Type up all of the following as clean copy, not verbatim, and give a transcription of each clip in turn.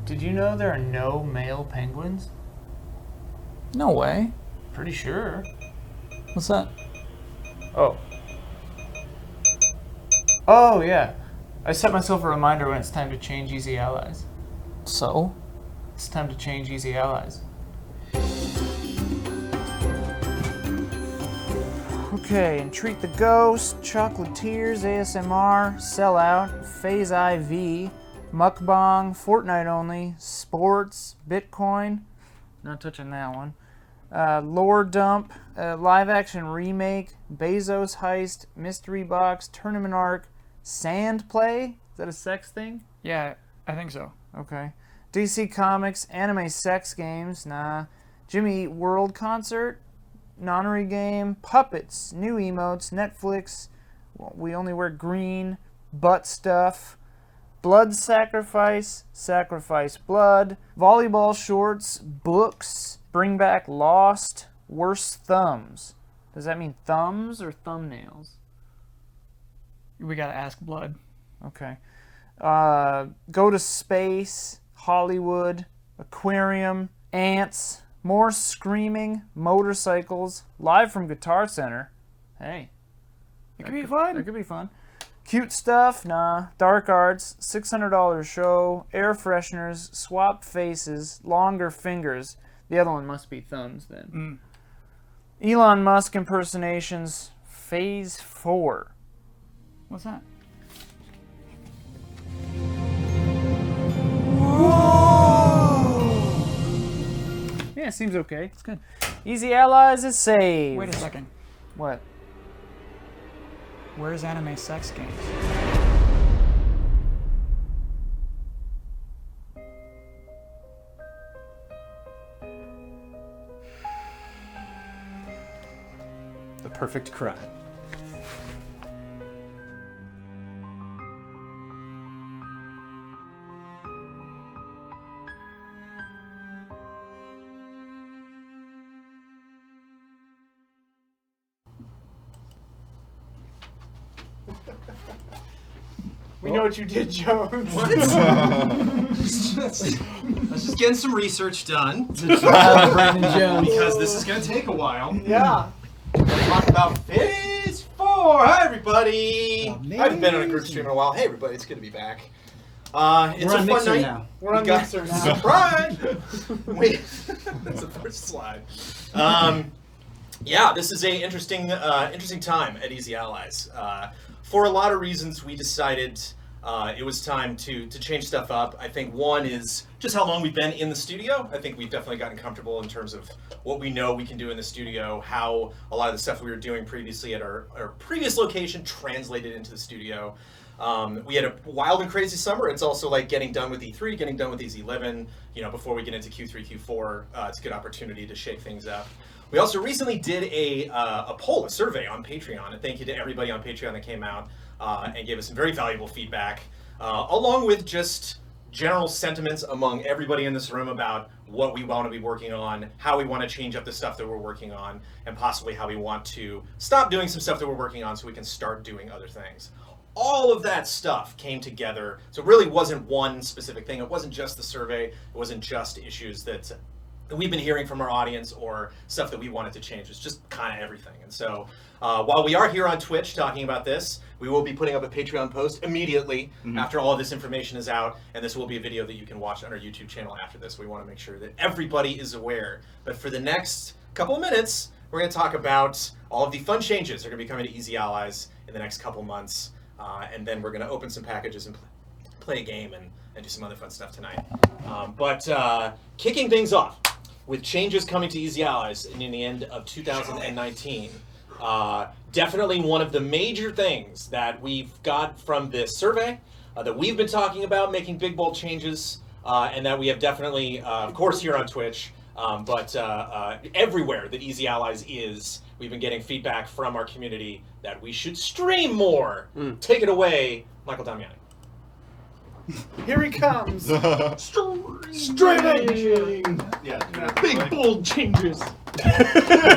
Did you know there are no male penguins? No way. Pretty sure. What's that? Oh. Oh, yeah. I set myself a reminder when it's time to change Easy Allies. So? It's time to change Easy Allies. Okay, Entreat the Ghost, Chocolatiers, ASMR, Sellout, Phase IV, Mukbang, Fortnite Only, Sports, Bitcoin, not touching that one, Lore Dump, Live Action Remake, Bezos Heist, Mystery Box, Tournament Arc, Sand Play, is that a sex thing? Yeah, I think so. Okay. DC Comics, Anime Sex Games, nah. Jimmy Eat World Concert, Nonary Game, Puppets, New Emotes, Netflix, We Only Wear Green, Butt Stuff, Blood Sacrifice, Sacrifice Blood, Volleyball Shorts, Books, Bring Back Lost, Worse Thumbs. Does that mean thumbs or thumbnails? We gotta ask Blood. Okay. Go to Space, Hollywood, Aquarium, Ants, More Screaming, Motorcycles, Live from Guitar Center. Hey. It could be fun. It could be fun. Cute Stuff, nah. Dark Arts, $600 Show, Air Fresheners, Swap Faces, Longer Fingers. The other one must be thumbs then. Elon Musk Impersonations, Phase 4. What's that? Yeah, seems okay. It's good. Easy Allies is saved. Wait a second. What? Where's Anime Sex Games? The perfect crime. We know what you did, Jones. Let's just get some research done. Because this is going to take a while. Yeah. We're going to talk about Phase 4. Hi, everybody. I haven't been on a group stream in a while. Hey, everybody. It's good to be back. It's We're a on fun Mixer night. now. We're on Mixer now. Surprise! Wait. That's the first slide. Yeah, this is a interesting time at Easy Allies. For a lot of reasons, we decided it was time to change stuff up. I think one is just how long we've been in the studio. I think we've definitely gotten comfortable in terms of what we know we can do in the studio, how a lot of the stuff we were doing previously at our previous location translated into the studio. We had a wild and crazy summer. It's also like getting done with E3, getting done with E11, before we get into Q3, Q4. It's a good opportunity to shake things up. We also recently did a poll, a survey on Patreon, and thank you to everybody on Patreon that came out and gave us some very valuable feedback, along with just general sentiments among everybody in this room about what we want to be working on, how we want to change up the stuff that we're working on, and possibly how we want to stop doing some stuff that we're working on so we can start doing other things. All of that stuff came together, so it really wasn't one specific thing. It wasn't just the survey. It wasn't just issues that we've been hearing from our audience or stuff that we wanted to change. It's just kind of everything. And so while we are here on Twitch talking about this, we will be putting up a Patreon post immediately after all of this information is out. And this will be a video that you can watch on our YouTube channel after this. We want to make sure that everybody is aware. But for the next couple of minutes, we're going to talk about all of the fun changes that are going to be coming to Easy Allies in the next couple months. And then we're going to open some packages and play a game and do some other fun stuff tonight. But kicking things off, with changes coming to Easy Allies in the end of 2019, definitely one of the major things that we've got from this survey, that we've been talking about making big, bold changes, and that we have definitely, of course, here on Twitch, but everywhere that Easy Allies is, we've been getting feedback from our community that we should stream more. Take it away, Michael Damiani. Here he comes. Streaming! Yeah. Big bold changes. Yeah.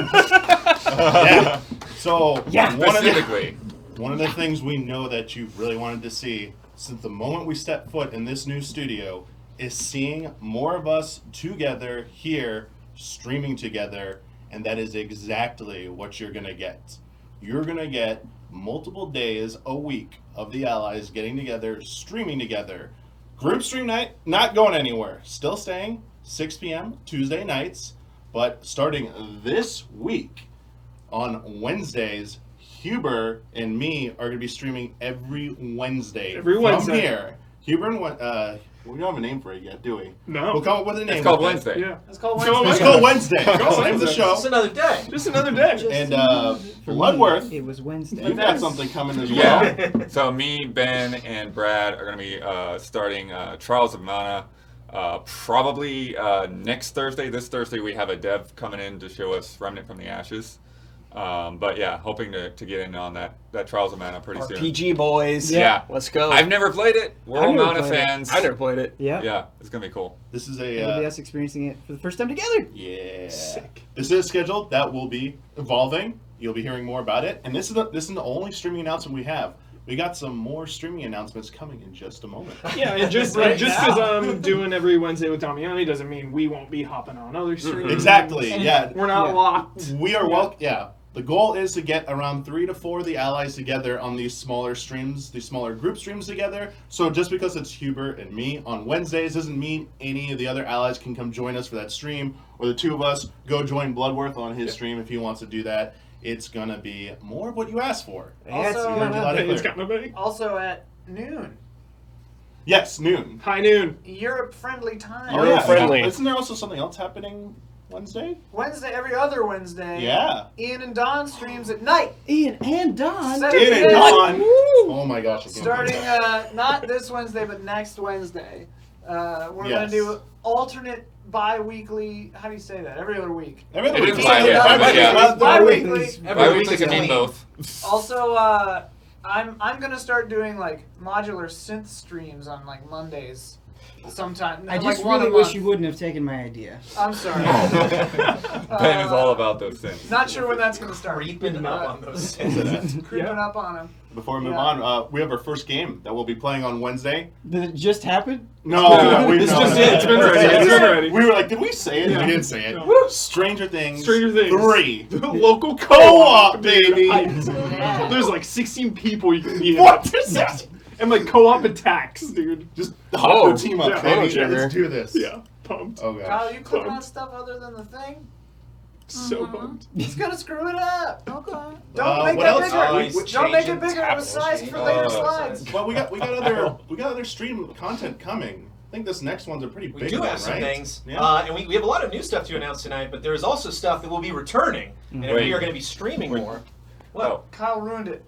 So Specifically. one of the things we know that you've really wanted to see since the moment we stepped foot in this new studio is seeing more of us together here, streaming together, and that is exactly what you're going to get. You're going to get multiple days a week of the allies getting together, streaming together. Group stream night, not going anywhere. Still staying, 6 p.m. Tuesday nights, but starting this week on Wednesdays, Huber and me are going to be streaming every Wednesday. Every Wednesday. From here. Huber and we don't have a name for it yet, do we? No. We'll come up with a name. It's called with it. Wednesday. Yeah. It's called It's called Wednesday. It's called Wednesday. That's the name of the show. Just another day. Just another day. And For Bloodworth, me, it was Wednesday. you've got something coming as well. Yeah. So me, Ben, and Brad are going to be starting Trials of Mana. Probably next Thursday. This Thursday we have a dev coming in to show us Remnant from the Ashes. But yeah, hoping to get in on that Trials of Mana pretty soon. RPG boys. Yeah. Let's go. I've never played it. We're I've all never Mana played it. fans. I've never played it. Yeah. Yeah, it's going to be cool. This is It'll be a us experiencing it for the first time together. yeah. Sick. This is a schedule that will be evolving. You'll be hearing more about it. And this is the only streaming announcement we have. We got some more streaming announcements coming in just a moment. Yeah, and just because I'm doing every Wednesday with Damiani doesn't mean we won't be hopping on other streams. Exactly. Yeah. We're not Yeah. locked. We are The goal is to get around 3 to 4 of the allies together on these smaller streams, these smaller group streams together. So just because it's Hubert and me on Wednesdays doesn't mean any of the other allies can come join us for that stream, or the two of us go join Bloodworth on his stream if he wants to do that. It's gonna be more of what you asked for. Also, You heard you loud and It's clear. got my back. Also at noon, Yes, noon. High noon. Europe-friendly time. Oh, You're friendly. Isn't there also something else happening Wednesday? Wednesday, every other Wednesday. Yeah. Ian and Don streams at night. Ian and Don. Seven Ian and p.m. Don. Oh my gosh. I can't Starting believe not this Wednesday, but next Wednesday. We're Yes. gonna do alternate bi-weekly. How do you say that? Every other week. Every other It week. is bi-weekly. Bi-weekly. Bi-weekly can mean both. Also, I'm gonna start doing like modular synth streams on like Mondays, sometime. I like just one really a wish month. you wouldn't have taken my idea. I'm sorry. Ben is all about those things. Not sure when that's gonna start. Creeping up on those Into that. Creeping Yeah. up on him. Before we move Yeah. on, we have our first game that we'll be playing on Wednesday. Did it just happen? No, we This no, just no, it. It's been no, ready. no, It's no. been ready. We were like, did we say it? Yeah. We didn't say it. No. Stranger Things. Stranger Things. 3. Local Co-op, dude. baby. Hyped. There's like 16 people you can be in. What? There's Yeah. And like co-op attacks, dude. Just hop the Oh, team up, yeah. baby. Chrono Trigger. Let's do this. Yeah. Pumped. Oh gosh. Kyle, you clicking on Pumped. stuff other than the thing? So pumped. It's gonna screw it up. Okay. Don't Uh, make what it else? bigger. Oh, he's Don't make it changing bigger. It was sized for later slides. Well, we got other stream content coming. I think this next one's a pretty We big do one, have some right? things, Yeah. and we have a lot of new stuff to announce tonight. But there is also stuff that will be returning, and Wait. we are going to be streaming more. Well, Kyle ruined it.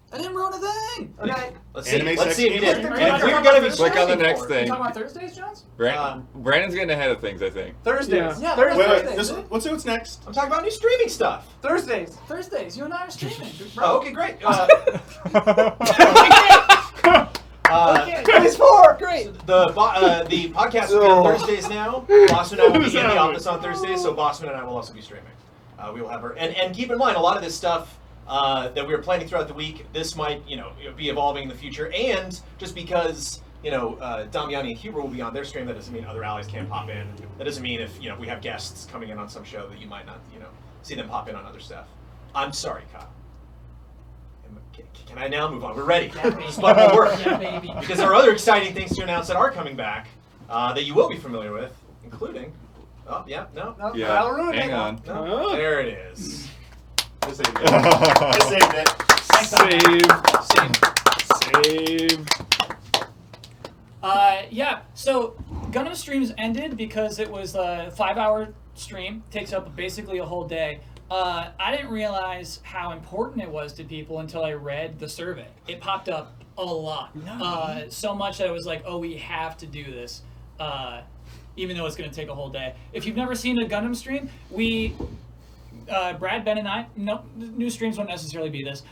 I didn't ruin a thing. Okay. let's see. Anime Let's sex see if you games. did. Click And if the we're button. going to be Click on the streaming next more, thing. about Thursdays, Jones? Brandon's getting ahead of things, I think. Thursdays. Yeah. Thursdays. Wait, let's see what's next. I'm talking about new streaming stuff. Thursdays. Thursdays, you and I are streaming. Oh, okay, great. Phase 4. Great. The podcast will be on Thursdays now. Boston and I will be in the office on Thursdays, so Boston and I will also be streaming. We will have her, and keep in mind a lot of this stuff that we are planning throughout the week. This might be evolving in the future, and just because Damiani and Huber will be on their stream, that doesn't mean other allies can't pop in. That doesn't mean if we have guests coming in on some show that you might not see them pop in on other stuff. I'm sorry, Kyle. Can I now move on? We're ready. This one will work. Yeah, baby. Because there are other exciting things to announce that are coming back that you will be familiar with, including. Oh, yeah, no. No, Yeah, Kyle ruined hang it. on. No. Oh. There it is. I saved it. I saved it. Save. Yeah, so Gundam streams ended because it was a 5-hour stream, takes up basically a whole day. I didn't realize how important it was to people until I read the survey. It popped up a lot. So much that I was like, oh, we have to do this, even though it's going to take a whole day. If you've never seen a Gundam stream, Brad, Ben, and I, no, new streams won't necessarily be this.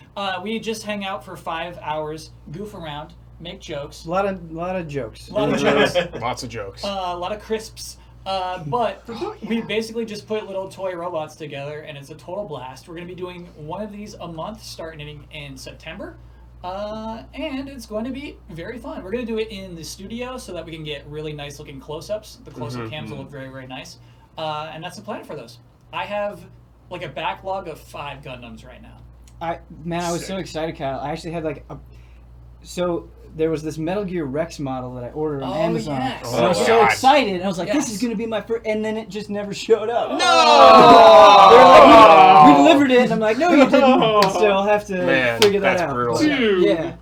We just hang out for 5 hours, goof around, make jokes. A lot of jokes. A lot of jokes. Lots of jokes. A lot of crisps. But we basically just put little toy robots together, and it's a total blast. We're going to be doing one of these a month starting in September. And it's going to be very fun. We're going to do it in the studio so that we can get really nice looking close-ups. The close-up cams will look very, very nice. And that's the plan for those. I have like a backlog of 5 Gundams right now. I was so excited, Kyle. I actually had like so there was this Metal Gear Rex model that I ordered on Amazon. Yes. And I was so gosh. excited. And I was like, Yes. this is going to be my first. And then it just never showed up. No! They were like, we delivered it. And I'm like, no, you didn't. So I'll have to figure that that's out. brutal. Dude. Yeah.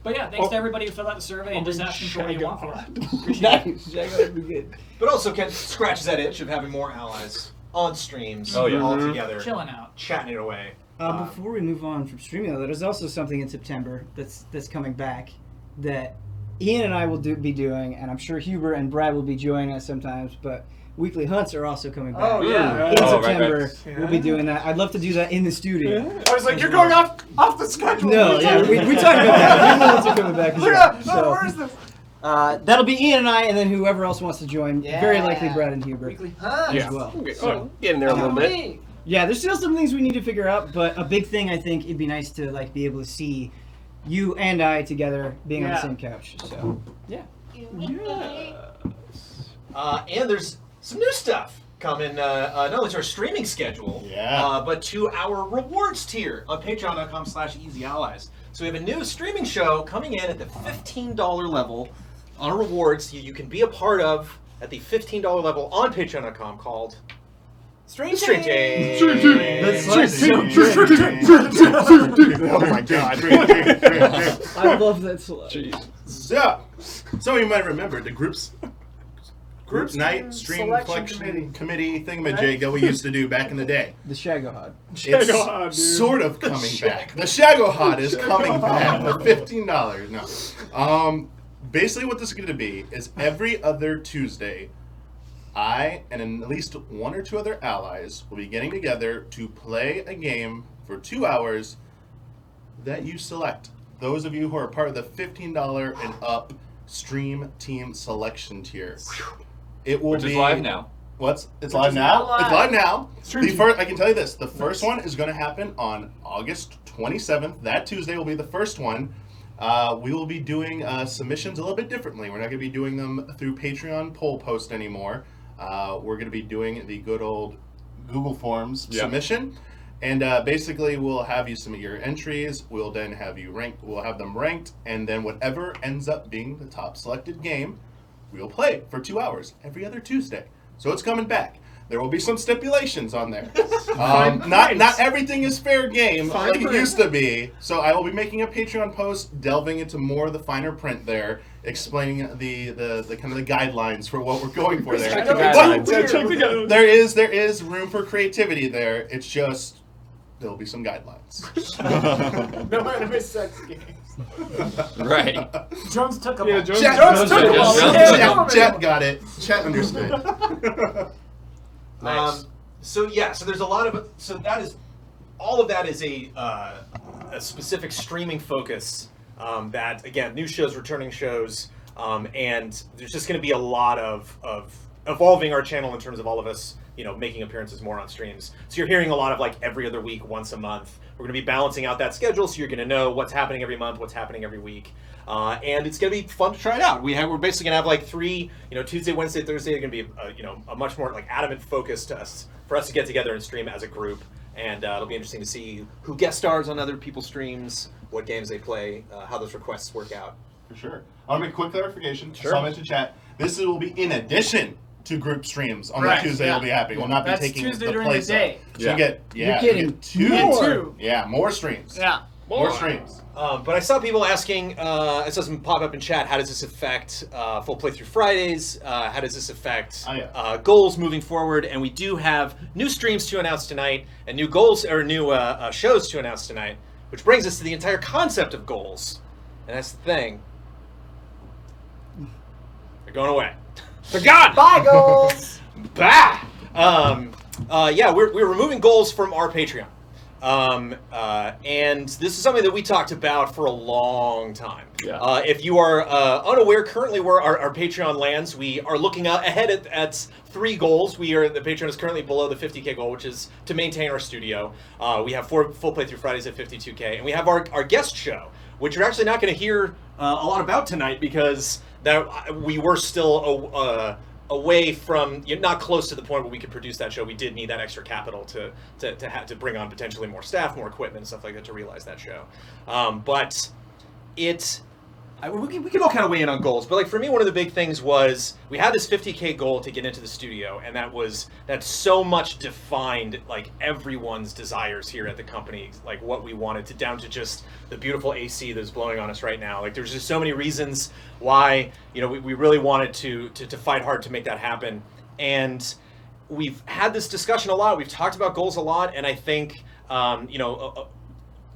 But yeah, thanks to everybody who filled out the survey and just asking for what you want for it. Appreciate it. Nice. That would be good. But also Ken scratches that itch of having more allies on streams Oh, yeah. all together, Chilling out. chatting it away. Before we move on from streaming, though, there's also something in September that's coming back that Ian and I will be doing, and I'm sure Huber and Brad will be joining us sometimes. But weekly hunts are also coming back. Oh, yeah. In Oh, right, September, right. we'll be doing that. I'd love to do that in the studio. I was like, you're going off the schedule. No, yeah, we talked about that. Huber hunts are coming back as well. So, where is this? that'll be Ian and I, and then whoever else wants to join. Very Yeah. likely Brad and Huber Weekly hunt. as well. So, get in there a little bit. Yeah, there's still some things we need to figure out, but a big thing I think it'd be nice to like be able to see you and I together being on the Yeah. same couch. So yeah. And there's some new stuff coming, not only to our streaming schedule, but to our rewards tier on patreon.com/easyallies. So we have a new streaming show coming in at the $15 level on rewards you can be a part of at the $15 level on patreon.com called Stream Stream Team. Team. That's so Oh my god. I love that slow. So, some of you might remember the group night stream selection collection committee thingamajig that we used to do back in the day. The Shagohod. Shagohod, It's dude. sort of coming back. The Shagohod is coming back for $15. No. Basically what this is going to be is every other Tuesday, I and at least 1 or 2 other allies will be getting together to play a game for 2 hours that you select. Those of you who are part of the $15 and up stream team selection tier. It will Which be is live now. It's live now. live. It's live now. I can tell you this. The first one is going to happen on August 27th. That Tuesday will be the first one. We will be doing submissions a little bit differently. We're not going to be doing them through Patreon poll post anymore. We're going to be doing the good old Google Forms submission. And basically, we'll have you submit your entries. We'll then have you rank. We'll have them ranked, and then whatever ends up being the top selected game, we'll play for 2 hours every other Tuesday. So it's coming back. There will be some stipulations on there. Not everything is fair game like it used to be. So I will be making a Patreon post delving into more of the finer print there, explaining the kind of the guidelines for what we're going for there. Guidelines. There is room for creativity there. It's just there'll be some guidelines. No anime sex games. Right. Jones took them Yeah, all. Jones Jones took them all. Jones- Chat got it. Chat understood. Nice. So there's a lot of all of that is a specific streaming focus. That again, new shows, returning shows, and there's just going to be a lot of evolving our channel in terms of all of us, making appearances more on streams. So you're hearing a lot of like every other week, once a month. We're going to be balancing out that schedule, so you're going to know what's happening every month, what's happening every week, and it's going to be fun to try it out. We're basically going to have like 3, Tuesday, Wednesday, Thursday. They're going to be a much more like adamant focus for us to get together and stream as a group, and it'll be interesting to see who guest stars on other people's streams, what games they play, how those requests work out. For sure. I want to make a quick clarification. Sure. Saw I mentioned chat. This will be in addition to group streams on Right, the Tuesday. yeah. Will be happening. We'll not be That's taking Tuesday the during place the day. up. So you get You're getting you get 2 more. Two. Yeah, more streams. Yeah. More streams. But I saw people asking, I saw some pop up in chat, how does this affect full playthrough Fridays? How does this affect goals moving forward? And we do have new streams to announce tonight and new goals or new shows to announce tonight, which brings us to the entire concept of goals. And that's the thing. They're going away. They're gone! Bye, goals. Bah! We're removing goals from our Patreon. And this is something that we talked about for a long time. Yeah. If you are unaware, currently where our Patreon lands, we are looking ahead at 3 goals. The Patreon is currently below the 50K goal, which is to maintain our studio. We have 4 full playthrough Fridays at 52K, and we have our guest show, which you're actually not going to hear a lot about tonight because we were still away from, not close to the point where we could produce that show. We did need that extra capital to have to bring on potentially more staff, more equipment, and stuff like that to realize that show. But we can all kind of weigh in on goals, but like for me, one of the big things was we had this 50K goal to get into the studio, and that so much defined like everyone's desires here at the company, like what we wanted to, down to just the beautiful AC that's blowing on us right now. Like there's just so many reasons why we really wanted to fight hard to make that happen, and we've had this discussion a lot. We've talked about goals a lot, and I think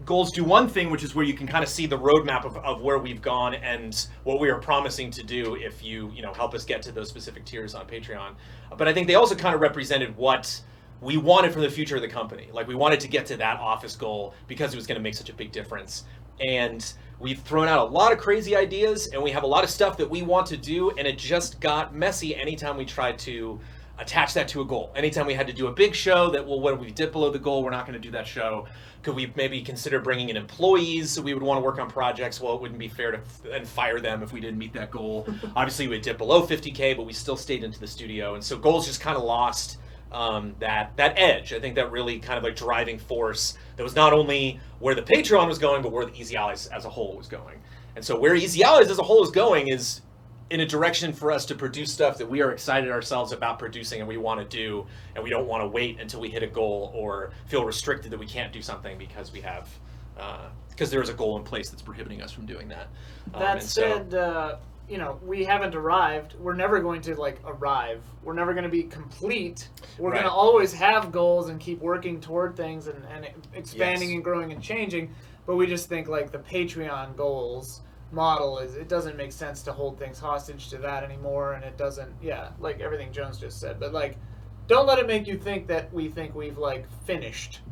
goals do one thing, which is where you can kind of see the roadmap of where we've gone and what we are promising to do if you help us get to those specific tiers on Patreon. But I think they also kind of represented what we wanted from the future of the company. Like we wanted to get to that office goal because it was going to make such a big difference. And we've thrown out a lot of crazy ideas, and we have a lot of stuff that we want to do, and it just got messy anytime we tried to attach that to a goal. Anytime we had to do a big show that, well, when we dip below the goal, we're not going to do that show. Could we maybe consider bringing in employees so we would want to work on projects? Well, it wouldn't be fair to and fire them if we didn't meet that goal. Obviously, we would dip below 50K, but we still stayed into the studio. And so goals just kind of lost that edge. I think that really kind of like driving force that was not only where the Patreon was going, but where the Easy Allies as a whole was going. And so where Easy Allies as a whole is going is in a direction for us to produce stuff that we are excited ourselves about producing and we want to do, and we don't want to wait until we hit a goal or feel restricted that we can't do something because we have because there is a goal in place that's prohibiting us from doing that. That said, we haven't arrived. We're never going to arrive. We're never going to be complete. We're Right. going to always have goals and keep working toward things and expanding Yes. and growing and changing. But we just think the Patreon goals model it doesn't make sense to hold things hostage to that anymore, and it doesn't like everything Jones just said, but don't let it make you think that we think we've finished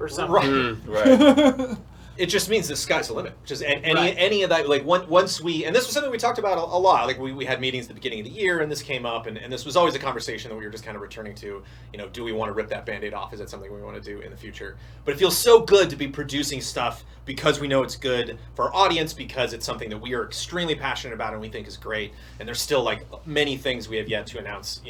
or something. Right. It just means the sky's the limit. Just any of that, once we, and this was something we talked about a lot. We had meetings at the beginning of the year, and this came up, and this was always a conversation that we were just kind of returning to. Do we want to rip that Band-Aid off? Is that something we want to do in the future? But it feels so good to be producing stuff because we know it's good for our audience, because it's something that we are extremely passionate about and we think is great. And there's still many things we have yet to announce,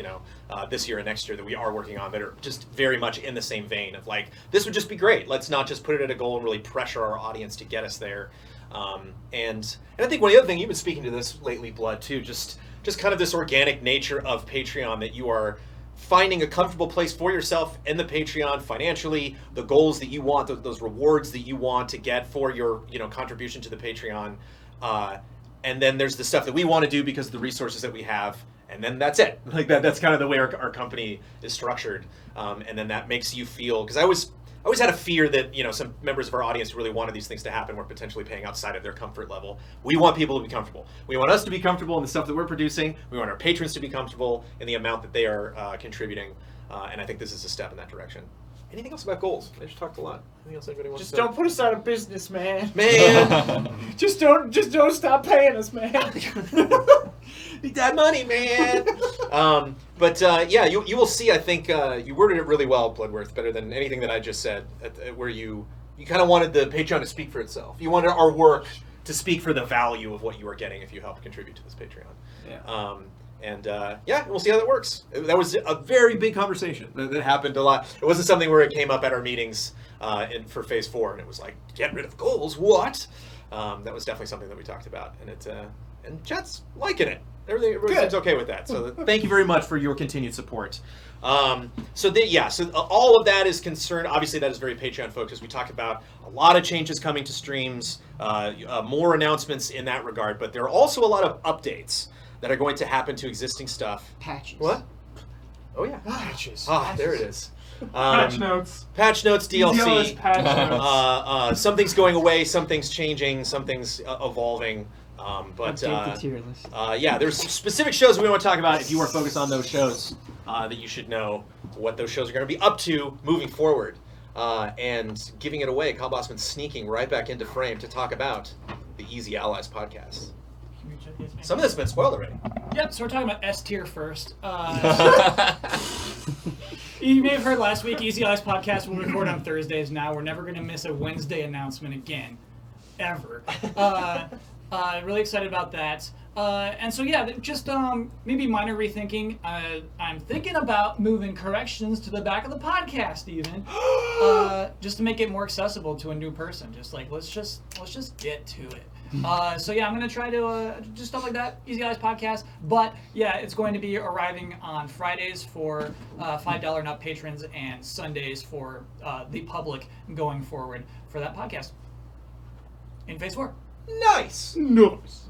this year and next year that we are working on that are just very much in the same vein of this would just be great. Let's not just put it at a goal and really pressure our audience to get us there. And I think one of the other things, you've been speaking to this lately, Blood, too, just kind of this organic nature of Patreon, that you are finding a comfortable place for yourself in the Patreon financially, the goals that you want, those rewards that you want to get for your contribution to the Patreon. And then there's the stuff that we want to do because of the resources that we have. And then that's it. That's kind of the way our company is structured. And then that makes you feel, because I always had a fear that some members of our audience really wanted these things to happen were potentially paying outside of their comfort level. We want people to be comfortable. We want us to be comfortable in the stuff that we're producing. We want our patrons to be comfortable in the amount that they are contributing. And I think this is a step in that direction. Anything else about goals? I just talked a lot. Anything else anybody wants Just to say? don't put us out of business, man. Man, Just don't stop paying us, man. need that money, man. You will see. I think you worded it really well, Bloodworth, better than anything that I just said. Where you kind of wanted the Patreon to speak for itself. You wanted our work to speak for the value of what you are getting if you help contribute to this Patreon. Yeah. We'll see how that works. That was a very big conversation that happened a lot. It wasn't something where it came up at our meetings for Phase 4, and it was get rid of goals. What? That was definitely something that we talked about, and chat's liking it. Everybody seems okay with that. So thank you very much for your continued support. So all of that is concerned. Obviously, that is very Patreon focused. We talked about a lot of changes coming to streams, more announcements in that regard, but there are also a lot of updates that are going to happen to existing stuff. Patches. What? Oh yeah, Patches. There it is. Patch notes. Patch notes, DLC. Patch notes. Something's going away, something's changing, something's evolving. Update the tier list. There's specific shows we want to talk about. If you are focused on those shows, that you should know what those shows are going to be up to moving forward. and giving it away, Kyle Bossman sneaking right back into frame to talk about the Easy Allies podcast. Some of this has been spoiled already. Yep, so we're talking about S tier first. You may have heard last week, Easy Allies podcast will record on Thursdays now. We're never going to miss a Wednesday announcement again. Ever. Really excited about that. And so yeah, just maybe minor rethinking. I'm thinking about moving corrections to the back of the podcast even, just to make it more accessible to a new person. Just like let's just get to it. So yeah, I'm gonna try to just stuff like that. Easy Guys podcast, but yeah, it's going to be arriving on Fridays for $5 and up patrons and Sundays for the public going forward for that podcast in Phase 4. Nice. Nice.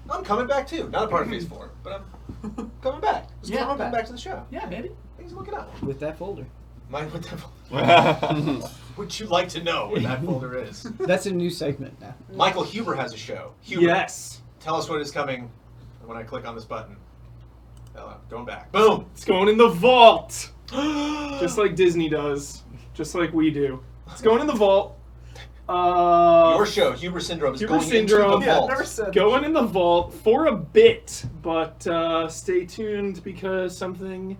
I'm coming back too. Not a part of Phase 4, but I'm coming back. Yeah, I'm coming back to the show. Yeah, baby. Things are looking up. With that folder. With that folder. Would you like to know what that folder is? That's a new segment now. Michael Huber has a show. Huber, Yes. tell us what is coming when I click on this button. Going back. Boom. It's going in the vault. Just like Disney does. Just like we do. It's going in the vault. Your show, Huber Syndrome, is Huber going Syndrome. into the Yeah, vault. never said Going in the vault for a bit, but stay tuned because something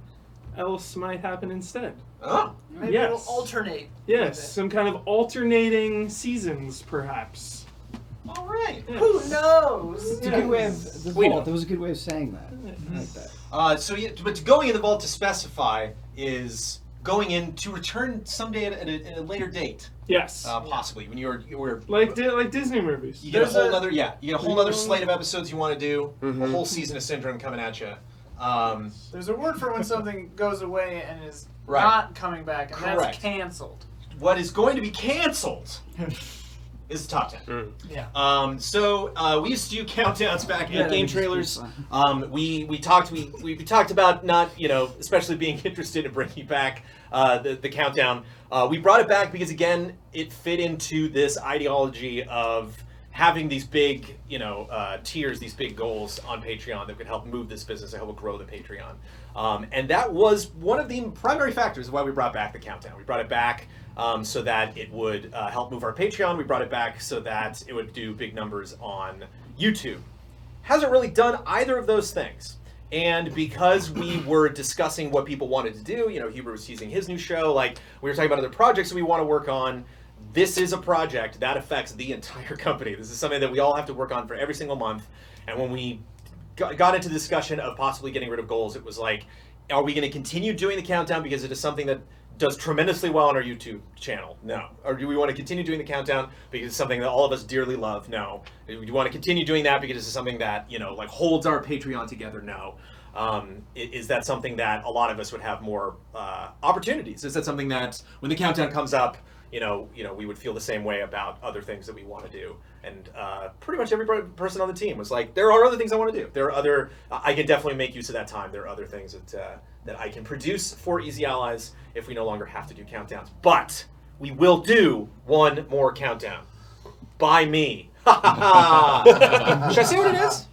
else might happen instead. Oh, Maybe Yes. it'll alternate. Yes, with it. some kind of alternating seasons, perhaps. all right. Yes. Who knows? It's a good way of the We vault. know. That was a good way of saying that. I like that. But going in the vault to specify is going in to return someday at a later date, Yes. possibly when you were Like Disney movies. you get a There's whole a- other you get a whole other slate of episodes you want to do, a whole season of Syndrome coming at you. There's a word for when something goes away and is Right. not coming back, and Correct. that's canceled. What is going to be canceled is the top 10. Yeah. So we used to do countdowns back Yeah, at Game that was Trailers. fun. We talked about not especially being interested in bringing back the countdown. We brought it back because again it fit into this ideology of having these big tiers, these big goals on Patreon that could help move this business and help grow the Patreon. And that was one of the primary factors of why we brought back the countdown. We brought it back so that it would help move our Patreon. We brought it back so that it would do big numbers on YouTube. Hasn't really done either of those things. And because we were discussing what people wanted to do, Huber was teasing his new show, like we were talking about other projects that we want to work on. This is a project that affects the entire company. This is something that we all have to work on for every single month. And when we got into the discussion of possibly getting rid of goals, it was like, are we going to continue doing the countdown because it is something that does tremendously well on our YouTube channel? No. Or do we want to continue doing the countdown because it's something that all of us dearly love? No. Do you want to continue doing that because it's something that, holds our Patreon together? No. Is that something that a lot of us would have more opportunities? Is that something that when the countdown comes up, we would feel the same way about other things that we want to do? And pretty much every person on the team was like, there are other things I want to do. There are other, I can definitely make use of that time. There are other things that I can produce for Easy Allies if we no longer have to do countdowns. But we will do one more countdown. By me. Should I say what it is?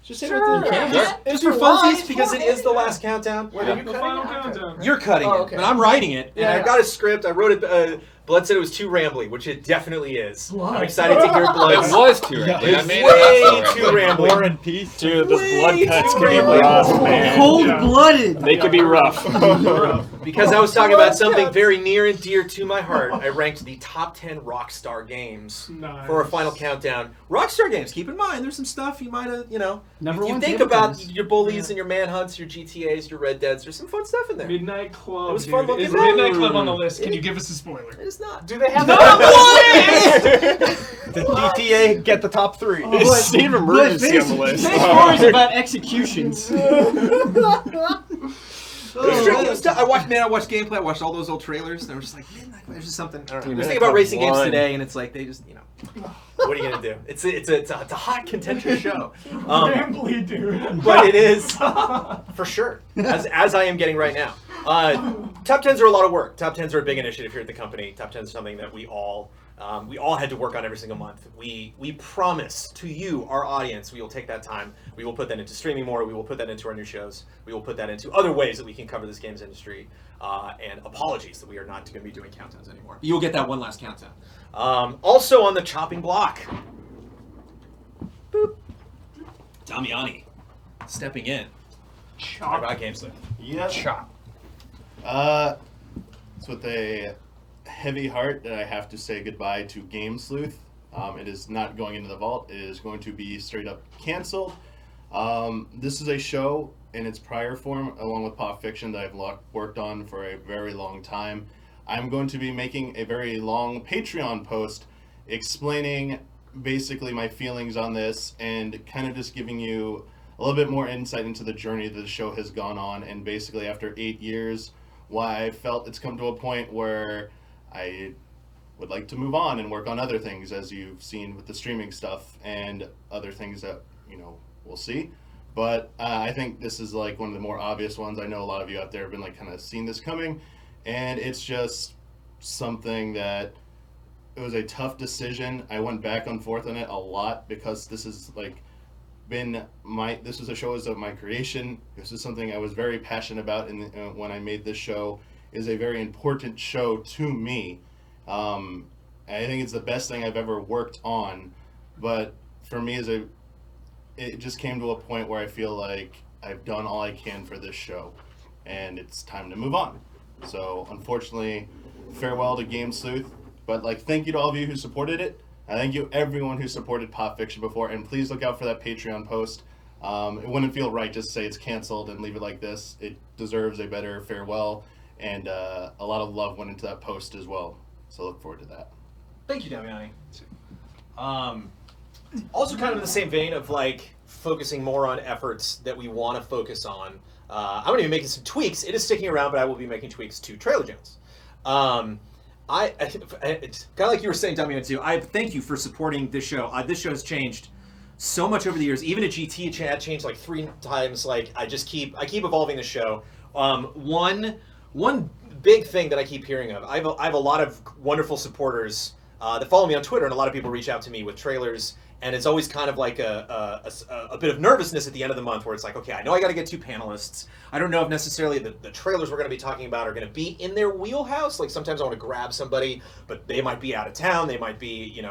Just say what it is. Yeah. Just for funsies, because it is the last countdown. Wait, are you The cutting final it? countdown. You're cutting Oh, it, okay. but I'm writing it, and Yeah, I've yeah. got a script. I wrote it. Blood said it was too rambly, which it definitely is. Blood. I'm excited to hear It Blood. was too rambly. It's I made way it not so too rambly. rambly. War and Peace. Dude, those Way blood cuts too can be rambly. rough, man. Cold-blooded. They could be rough. Because I was talking about something very near and dear to my heart. I ranked the top 10 Rockstar games Nice. for our final countdown. Rockstar games, keep in mind, there's some stuff you might have, Number if you one think table about tennis. your Bullies and your Manhunts, your GTAs, your Red Deads, there's some fun stuff in there. Midnight Club. It was dude. fun looking. Is Midnight Ooh. Club on the list? Can you give us a spoiler? It is not. Do they have The GTA get the top 3. But- State of emergency on the list. Phase 4 is about executions. I watched gameplay. I watched all those old trailers. And I was just like, man, there's just something. I don't know. I was thinking about racing games today, and it's like they just, what are you gonna do? It's a hot contentious show. Rambly, dude. But it is for sure, as I am getting right now. Top 10s are a lot of work. Top 10s are a big initiative here at the company. Top 10s is something that we all We all had to work on every single month. We promise to you, our audience, we will take that time. We will put that into streaming more. We will put that into our new shows. We will put that into other ways that we can cover this games industry. And apologies that we are not going to be doing countdowns anymore. You'll get that one last countdown. Also on the chopping block, boop, Damiani stepping in. Talk about GameSlip. Yep. Chop. It's with a heavy heart that I have to say goodbye to Game Sleuth. It is not going into the vault. It is going to be straight up canceled. This is a show in its prior form, along with Pop Fiction, that I've worked on for a very long time. I'm going to be making a very long Patreon post explaining basically my feelings on this and kind of just giving you a little bit more insight into the journey that the show has gone on, and basically after 8 years, why I felt it's come to a point where I would like to move on and work on other things, as you've seen with the streaming stuff and other things that, we'll see. But I think this is like one of the more obvious ones. I know a lot of you out there have been like kind of seeing this coming, and it's just something that it was a tough decision. I went back and forth on it a lot because this is like this was a show of my creation. This is something I was very passionate about, and when I made this show, is a very important show to me. I think it's the best thing I've ever worked on, but for me it just came to a point where I feel like I've done all I can for this show, and it's time to move on. So unfortunately, farewell to Game Sleuth, but thank you to all of you who supported it. I thank you everyone who supported Pop Fiction before, and please look out for that Patreon post. It wouldn't feel right just to say it's canceled and leave it like this. It deserves a better farewell, and a lot of love went into that post as well. So look forward to that. Thank you, Damiani. Also kind of in the same vein of focusing more on efforts that we want to focus on. I'm going to be making some tweaks. It is sticking around, but I will be making tweaks to Trailer Jones. It's kind of like you were saying, Damiani, too. I thank you for supporting this show. This show has changed so much over the years. Even at GT, it changed 3 times. I keep evolving the show. One big thing that I keep hearing of. I have a lot of wonderful supporters that follow me on Twitter, and a lot of people reach out to me with trailers. And it's always kind of like a bit of nervousness at the end of the month where it's like, okay, I know I got to get 2 panelists. I don't know if necessarily the trailers we're going to be talking about are going to be in their wheelhouse. Sometimes I want to grab somebody, but they might be out of town. They might be,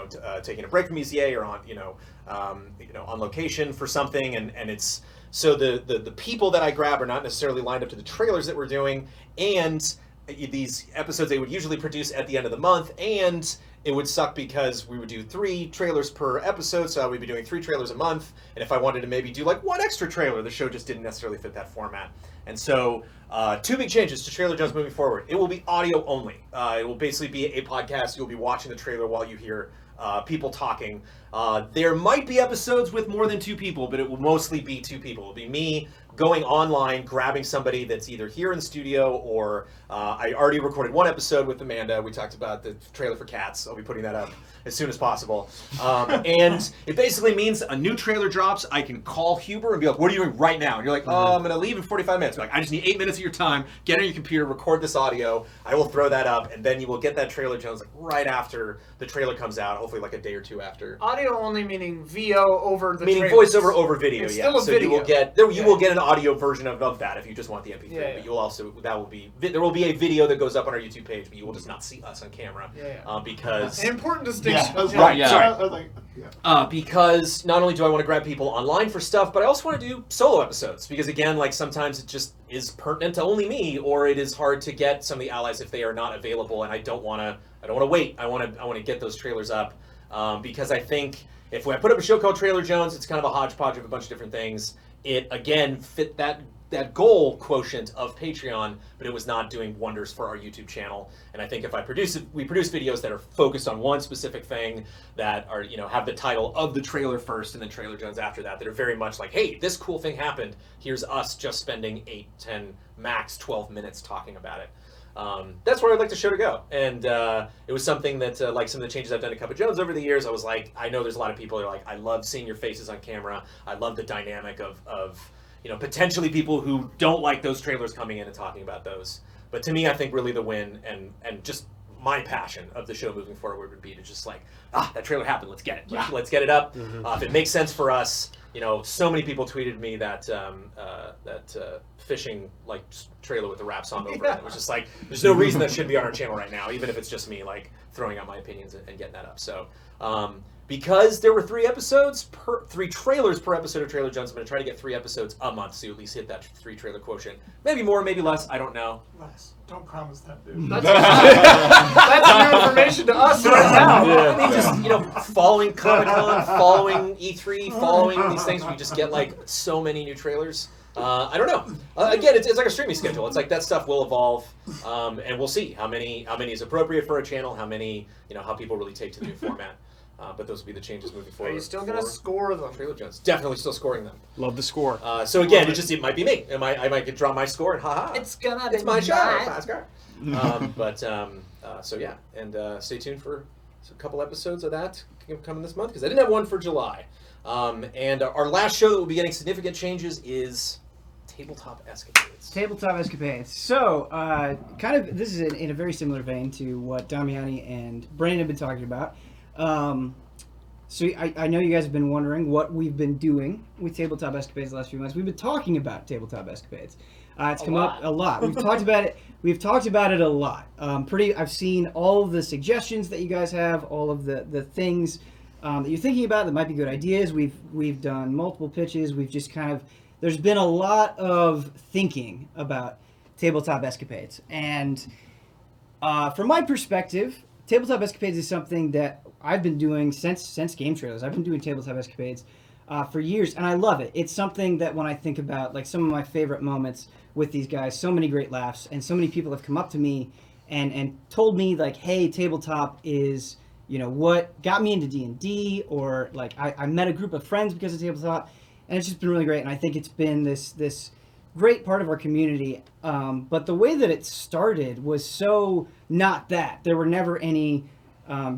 taking a break from ECA or on location for something. And it's so the people that I grab are not necessarily lined up to the trailers that we're doing. And these episodes they would usually produce at the end of the month, and it would suck because we would do 3 trailers per episode, so I would be doing 3 trailers a month, and if I wanted to maybe do 1 extra trailer, the show just didn't necessarily fit that format. And so 2 big changes to Trailer Jones moving forward. It will be audio only. It will basically be a podcast. You'll be watching the trailer while you hear people talking. There might be episodes with more than 2 people, but it will mostly be 2 people. It will be me going online, grabbing somebody that's either here in the studio or I already recorded 1 episode with Amanda. We talked about the trailer for Cats. I'll be putting that up as soon as possible. And it basically means a new trailer drops. I can call Huber and be like, what are you doing right now? And you're like, oh, I'm going to leave in 45 minutes. I'm like, I just need 8 minutes of your time. Get on your computer, record this audio. I will throw that up, and then you will get that Trailer Jones right after the trailer comes out, hopefully a day or 2 after. Audio only meaning VO over the meaning trailers. voiceover over video, It's yeah. still a So video. you will get an audio version of that if you just want the MP3. Yeah. But you'll also there will be a video that goes up on our YouTube page, but you will just not see us on camera. Because An important distinction. Right, Yeah. sorry. I was like, yeah. Because not only do I want to grab people online for stuff, but I also want to do solo episodes. Because again, sometimes it just is pertinent to only me, or it is hard to get some of the allies if they are not available, and I don't want to wait. I want to get those trailers up because I think if I put up a show called Trailer Jones, it's kind of a hodgepodge of a bunch of different things. It again fit that goal quotient of Patreon, but it was not doing wonders for our YouTube channel. And I think if we produce videos that are focused on one specific thing, that are have the title of the trailer first and then Trailer Jones after that are very much like, hey, this cool thing happened. Here's us just spending 8, 10, max 12 minutes talking about it. That's where I'd like the show to go. And it was something that, like some of the changes I've done to Cup of Jones over the years, I was like, I know there's a lot of people who are like, I love seeing your faces on camera. I love the dynamic of potentially people who don't like those trailers coming in and talking about those. But to me, I think really the win and just my passion of the show moving forward would be to just like, that trailer happened, let's get it. Let's get it up. If it makes sense for us, so many people tweeted me that fishing like trailer with the rap song over it. It was just like, there's no reason that should be on our channel right now, even if it's just me like throwing out my opinions and getting that up. So because there were 3 trailers per episode of Trailer Jones, I'm going to try to get 3 episodes a month, so you at least hit that 3 trailer quotient. Maybe more, maybe less, I don't know. Less. Don't promise that, dude. That's new information to us right now. I mean, just following Comic-Con, following E3, following these things, we just get like so many new trailers. I don't know. Again, it's like a streaming schedule. It's like that stuff will evolve, and we'll see how many is appropriate for a channel, how many, how people really take to the new format. But those will be the changes moving forward. Are you still going to score them? Trailer Jones. Definitely still scoring them. Love the score. So again, it might be me. I might draw my score and haha. It's my show. So yeah, and stay tuned for a couple episodes of that coming this month, because I didn't have one for July. And our last show that will be getting significant changes is Tabletop Escapades. Tabletop Escapades. So, this is in a very similar vein to what Damiani and Brandon have been talking about. So I know you guys have been wondering what we've been doing with Tabletop Escapades the last few months. We've been talking about Tabletop Escapades. It's come up a lot. We've talked about it. We've talked about it a lot. I've seen all of the suggestions that you guys have, all of the things that you're thinking about that might be good ideas. We've done multiple pitches. We've just there's been a lot of thinking about Tabletop Escapades. And from my perspective, Tabletop Escapades is something that I've been doing since Game Trailers. I've been doing Tabletop Escapades for years, and I love it. It's something that when I think about like some of my favorite moments with these guys, so many great laughs, and so many people have come up to me and told me like, hey, Tabletop is, what got me into D&D, or like I met a group of friends because of Tabletop, and it's just been really great. And I think it's been this great part of our community. But the way that it started was so not that. There were never any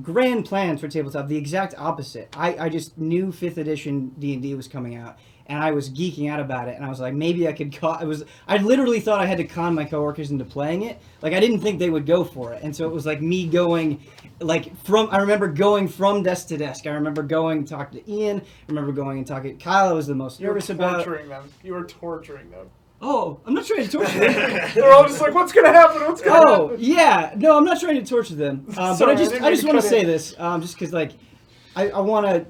grand plans for Tabletop. The exact opposite. I just knew 5th edition D&D was coming out, and I was geeking out about it. And I was like, maybe I could I literally thought I had to con my coworkers into playing it. Like, I didn't think they would go for it. And so it was like me going, I remember going from desk to desk. I remember going and talking to Ian. I remember going and talking to Kyle. I was the most nervous about. You were torturing them. Oh, I'm not trying to torture them. They're all just like, what's going to happen? What's going to happen? Oh, yeah. No, I'm not trying to torture them. But I just want to say this, just because, like, I want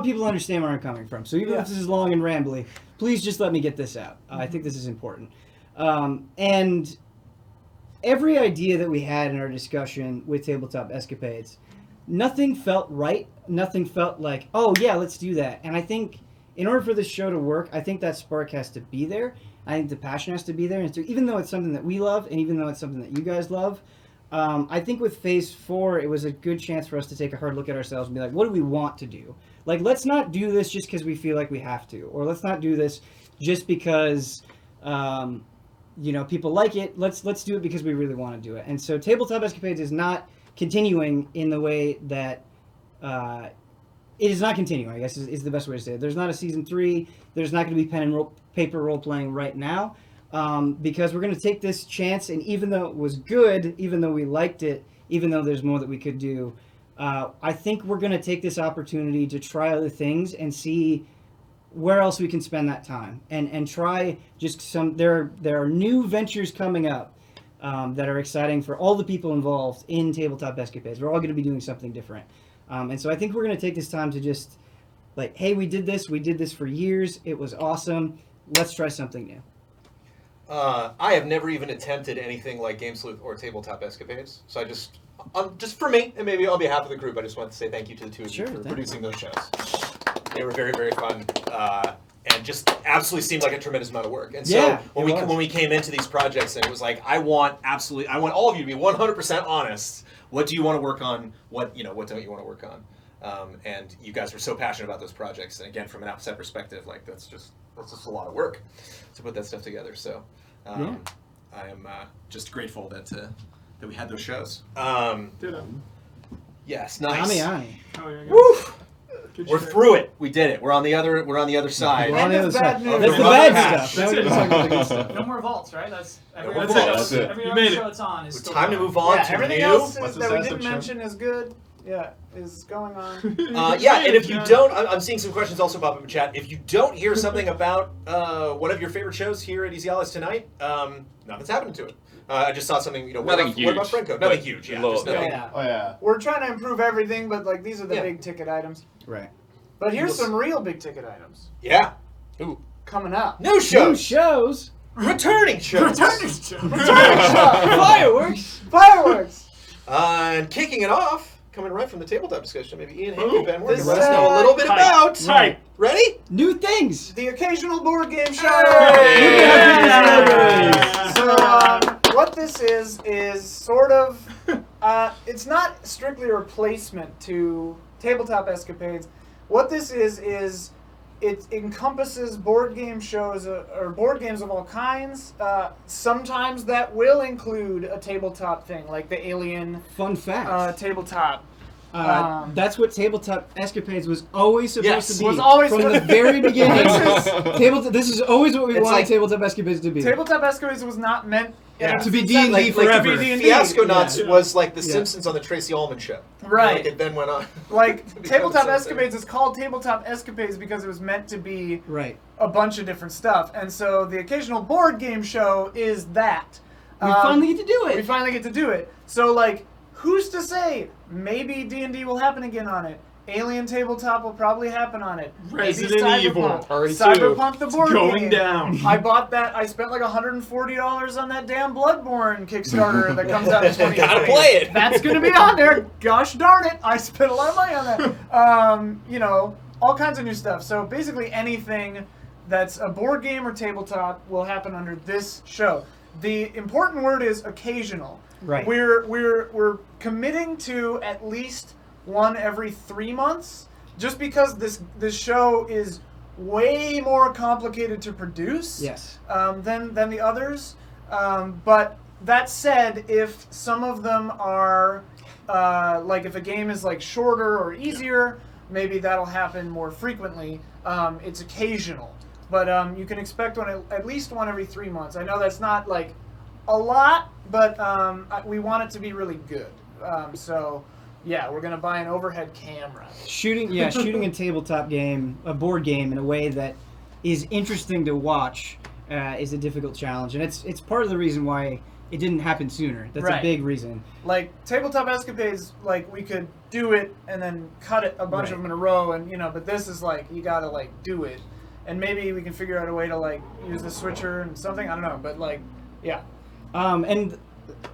people to understand where I'm coming from. So even if this is long and rambly, please just let me get this out. I think this is important. And every idea that we had in our discussion with Tabletop Escapades, nothing felt right. Nothing felt like, oh, yeah, let's do that. And I think in order for this show to work, I think that spark has to be there. I think the passion has to be there. And so even though it's something that we love, and even though it's something that you guys love, I think with Phase 4, it was a good chance for us to take a hard look at ourselves and be like, what do we want to do? Like, let's not do this just because we feel like we have to. Or let's not do this just because, people like it. Let's do it because we really want to do it. And so Tabletop Escapades is not continuing in the way that... it is not continuing, I guess, is the best way to say it. There's not a Season 3. There's not going to be pen and paper role-playing right now, because we're going to take this chance, and even though it was good, even though we liked it, even though there's more that we could do, I think we're going to take this opportunity to try other things and see where else we can spend that time. And try just some... There are new ventures coming up that are exciting for all the people involved in Tabletop Escapades. We're all going to be doing something different. And so I think we're going to take this time to just, like, hey, we did this for years, it was awesome, let's try something new. I have never even attempted anything like Game Sleuth or Tabletop Escapades, so I just for me, and maybe on behalf of the group, I just want to say thank you to the two of you for producing those shows. They were very, very fun, and just absolutely seemed like a tremendous amount of work. And so when we came into these projects, and it was like, I want all of you to be 100% honest. What do you want to work on? What don't you want to work on? And you guys were so passionate about those projects. And again, from an outside perspective, like that's just a lot of work to put that stuff together. So I am just grateful that we had those shows. Ditto. Yes, nice. Ami. Oh, yeah, Woo! We're through it. We did it. We're on the other. We're on the other side. We're on the other side. Bad news. That's the Rubber bad patch. stuff. Now we're going to talk about the good stuff. No more vaults, right? That's every more other vaults. show. That's it. Every You other made show it. it's on is It's still time to going. move on Yeah, to everything new. else What's that the we sense didn't of show? mention is good. Yeah, is going on. Yeah, and if you don't, I'm seeing some questions also pop up in chat. If you don't hear something about one of your favorite shows here at Easy Allies tonight, nothing's happening to it. I just saw something. You know, what Nothing about huge, Franco? but Nothing huge. Yeah, little- just nothing. Yeah. Oh yeah. We're trying to improve everything, but like these are the Yeah. big ticket items. Right. But here's some real big ticket items Yeah. coming up. New New shows. shows. Returning shows. Fireworks. Fireworks. And kicking it off, coming right from the tabletop discussion, maybe Ian, Hank, Ooh, and Ben Moore this can let us know a is- little bit Hype. about. Hype. Ready? New things. The occasional board game show. Yeah. So what this is sort of, it's not strictly a replacement to tabletop escapades. What this is it encompasses board game shows or board games of all kinds. Sometimes that will include a tabletop thing, like the Alien Fun fact. tabletop. That's what Tabletop Escapades was always supposed Yes. to be. Was always from the supposed- very beginning. This This is always what we It's wanted like- Tabletop Escapades to be. Tabletop escapades was not meant Yeah. To be D&D Like forever. to be D&D. Fiasco Nuts Yeah. was like the Yeah. Simpsons on the Tracy Ullman show. Right. Like it then went on. Like to become Tabletop Simpsons. Escapades is called Tabletop Escapades because it was meant to be Right. a bunch of different stuff, and so the occasional board game show is that. We finally get to do We it. finally get to do it. So like, who's to say? Maybe D&D will happen again on it. Alien Tabletop will probably happen on it. Maybe Resident Evil Cyberpunk. Party 2. Cyberpunk the board Going game. down. I bought that. I spent like $140 on that damn Bloodborne Kickstarter that comes out in 2020. Gotta play it. That's gonna be on there. Gosh darn it! I spent a lot of money on that. You know, all kinds of new stuff. So basically, anything that's a board game or tabletop will happen under this show. The important word is occasional. Right. We're committing to at least one every 3 months, just because this show is way more complicated to produce Yes. than the others. But that said, if some of them are like if a game is like shorter or easier, maybe that'll happen more frequently. It's occasional, but you can expect at least one every 3 months. I know that's not like a lot, but we want it to be really good. So yeah, we're gonna buy an overhead camera. Shooting a tabletop game, a board game, in a way that is interesting to watch is a difficult challenge, and it's part of the reason why it didn't happen sooner. That's Right. a big reason. Like Tabletop Escapades, like we could do it and then cut it a bunch Right. of them in a row, and but this is like you gotta like do it, and maybe we can figure out a way to like use the switcher and something. I don't know, but like yeah. And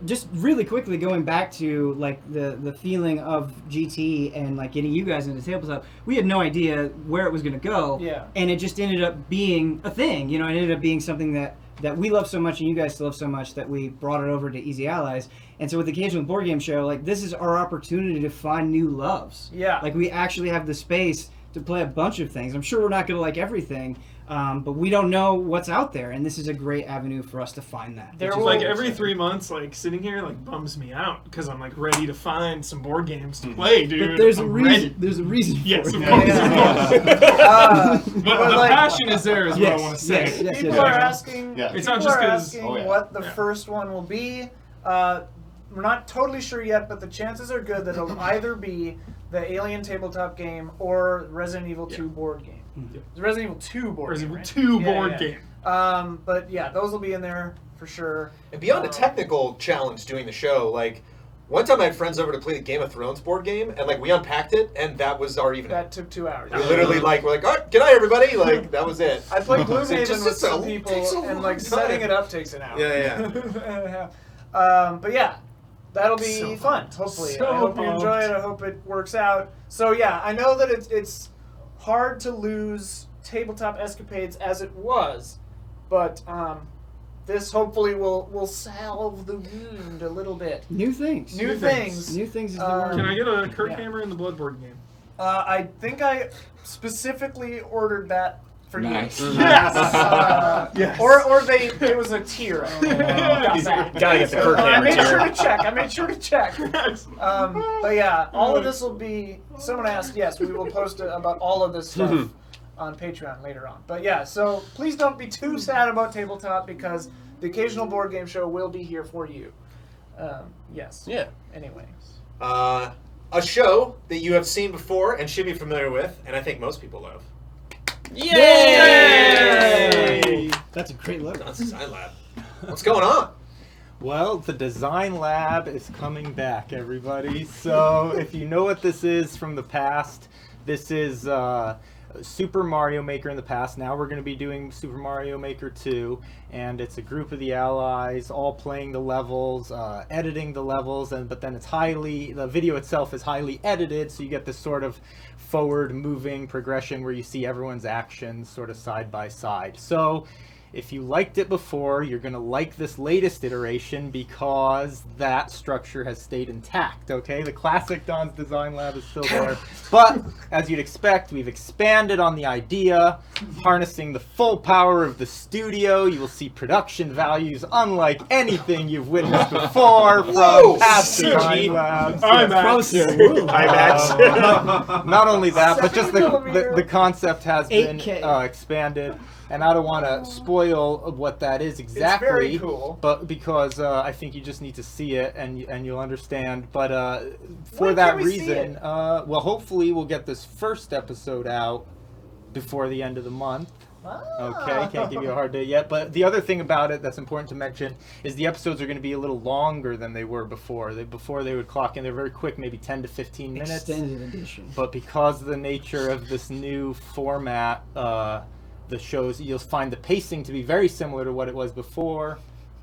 just really quickly going back to like the feeling of GT and like getting you guys into tabletop, we had no idea where it was going to go. Yeah. And it just ended up being a thing. It ended up being something that we love so much and you guys still love so much that we brought it over to Easy Allies. And so with the Occasional Board Game Show, like this is our opportunity to find new loves. Yeah. Like we actually have the space to play a bunch of things. I'm sure we're not going to like everything, but we don't know what's out there, and this is a great avenue for us to find that. There which is will- Like awesome. every 3 months, like sitting here, like bums me out because I'm like ready to find some board games to play, dude. But there's a I'm reason. ready. There's a reason. Yes, for of it. course. But But the like, passion is there, is what Yes, I want to say. yes, yes, people yes. are asking. Yeah. It's people not just are 'cause- asking oh, yeah. what the Yeah. first one will be. We're not totally sure yet, but the chances are good that it'll either be the Alien tabletop game or Resident Evil 2 board game. The Resident Evil 2 board Resident game. Evil right? 2 board game. But yeah, those will be in there for sure. And beyond a technical challenge doing the show, like one time I had friends over to play the Game of Thrones board game, and like we unpacked it, and that was our evening. That took 2 hours. We literally like we're like, all right, good night everybody. Like that was it. I played So it Gloomhaven just- with it's a- some people, takes a and long like setting time. it up takes an hour. Yeah, But yeah, that'll be So fun. pumped. Hopefully, So I hope you enjoy pumped. it. I hope it works out. So yeah, I know that it's hard to lose Tabletop Escapades as it was, but this hopefully will salve the wound a little bit. New things. New things. New things is the Um, word. Can I get a Kirk Yeah. Hammer in the Bloodborne game? I think I specifically ordered that for Nice. you. Yes. Yes. Or it was a tier. I don't know. Got that. Gotta get the Kirk I Hammer made sure tier. to check. I made sure to check. But yeah, all of this will be. Someone asked. Yes, we will post about all of this stuff on Patreon later on. But yeah, so please don't be too sad about tabletop because the occasional board game show will be here for you. Yes. Yeah. Anyway. A show that you have seen before and should be familiar with, and I think most people love. Yay! That's a great look. That's Design Lab. What's going on? Well, the Design Lab is coming back, everybody. So if you know what this is from the past, this is Super Mario Maker in the past. Now we're going to be doing Super Mario Maker 2, and it's a group of the allies all playing the levels, editing the levels, but then the video itself is highly edited, so you get this sort of forward moving progression where you see everyone's actions sort of side by side. So if you liked it before, you're going to like this latest iteration because that structure has stayed intact, okay? The classic Don's Design Lab is still there. But, as you'd expect, we've expanded on the idea, harnessing the full power of the studio. You will see production values unlike anything you've witnessed before from past Design Labs. IMAX. Not only that, but just 7mm. the concept has been 8K. expanded. And I don't want to spoil what that is exactly. It's very cool. But because I think you just need to see it and you'll understand. But for When that can we see reason, it? well, hopefully we'll get this first episode out before the end of the month. Okay, can't give you a hard date yet. But the other thing about it that's important to mention is the episodes are going to be a little longer than they were before. Before they would clock in, they're very quick, maybe 10 to 15 minutes. Extended edition. But because of the nature of this new format, the shows, you'll find the pacing to be very similar to what it was before,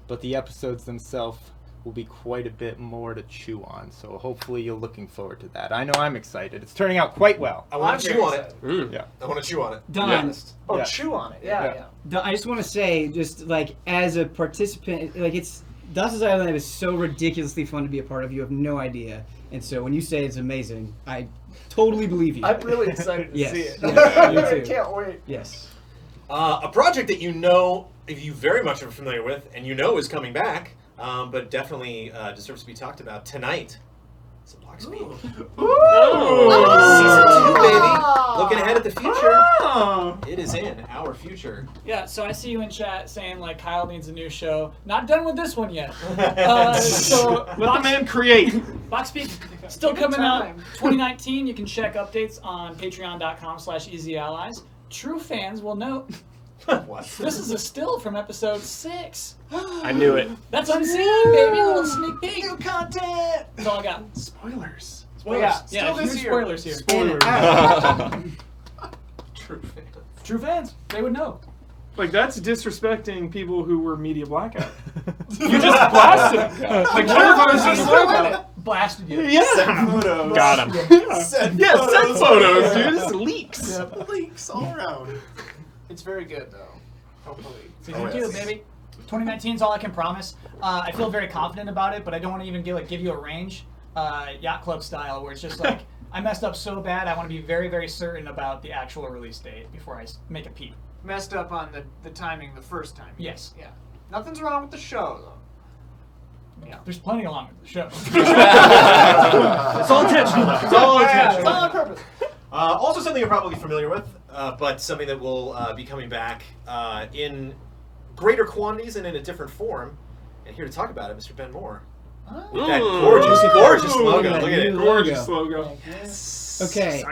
but the episodes themselves will be quite a bit more to chew on. So hopefully you're looking forward to that. I know I'm excited. It's turning out quite well. I want to chew on it. Yeah. I want to chew on it. Don, Oh, Yeah. chew on it. Yeah. Don, I just want to say, just like as a participant, like Dust Design Lab is so ridiculously fun to be a part of. You have no idea. And so when you say it's amazing, I totally believe you. I'm really excited to Yes. see it. Yeah, me I too. can't wait. Yes. A project that you very much are familiar with and is coming back, but definitely deserves to be talked about tonight. It's a Block Speed. Season 2, baby. Looking ahead at the future. It is in our future. Yeah, so I see you in chat saying like Kyle needs a new show. Not done with this one yet. So Let the man create. Box Speak still Give it coming out time. 2019. You can check updates on patreon.com/easyallies. True fans will note What? this is a still from episode 6. I knew it. That's unseen, baby. A little sneak peek. New content. That's all I got. Spoilers. Well, yeah, Yeah, still this huge year. spoilers here. Spoilers. True fan. True fans, they would know. Like, that's disrespecting people who were media blackout. You just blasted them. Like, Terrifier's just blackout. Blasted you. Yeah. Got him. Send Yeah, send photos, dude. It's leaks. Leaks all around. It's very good though. Hopefully. Season 2, baby. 2019 is all I can promise. I feel very confident about it, but I don't want to even give you a range, yacht club style, where it's just like I messed up so bad. I want to be very, very certain about the actual release date before I make a peep. Messed up on the timing the first time. Yes. Yeah. Nothing's wrong with the show though. Yeah. There's plenty along with the show. It's all intentional. It's all intentional. It's all on purpose. Also something you're probably familiar with, but something that will be coming back in greater quantities and in a different form. And here to talk about it, Mr. Ben Moore. With that gorgeous, gorgeous logo. Look at it. Gorgeous logo. Okay,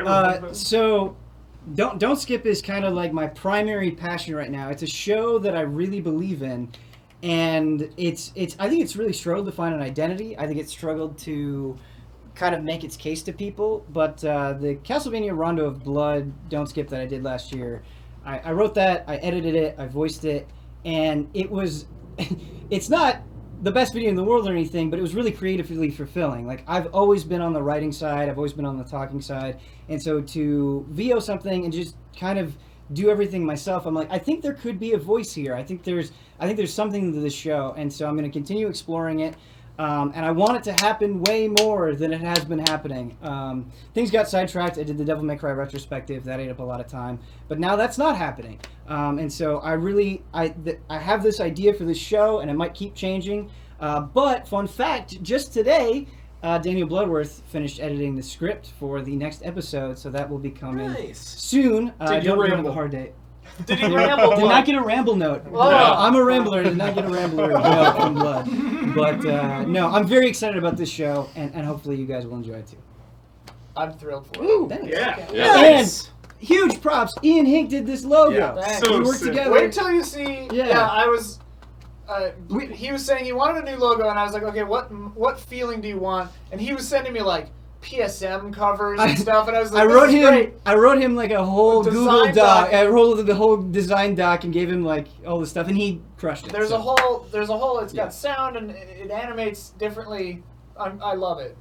so Don't Skip is kind of like my primary passion right now. It's a show that I really believe in, and it's I think it's really struggled to find an identity. I think it's struggled to kind of make its case to people. But the Castlevania Rondo of Blood Don't Skip that I did last year, I wrote that, I edited it, I voiced it, and it was it's not the best video in the world or anything, but it was really creatively fulfilling. Like, I've always been on the writing side, I've always been on the talking side, and so to VO something and just kind of do everything myself, I'm like, I think there could be a voice here. I think there's something to this show, and so I'm going to continue exploring it. And I want it to happen way more than it has been happening. Things got sidetracked. I did the Devil May Cry retrospective. That ate up a lot of time. But now that's not happening. And so I have this idea for this show, and it might keep changing. But fun fact, just today, Daniel Bloodworth finished editing the script for the next episode, so that will be coming soon. Did you don't have a ramble? hard date. Did he ramble? Did not get a ramble note. Oh. I'm a rambler. Did not get a rambler note from Blood. But no, I'm very excited about this show, and hopefully you guys will enjoy it too. I'm thrilled for it. Ooh, thanks. Yeah. And huge props. Ian Hink did this logo. Yeah. Thanks. We So worked sick. together. Wait till you see. Yeah. Yeah, I was. He was saying he wanted a new logo, and I was like, okay, what feeling do you want? And he was sending me like PSM covers and stuff, and I was like, I wrote him like a whole Design Google doc. doc. I wrote the whole design doc and gave him like all the stuff, and he crushed it. There's so. a whole. It's Yeah. got sound and it animates differently. I love it.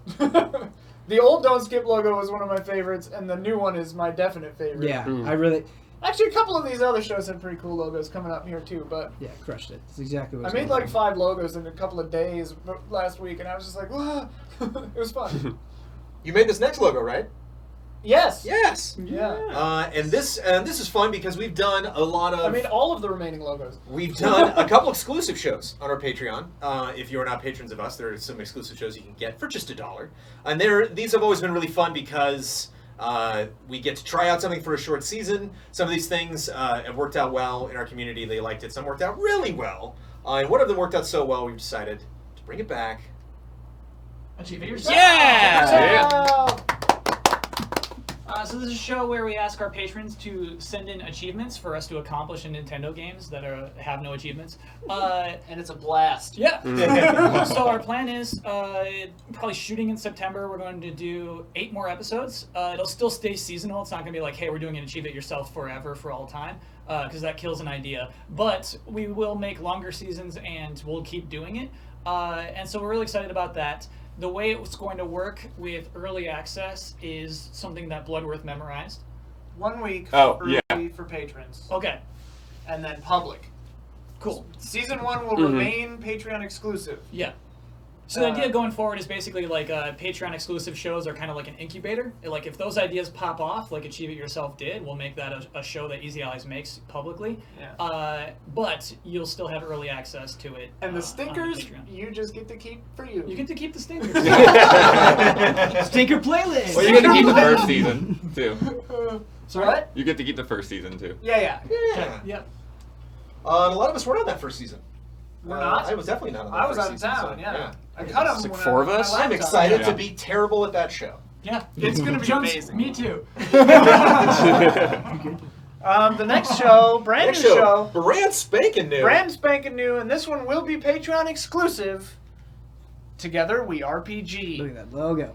The old Don't Skip logo was one of my favorites, and the new one is my definite favorite. Yeah, I really. Actually, a couple of these other shows have pretty cool logos coming up here too, but Yeah, crushed it. It's exactly what I made like 5 logos in a couple of days last week, and I was just like, wow. It was fun. You made this next logo, right? Yes. Yes. Yeah. And this is fun because we've done a lot of. I made all of the remaining logos. We've done a couple exclusive shows on our Patreon. If you're not patrons of us, there are some exclusive shows you can get for just $1. And these have always been really fun because we get to try out something for a short season. Some of these things have worked out well in our community. They liked it. Some worked out really well. And one of them worked out so well, we've decided to bring it back. Achieve it yourself. Yeah! So this is a show where we ask our patrons to send in achievements for us to accomplish in Nintendo games that have no achievements. And it's a blast. Yeah. So our plan is probably shooting in September. We're going to do 8 more episodes. It'll still stay seasonal. It's not going to be like, hey, we're doing an Achieve It Yourself forever for all time, because that kills an idea. But we will make longer seasons, and we'll keep doing it. And so we're really excited about that. The way it's going to work with early access is something that Bloodworth memorized. 1 week Oh, early for patrons, Okay, and then public. cool. Season 1 will remain Patreon exclusive. Yeah. So the idea going forward is basically like Patreon exclusive shows are kind of like an incubator. Like if those ideas pop off, like Achieve It Yourself did, we'll make that a show that Easy Allies makes publicly. Yeah. But you'll still have early access to it. And the on stickers, Patreon. you just get to keep for you. You get to keep the stickers. Stinker playlist. Well, you get to keep the first season too. Sorry? What? You get to keep the first season too. Yeah. Yeah. Yep. And a lot of us were on that first season. We're not? I was definitely not on that I was first out of season, town, so, yeah. I cut them like when 4 of I- us? my I'm laptop. excited Yeah. to be terrible at that show. Yeah. It's going to be Jones, amazing. Me too. The next show, brand Next new show, show, brand spanking new. brand spanking new, and this one will be Patreon exclusive. Together we RPG. Look at that logo.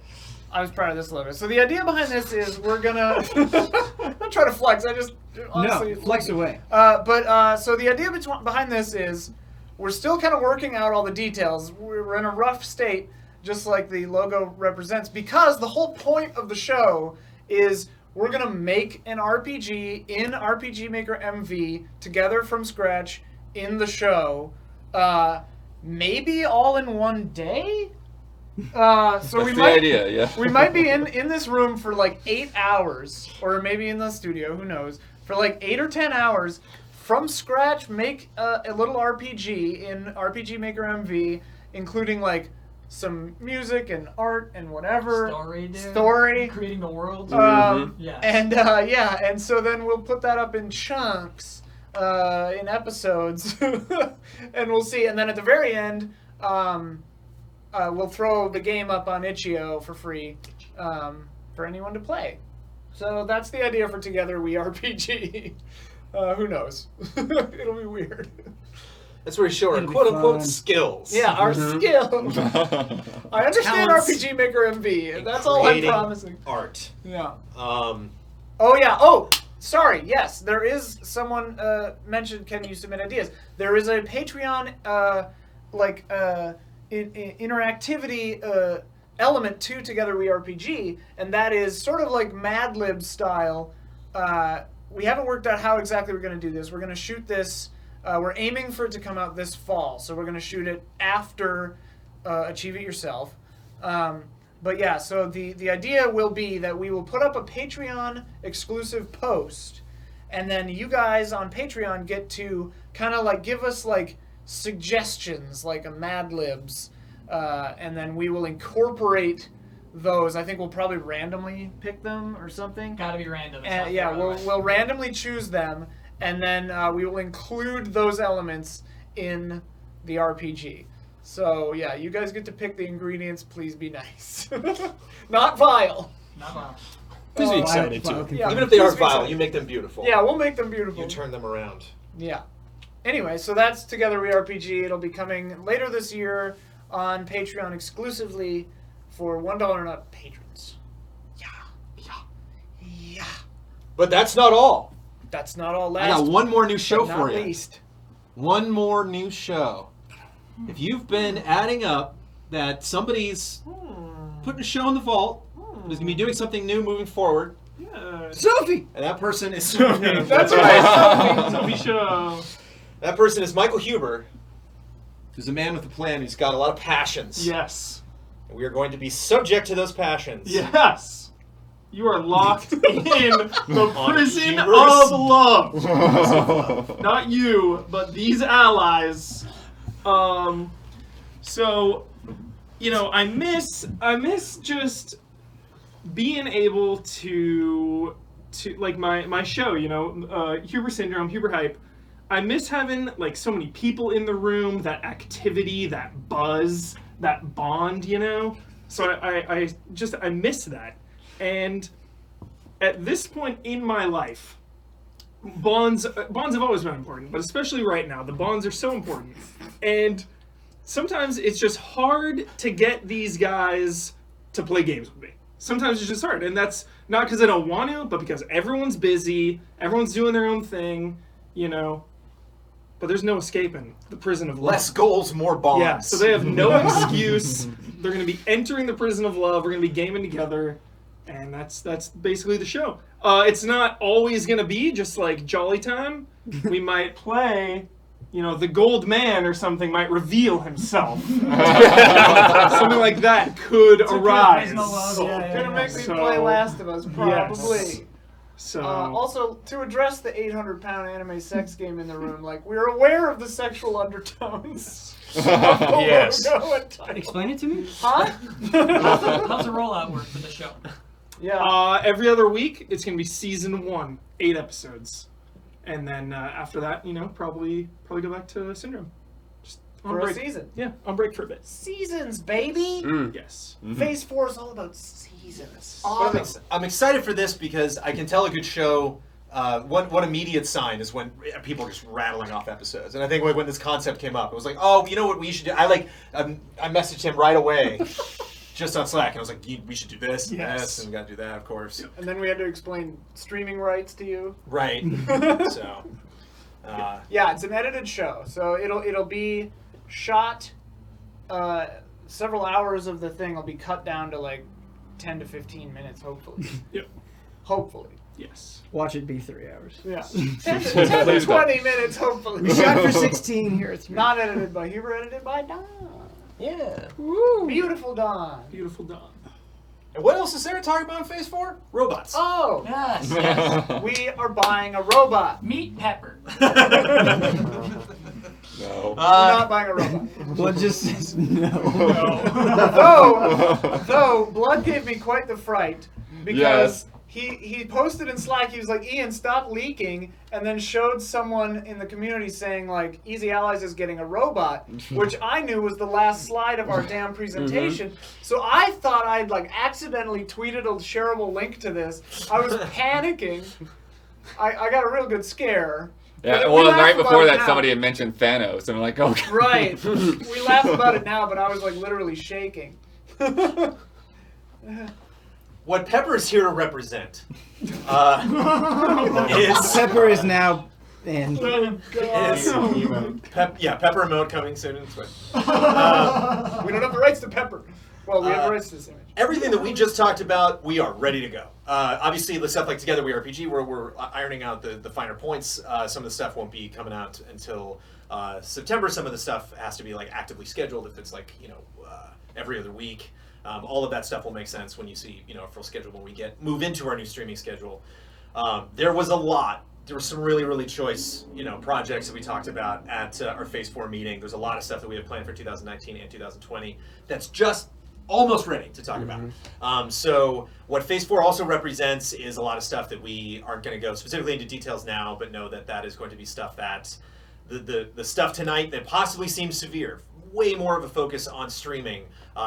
I was proud of this logo. So the idea behind this is we're gonna. I'm not trying to flex. I just honestly No, flex away. So the idea behind this is we're still kind of working out all the details. We're in a rough state, just like the logo represents, because the whole point of the show is we're gonna make an RPG in RPG Maker MV together from scratch in the show, maybe all in one day. So That's we the might idea, yeah. we might be in this room for like 8 hours, or maybe in the studio, who knows, for like 8 or 10 hours from scratch. Make a little RPG in RPG Maker MV, including like some music and art and whatever story. Creating the world. Yes. And so then we'll put that up in chunks, in episodes, and we'll see. And then at the very end, we'll throw the game up on itch.io for free, for anyone to play. So that's the idea for Together We RPG. Who knows? It'll be weird. That's where we show our It'll be quote-unquote fun. skills. Yeah, our skills. I understand Talents. RPG Maker MV. That's all I'm Creating promising. Art. Yeah. Um, Oh yeah. Oh, sorry. Yes, there is someone mentioned. Can you submit ideas? There is a Patreon interactivity element to Together We RPG, and that is sort of like Mad Lib style. We haven't worked out how exactly we're going to do this. We're going to shoot this. We're aiming for it to come out this fall, so we're going to shoot it after achieve it yourself. But yeah, so the idea will be that we will put up a Patreon exclusive post, and then you guys on Patreon get to kind of like give us like suggestions, like a Mad Libs, and then we will incorporate those. I think we'll probably randomly pick them or something. Gotta be random. It's And not yeah, fair otherwise. we'll randomly choose them, and then we will include those elements in the RPG. So yeah, you guys get to pick the ingredients. Please be nice, not vile. Not wrong. Please be Oh, excited Vile too. confetti. Yeah, Even if they are please be vile, excited. you make them beautiful. Yeah, we'll make them beautiful. You turn them around. Yeah. Anyway, so that's Together We RPG. It'll be coming later this year on Patreon exclusively for $1 and up patrons. Yeah. But that's not all. That's not all. I Last, got one more new show but for not you. least. One more new show. If you've been adding up that somebody's putting a show in the vault, who's going to be doing something new moving forward, Yeah. Sophie! and that person is That's right. Sophie show. that person is Michael Huber, who's a man with a plan who's got a lot of passions. Yes. And we are going to be subject to those passions. Yes. You are locked in the On prison Huber's- of love. Not you, but these allies. So, you know, I miss just being able to like my show, you know, Huber Syndrome, Huber Hype. I miss having like so many people in the room, that activity, that buzz, that bond, you know. So I miss that. And at this point in my life, bonds have always been important, but especially right now, the bonds are so important. And sometimes it's just hard to get these guys to play games with me. Sometimes it's just hard, and that's not because I don't want to, but because everyone's busy, everyone's doing their own thing, you know. But there's no escaping the prison of love. Less goals, more bonds. Yeah, so they have no excuse. They're going to be entering the prison of love. We're going to be gaming together, and that's basically the show. It's not always going to be just like jolly time. We might play, you know, the gold man or something might reveal himself. Something like that could arise. Prison of Love, yeah. Gonna make me So- play Last of Us, probably. Yes. So Also, to address the 800-pound anime sex game in the room, like, we're aware of the sexual undertones. Yes. Explain it to me. Huh? How's the rollout work for the show? Yeah. every other week, it's going to be season 1, 8 episodes. And then after that, you know, probably go back to Syndrome. Just on For a break. season. Yeah, on break for a bit. Seasons, baby! Yes. Phase 4 is all about seasons. But I'm excited for this because I can tell a good show. One immediate sign is when people are just rattling off episodes, and I think when this concept came up, it was like, oh, you know what we should do? I messaged him right away, just on Slack, and I was like, we should do this, and Yes. this, and we got to do that, of course. And then we had to explain streaming rights to you. Right. So. Yeah, it's an edited show, so it'll be shot. Several hours of the thing will be cut down to like 10 to 15 minutes, hopefully. Yep. Hopefully. Yes. Watch it be 3 hours. Yeah. 10 to 20 minutes, hopefully. We shot for 16 here at 3. Not edited by Huber, edited by Don. Yeah. Beautiful Don. Beautiful dawn. And what else is there to talk about in Phase 4? Robots. Oh, Yes, yes. we are buying a robot. Meat Pepper. No. We're not buying a robot. Blood just says no. Though Blood gave me quite the fright because Yes. he posted in Slack, he was like, Ian, stop leaking, and then showed someone in the community saying like, Easy Allies is getting a robot, which I knew was the last slide of our damn presentation. So I thought I'd like accidentally tweeted a shareable link to this. I was panicking. I got a real good scare. Yeah, But we well, laugh right about before it that, now. somebody had mentioned Thanos, and I'm like, okay. Right. We laugh about it now, but I was like literally shaking. What Pepper is here to represent is Pepper is now in. Pepper emote coming soon. It's fine. We don't have the rights to Pepper. Well, we have rights to this image. Everything that we just talked about, we are ready to go. Obviously, the stuff like Together We RPG, we're ironing out the finer points. Some of the stuff won't be coming out until September. Some of the stuff has to be like actively scheduled if it's like every other week. All of that stuff will make sense when you see a full schedule when we move into our new streaming schedule. There was some really, really choice, projects that we talked about at our Phase 4 meeting. There's a lot of stuff that we have planned for 2019 and 2020 that's just almost ready to talk about. So what Phase 4 also represents is a lot of stuff that we aren't going to go specifically into details now, but know that is going to be stuff that the stuff tonight that possibly seems severe, way more of a focus on streaming,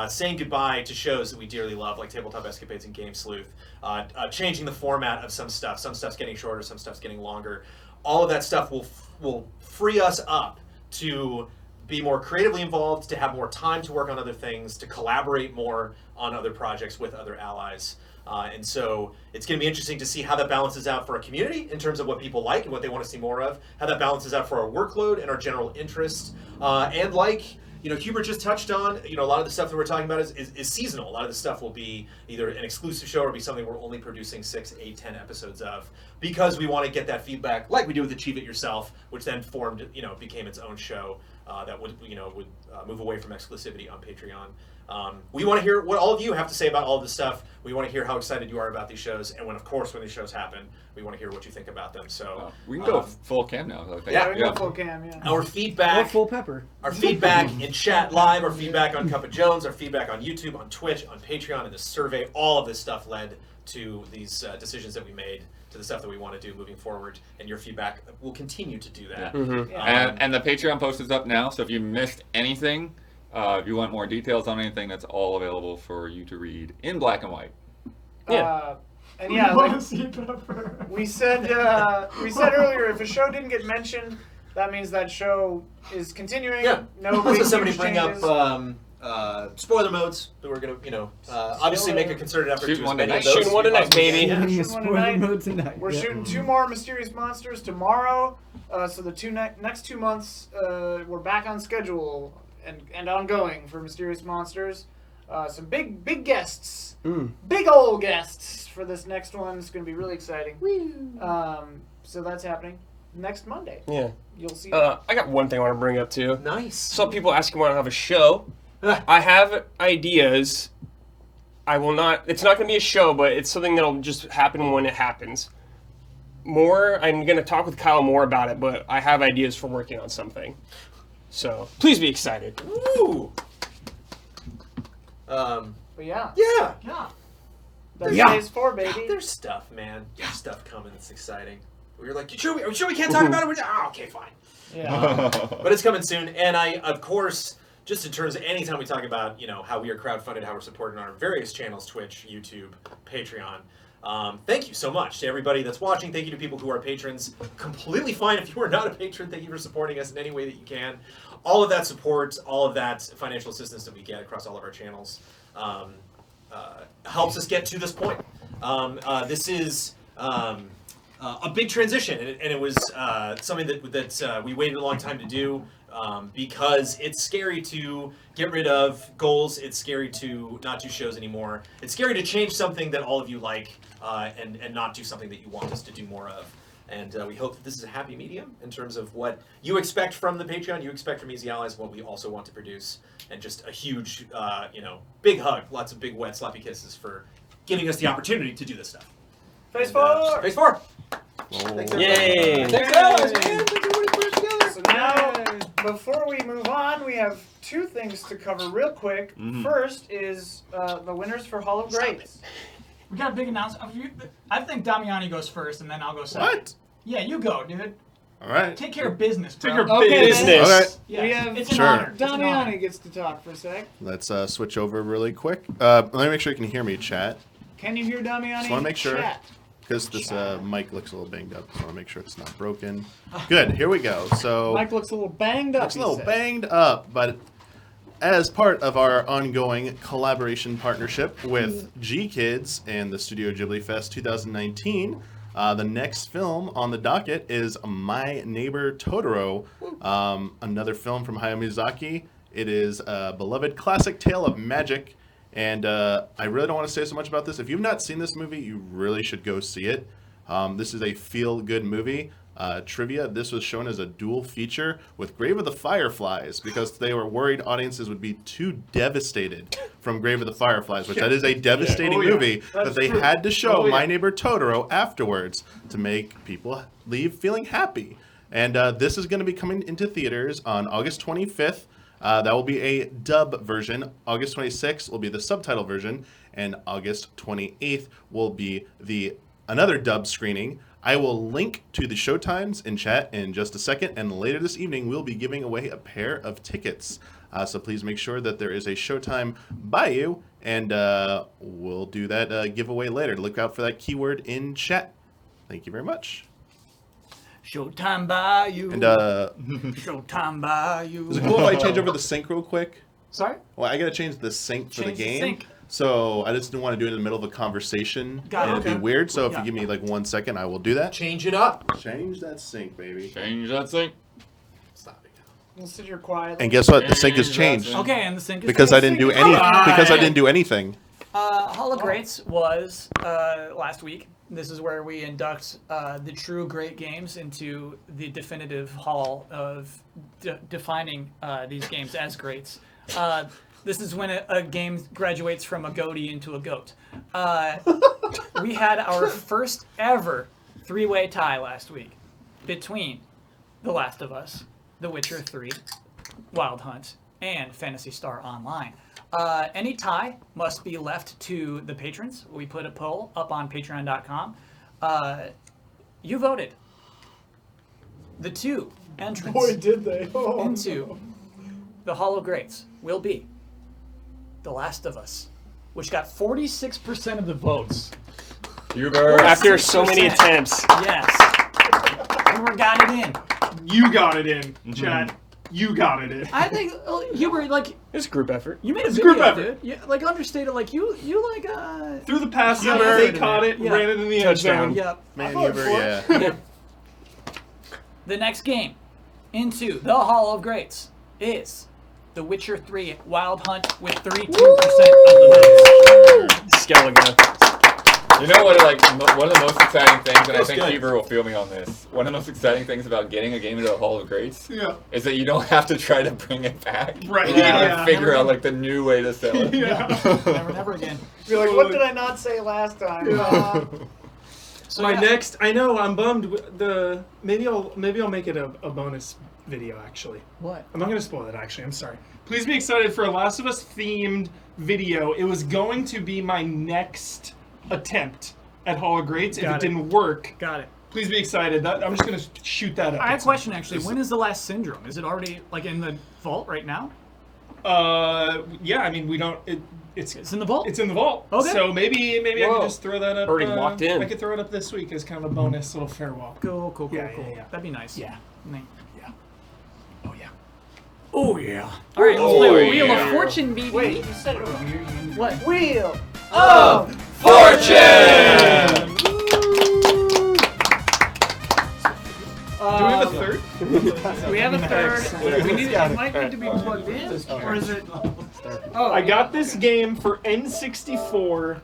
saying goodbye to shows that we dearly love, like Tabletop Escapades and Game Sleuth, changing the format of some stuff. Some stuff's getting shorter, some stuff's getting longer. All of that stuff will free us up to be more creatively involved, to have more time to work on other things, to collaborate more on other projects with other allies. And so it's going to be interesting to see how that balances out for our community in terms of what people like and what they want to see more of, how that balances out for our workload and our general interest. And like Hubert just touched on, a lot of the stuff that we're talking about is seasonal. A lot of the stuff will be either an exclusive show or be something we're only producing 6, 8, 10 episodes of, because we want to get that feedback, like we do with Achieve It Yourself, which then became its own show that would move away from exclusivity on Patreon. We want to hear what all of you have to say about all of this stuff. We want to hear how excited you are about these shows, and when these shows happen, we want to hear what you think about them. So we can go full cam now. I think. Yeah, we can go full cam. Yeah. Our feedback, Or full pepper. our feedback in chat live, our feedback on Cup of Jones, our feedback on YouTube, on Twitch, on Patreon, and the survey. All of this stuff led to these decisions that we made, to the stuff that we want to do moving forward, and your feedback will continue to do that. And the Patreon post is up now, so if you missed anything, if you want more details on anything, that's all available for you to read in black and white. And yeah, like we said earlier, if a show didn't get mentioned, that means that show is continuing. Yeah. No So big somebody huge bring changes. up spoiler modes that we're gonna, obviously make a concerted effort Shoot to one as many tonight. of those Shooting one as we tonight, possibly baby. can. Yeah. Spoiler tonight. mode tonight. We're Yeah. shooting 2 more Mysterious Monsters tomorrow. So the next 2 months, we're back on schedule and ongoing for Mysterious Monsters. Some big guests, big old guests for this next one. It's going to be really exciting. So that's happening next Monday. Yeah. You'll see. I got one thing I want to bring up too. Nice. Some people asking when I have a show. I have ideas. I will not. It's not going to be a show, but it's something that'll just happen when it happens. I'm going to talk with Kyle more about it, but I have ideas for working on something. So please be excited. Ooh. But yeah. Yeah. That's Yeah. Phase 4, baby. There's stuff, man. There's stuff coming that's exciting. We're like, are you sure we can't talk about it? Okay, fine. Yeah. But it's coming soon. And I, of course, just in terms of anytime we talk about, how we are crowdfunded, how we're supporting our various channels, Twitch, YouTube, Patreon. Thank you so much to everybody that's watching. Thank you to people who are patrons. Completely fine if you are not a patron. Thank you for supporting us in any way that you can. All of that support, all of that financial assistance that we get across all of our channels helps us get to this point. This is a big transition, and it was something that we waited a long time to do. Because it's scary to get rid of goals. It's scary to not do shows anymore. It's scary to change something that all of you like and not do something that you want us to do more of. And we hope that this is a happy medium in terms of what you expect from the Patreon, you expect from Easy Allies, what we also want to produce. And just a huge, big hug, lots of big, wet, sloppy kisses for giving us the opportunity to do this stuff. Phase 4! Phase 4! Thanks, Yay! Thanks, Allies, man! Thanks, everybody, for putting it together! So now, before we move on, we have 2 things to cover real quick. First is the winners for Hall of Greats. We got a big announcement. I think Damiani goes first, and then I'll go second. What? Yeah, you go, dude. All right. Take care of business, bro. Take your Okay, business. Okay. Yeah, We have it's an Sure. honor. It's an honor. Damiani gets to talk for a sec. Let's switch over really quick. Let me make sure you can hear me, chat, Can you hear Damiani? Just wanna make sure. Chat. because this mic looks a little banged up. So I want to make sure it's not broken. Good. Here we go. So Mike looks a little banged up. looks a he little said. banged up, but as part of our ongoing collaboration partnership with G Kids and the Studio Ghibli Fest 2019, the next film on the docket is My Neighbor Totoro, another film from Hayao Miyazaki. It is a beloved classic tale of magic And I really don't want to say so much about this. If you've not seen this movie, you really should go see it. This is a feel-good movie. Trivia, this was shown as a dual feature with Grave of the Fireflies because they were worried audiences would be too devastated from Grave of the Fireflies, which that is a devastating movie that they had to show My Neighbor Totoro afterwards to make people leave feeling happy. And this is going to be coming into theaters on August 25th. That will be a dub version. August 26th will be the subtitle version, and August 28th will be another dub screening. I will link to the showtimes in chat in just a second, and later this evening we'll be giving away a pair of tickets. So please make sure that there is a showtime by you, and we'll do that giveaway later. Look out for that keyword in chat. Thank you very much. Showtime by you. And Showtime by you. is it cool if I change over the sync real quick? Sorry? Well, I gotta change the sync for the Change the game. sync. So I just didn't want to do it in the middle of a conversation. Got it, It'd be okay. weird. So if Yeah. you give me like 1 second, I will do that. Change it up. Change that sync, baby. Change that sync. Stop it. We'll sit here quietly. And guess what? The sync has Change that changed sync. Okay, and the sync is because I didn't do any. Because I didn't do anything. Hall of Greats was last week. This is where we induct the true great games into the definitive hall of defining these games as greats. This is when a game graduates from a goatee into a goat. We had our first ever three-way tie last week between The Last of Us, The Witcher 3, Wild Hunt, and Phantasy Star Online. Any tie must be left to the patrons. We put a poll up on patreon.com. You voted. The two entrants Boy, did they. Oh, into the Hall of Greats will be The Last of Us, which got 46% of the votes. Huber. After so many attempts. Yes. Huber got it in. You got it in, chat. You got it in. I think Huber, like, It's a group effort. you made a It's a video, group effort. dude. You, like, understated, like, you like, Through the pass, Yeah, they yeah. caught it, Yeah. ran it in the end zone. Yep. Man, voted Uber, for it. yeah. The next game into the Hall of Greats is The Witcher 3 Wild Hunt with 32% of the votes. Skellige. You know what? Like one of the most exciting things, and I That's think good. Huber will feel me on this. One of the most exciting things about getting a game into the Hall of Greats Yeah. is that you don't have to try to bring it back. Right. You can Yeah. figure out like the new way to sell it. Yeah. Never again. You're like, what did I not say last time? So My yeah. next, I know I'm bummed. Maybe I'll make it a bonus video actually. What? I'm not gonna spoil it actually. I'm sorry. Please be excited for a Last of Us themed video. It was going to be my next attempt at Hall of Greats. If it Got it. didn't work, Got it. please be excited. I'm just gonna shoot that up. I have a question actually. When is the last Syndrome? Is it already like in the vault right now? Yeah. I mean, we don't. It's It's in the vault. It's in the vault. Okay. So maybe I Whoa. could just throw that up. Already locked in. I could throw it up this week as kind of a bonus little farewell. Cool. Yeah. That'd be nice. Yeah. Neat. Oh yeah. Oh yeah. All right, let's Oh, play Wheel yeah. of Fortune, baby. Wait, you said it earlier. What? Wheel. Fortune! Do we have a third? We have a third. We need it might need to be plugged in, or is it? Oh, I got this game for N64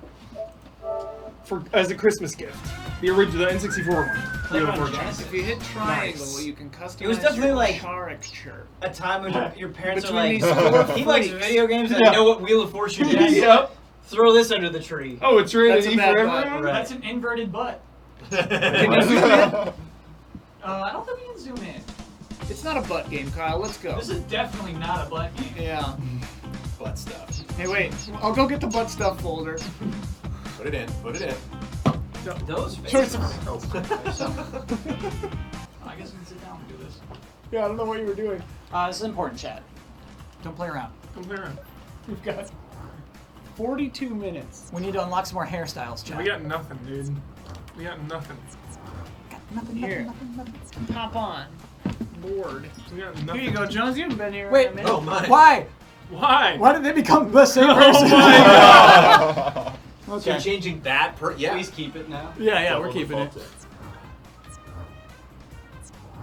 as a Christmas gift. The original, the N64 one. Wheel of Fortune. If you hit triangle, Nice. you can customize It was definitely your like- character. A time when your parents Between are these like, four he likes freaks. video games and Yeah. know what Wheel of Fortune is. Yep. Throw this under the tree. Oh, it's rated That's a E bad for butt, everyone? right. That's an inverted butt. Can you zoom in? I don't think we can zoom in. It's not a butt game, Kyle. Let's go. This is definitely not a butt game. Yeah. Butt stuff. Hey, wait. I'll go get the butt stuff folder. Put it in. Put it in. Those Choice faces. of- I guess we can sit down and do this. Yeah, I don't know what you were doing. This is important, chat. Don't play around. We've got 42 minutes. We need to unlock some more hairstyles, chat. We got nothing, dude. We got nothing. Here. Pop on. Board. We got Here nothing. you go, Jones. You haven't been here. Wait. in a minute. Oh my. Why? Why? Why did they become the same person? Oh my god! So Okay. you're changing that? Yeah. Please keep it now. Yeah, we're keeping it.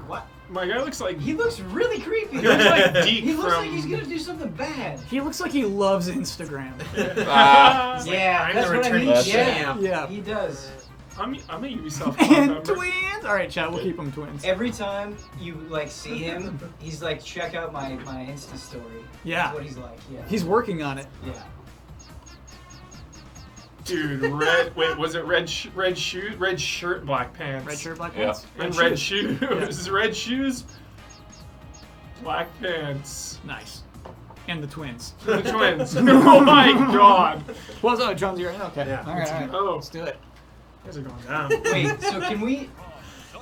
What? My guy looks like He looks really creepy. he looks like Deke He looks from. like he's gonna do something bad. He looks like he loves Instagram. Yeah, I'm that's the what I returning mean. champ. Yeah. He does. I'm a Ubisoft And member. twins. All right, chat. We'll keep them twins. Every time you like see him, he's like, check out my Insta story. Yeah. That's what he's like. Yeah. He's working on it. Yeah. Dude, red. Wait, was it red shoes? Red shirt, black pants. Red shirt, black Yeah. pants. And red shoes. shoes. Red shoes. Black pants. Nice. And the twins. The twins. Oh my god. Well, so John's here. Okay. Yeah. All right. All right. Oh, Let's do it. you guys are going down. Wait. So can we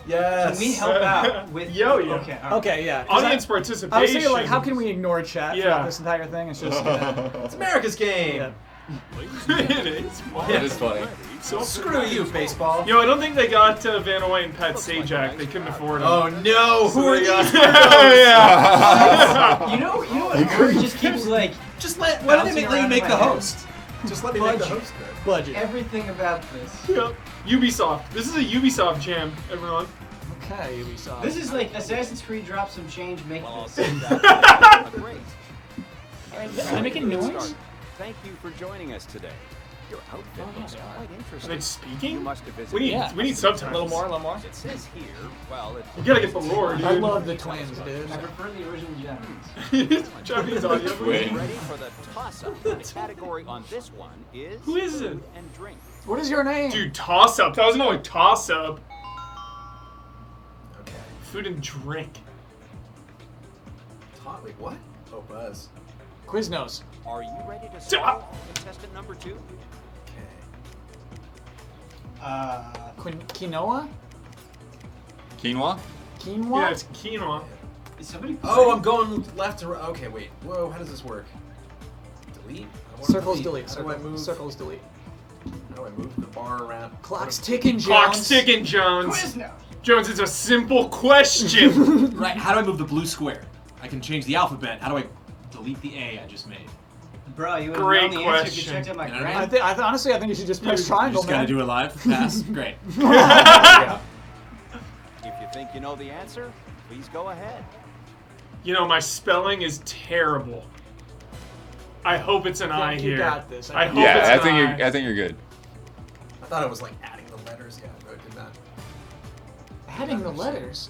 Yes. help out with? Yo, yo. Okay. All right. Okay. Yeah. 'Cause Audience I participation. was saying, like, how can we ignore chat Yeah. throughout this entire thing? It's just. It's America's game. Yeah. It is. It is funny. So Screw you, baseball. Yo, I don't think they got Vanna White and Pat Sajak. They couldn't afford them. Oh no! Who are they these? yeah. You know what? Kurt just keeps like Just why don't they bouncing let you around make in the my head. host? Just let me make the host. Then. Budget. everything about this. Yep. Ubisoft. This is a Ubisoft jam, everyone. Okay, Ubisoft. This is like Assassin's Creed. Drop some change, make this. Great. Am I making noise? Thank you for joining us today. Your outfit looks quite Are interesting. they You speaking? must have visited. We need Yeah. we need subtitles. A little more, a little more. It says here, well, it You gotta get the lore, dude. I love the twins, dude. I prefer the original Japanese. Japanese audio. Wait. ready for the toss-up. The category on this one is Who is it? food and drink. What is your name? Dude, toss up. That was no like toss up. Okay. Food and drink. Wait, what? Oh, Buzz. Quiznos. Are you ready to solve contestant number 2? Okay. Quinoa? Quinoa? Quinoa? Yeah, it's quinoa. Is somebody? Oh, I'm going left to right. Okay, wait. Whoa, how does this work? Delete? I want to Circles delete. How do I move? Circles delete. How do I move the bar around? Clock's ticking, Jones. Clock's ticking, Jones. Quiz now. Jones, it's a simple question. Right, how do I move the blue square? I can change the alphabet. How do I delete the A I just made? Bro, you would have Great known the answer if you question. checked out my You know what graph. Honestly, I think you should just press You triangle, just gotta man. do it live. Pass. Great. Yeah. If you think you know the answer, please go ahead. You know, my spelling is terrible. I hope it's an I you here. got this. I hope Yeah, it's I an think I. you're. I think you're good. I thought it was like adding the letters. Yeah, but it did not. Adding the letters.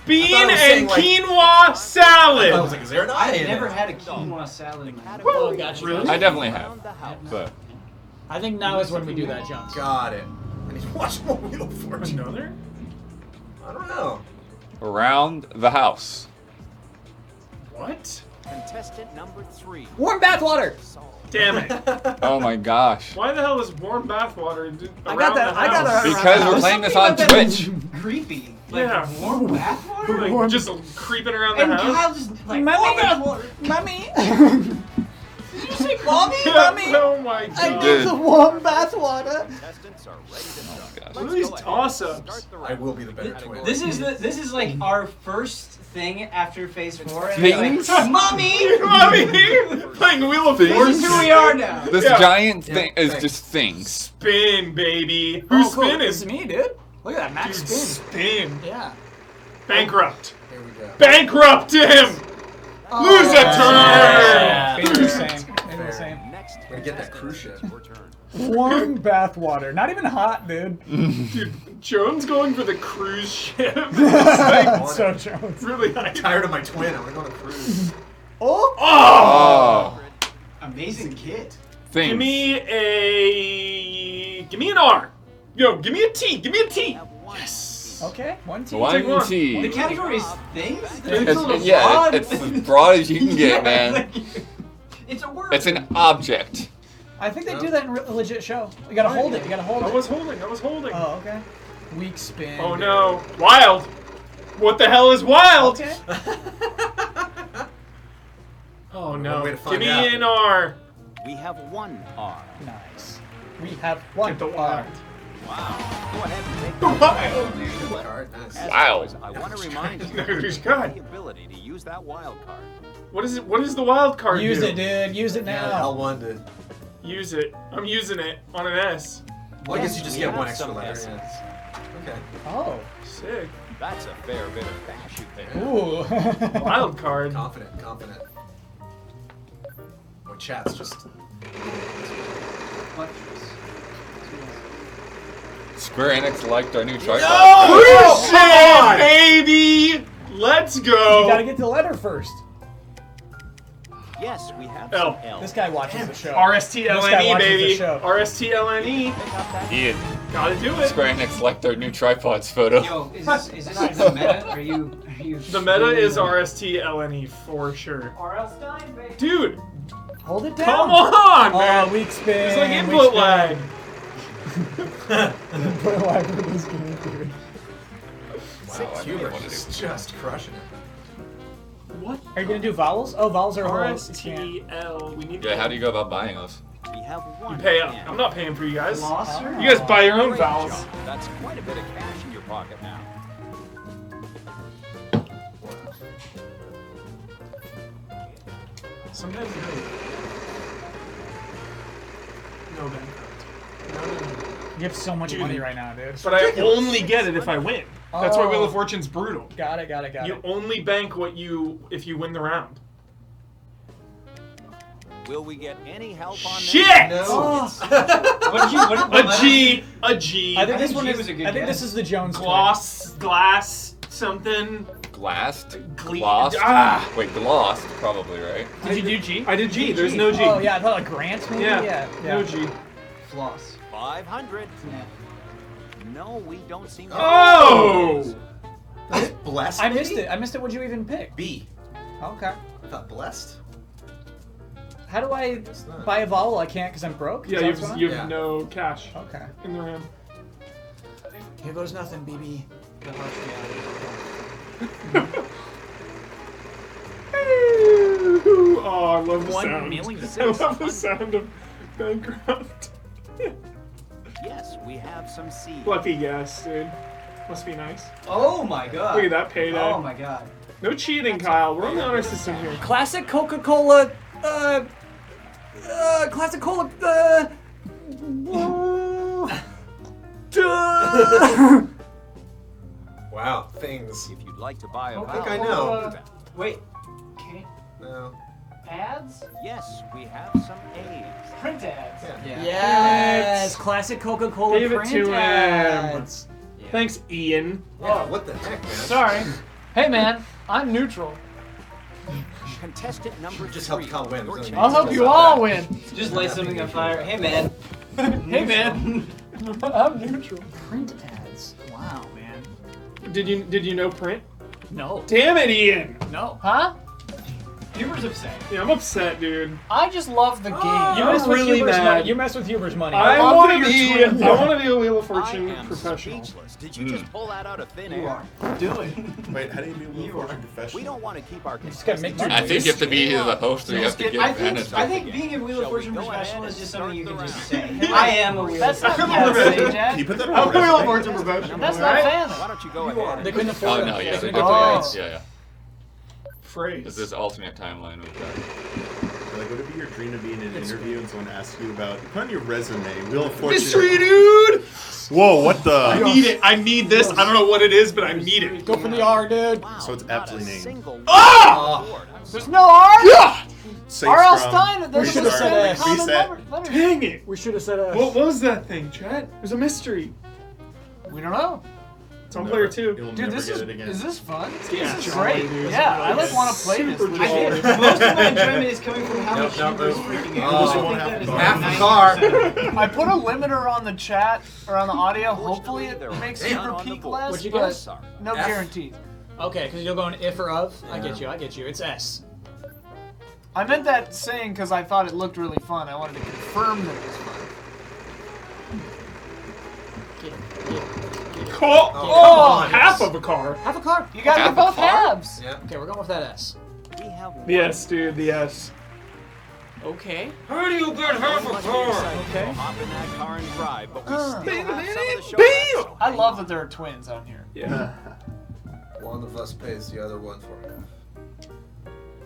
Bean I thought it was and saying, like- quinoa salad. I was like, is there an I I've in never it? had a quinoa salad in my life. Oh, gotcha. Really? I definitely have, Around the house. but I think now is when we do that, Jones. Got it. I need to watch more Wheel of Fortune. Another? I don't know. around the house. What? Contestant number 3. Warm bathwater. Solve. Damn it. Oh my gosh. Why the hell is warm bathwater I around got that. the I got house? that. Because we're playing this on Twitch. Creepy. Like Yeah. warm bathwater? Like, just creeping around the And house? Kyle just like warm Mommy. bathwater. Mommy. Did you say mommy? Oh my I god. need the warm bathwater. Contestants are ready to start. gosh. What are Let's these go ahead. toss-ups? Start the I round. will be the better twin. This is like our first thing after phase 4. And Things? like, mommy. Mommy! Playing Wheel of Things? This is Fortune. who we are now. This Yeah. giant thing Yeah, is thanks. just things. Spin, baby. Oh, Who's cool. spinning? It's me, dude. Look at that, max Dude, spin. spin. Yeah. Bankrupt. Here we go. Bankrupt him! Lose a Yeah. turn! Maybe the same. Maybe the same. Next Gonna get that cruise ship. your turn. Warm bathwater. Not even hot, dude. Dude, Jones going for the cruise ship. It's like So Jones. really high. Tired of my twin. I want to go on a cruise. Oh. Oh, Amazing kid. things. Give me an R. Yo, give me a T. Give me a T. Have one. Yes. Okay. One team. Take one. One T. The category is things? Yeah, it's as broad as you can get, man. like, it's a word. It's an object. I think they do that in a legit show. You gotta hold it. You gotta hold I it. was holding. I was holding. Oh, okay. Weak spin. Oh no. Wild. What the hell is wild? Okay. Oh no. way to Give find me out. an R. We have one R. Nice. We have one. Get the wild. Wow. Go ahead and take The wild. Good card. Nice. As Wow. always, I want to remind you No, he's you have good. the ability to use that wild card. What is it? What is the wild card Use do? it, dude. Use it Yeah, now. L1 to. Use it. I'm using it on an S. Well, I guess you just We get have one extra some letter. S's. Yeah. Okay. Oh. Sick. That's a fair bit of cash you picked. Ooh. Wild card. Confident, confident. My chat's just. Square Enix liked our new tripod. Oh, shit, baby! Let's go. You gotta get the letter first. Yes, we have L. some L. This guy watches the show. RSTLNE, baby. The show. RSTLNE. Ian, Gotta do it. Square Enix liked our new tripods photo. Yo, is this the meta? Are you? The meta is RSTLNE for sure. R.L. Stein, baby. Dude, Hold it down. come on, man. Oh, weak spin. It's like weak input spin. lag. Input lag for this game, dude. Wow, Hubert is just crushing it. What? Are you gonna do vowels? Oh, vowels are horrible. You can't. RSTL. We need Yeah, how do you go about buying those? We have You one. pay up. pen. I'm not paying for you guys. Glosser? You guys buy your own Great vowels. job. That's quite a bit of cash in your pocket now. Sometimes no bankrupt. You have so much Dude. money right now, dude. But I only get it if I win. That's why Wheel Oh. of Fortune's brutal. Got it, got it, got You it. only bank what if you win the round. Will we get any help on this? Shit! Oh. What did you? What A G, a G. I think this think one G is. was a good I think guess. this is the Jones. Glass, something. Glassed? Gle- Glossed? Ah! Wait, glossed, probably, right? Did you do G? I did G. There's no G. Oh yeah, I thought like Grant maybe. Yeah, Yeah. no G. Floss. 500. Yeah. No, we don't seem to. Oh! That's blessed. I missed it. I missed it. What'd you even pick? B. Okay. I thought blessed. How do I not. buy a vowel? I can't because I'm broke. Yeah, Is that you what's have, going you on? have Yeah. no cash Okay. in the RAM. Here goes nothing, BB. Oh, I love the 1 sound. million I love the sound of bankrupt. Yes, we have some C. Lucky guess, dude. Must be nice. Oh my god. Look at that payday. Oh my god. No cheating, Kyle. We're on the honor system here. Classic Coca-Cola. Classic Cola. Wow, things. If you'd like to buy a I think I vowel, know. Wait. No. Ads? yes, we have some A's. Print ads. Yeah. Yes. Classic Coca-Cola Give it print to him. ads. Thanks, Ian. Yeah, what the heck, man? Sorry. Hey man, I'm neutral. Contestant number Just 3. help Kyle win. Your There's chance no I'll need help to you go all back. win. Just light something on fire. Hey man. Hey man, I'm neutral. Print ads. Wow, man. Did you know print? No. Damn it, Ian. No. Huh? Huber's upset. Yeah, I'm upset, dude. I just love the game. You mess with Huber's Huber's money. money. You mess with Huber's money. I love want that to you're be. twins. I want to be a Wheel of I Fortune am professional. speechless. Did you just pull that out of thin You air? are. Doing. Wait, how do you be a Wheel of Fortune professional? We don't want to keep our just gotta make contestants I think you have to be the host, or you have to give I think, advantage. I think being a Wheel of Shall we Fortune go ahead professional and is just start something you can the just round? say. I am a Wheel of That's not Fortune. fair, professional. Jack. Can you put that I'm on a Wheel of resume? Fortune professional. That's not alright? fan. Why don't you go ahead? They couldn't afford Oh it. no, yeah, They they couldn't did afford that. it. Yeah, yeah. Phrase. This is alternate timeline with that. Like, would it be your dream to be in an interview and someone asks you about, put on your resume, Wheel of Fortune? Mystery, dude. Whoa, what I the? need it. I need this. I don't know what it is, but I need it. Go for the R, dude. Wow, So it's not aptly a named. single Ah! word. I'm There's sorry. no R? Yeah. Safe R.L. from- Stein, there's should a have said common Reset. letter. Dang it. We should have said S. What was that thing, Chet? It was a mystery. We don't know. It's on player 2. You'll Dude, never this get is it again. this fun? Yeah, This is jolly, great. dude. Yeah, I like Yeah. want to play this. Super with I you. did. Most of my enjoyment is coming from how Nope, much nope, Huber's nope. freaking Oh, out. this I won't think have that is to go. like Half the car. 90%. I put a limiter on the chat or on the audio. Hopefully it makes Damn. it repeat less, What'd you but guess? no F. guarantee. Okay, because you're going if or of. I get you. I get you. It's S. I meant that saying because I thought it looked really fun. I wanted to confirm that it was fun. Cool. Oh, Half of a car. Have a car. You got Half me both a car? halves. Yeah. Okay, we're going with that S. We have one. The S, dude. The S. Okay. How do you get half Must be excited Okay. to hop in that car and drive, but we Uh. still have some of the show. Bam! left. I love that there are twins on here. Yeah. One of us pays the other one for it.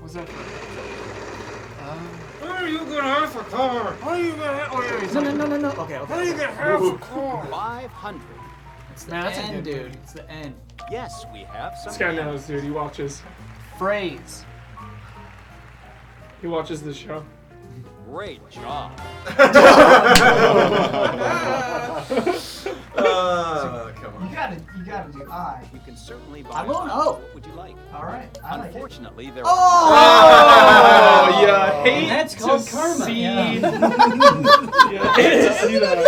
What's that for? How do you get half a car? What are you gonna? Oh yeah, he's No, like, no, no, no, no. Okay, okay. How do you get half a car? 500. It's the Man, that's a N, good dude. movie. It's the N. Yes, we have some. This guy knows, dude. He watches. Phrase. He watches the show. Great job. Come on. You gotta do I. You can certainly buy. I will one. know. What would you like? All right. I like it. Unfortunately, there. Oh, yeah. Hate That's to called karma. see. Yeah. Yeah, hate to see that.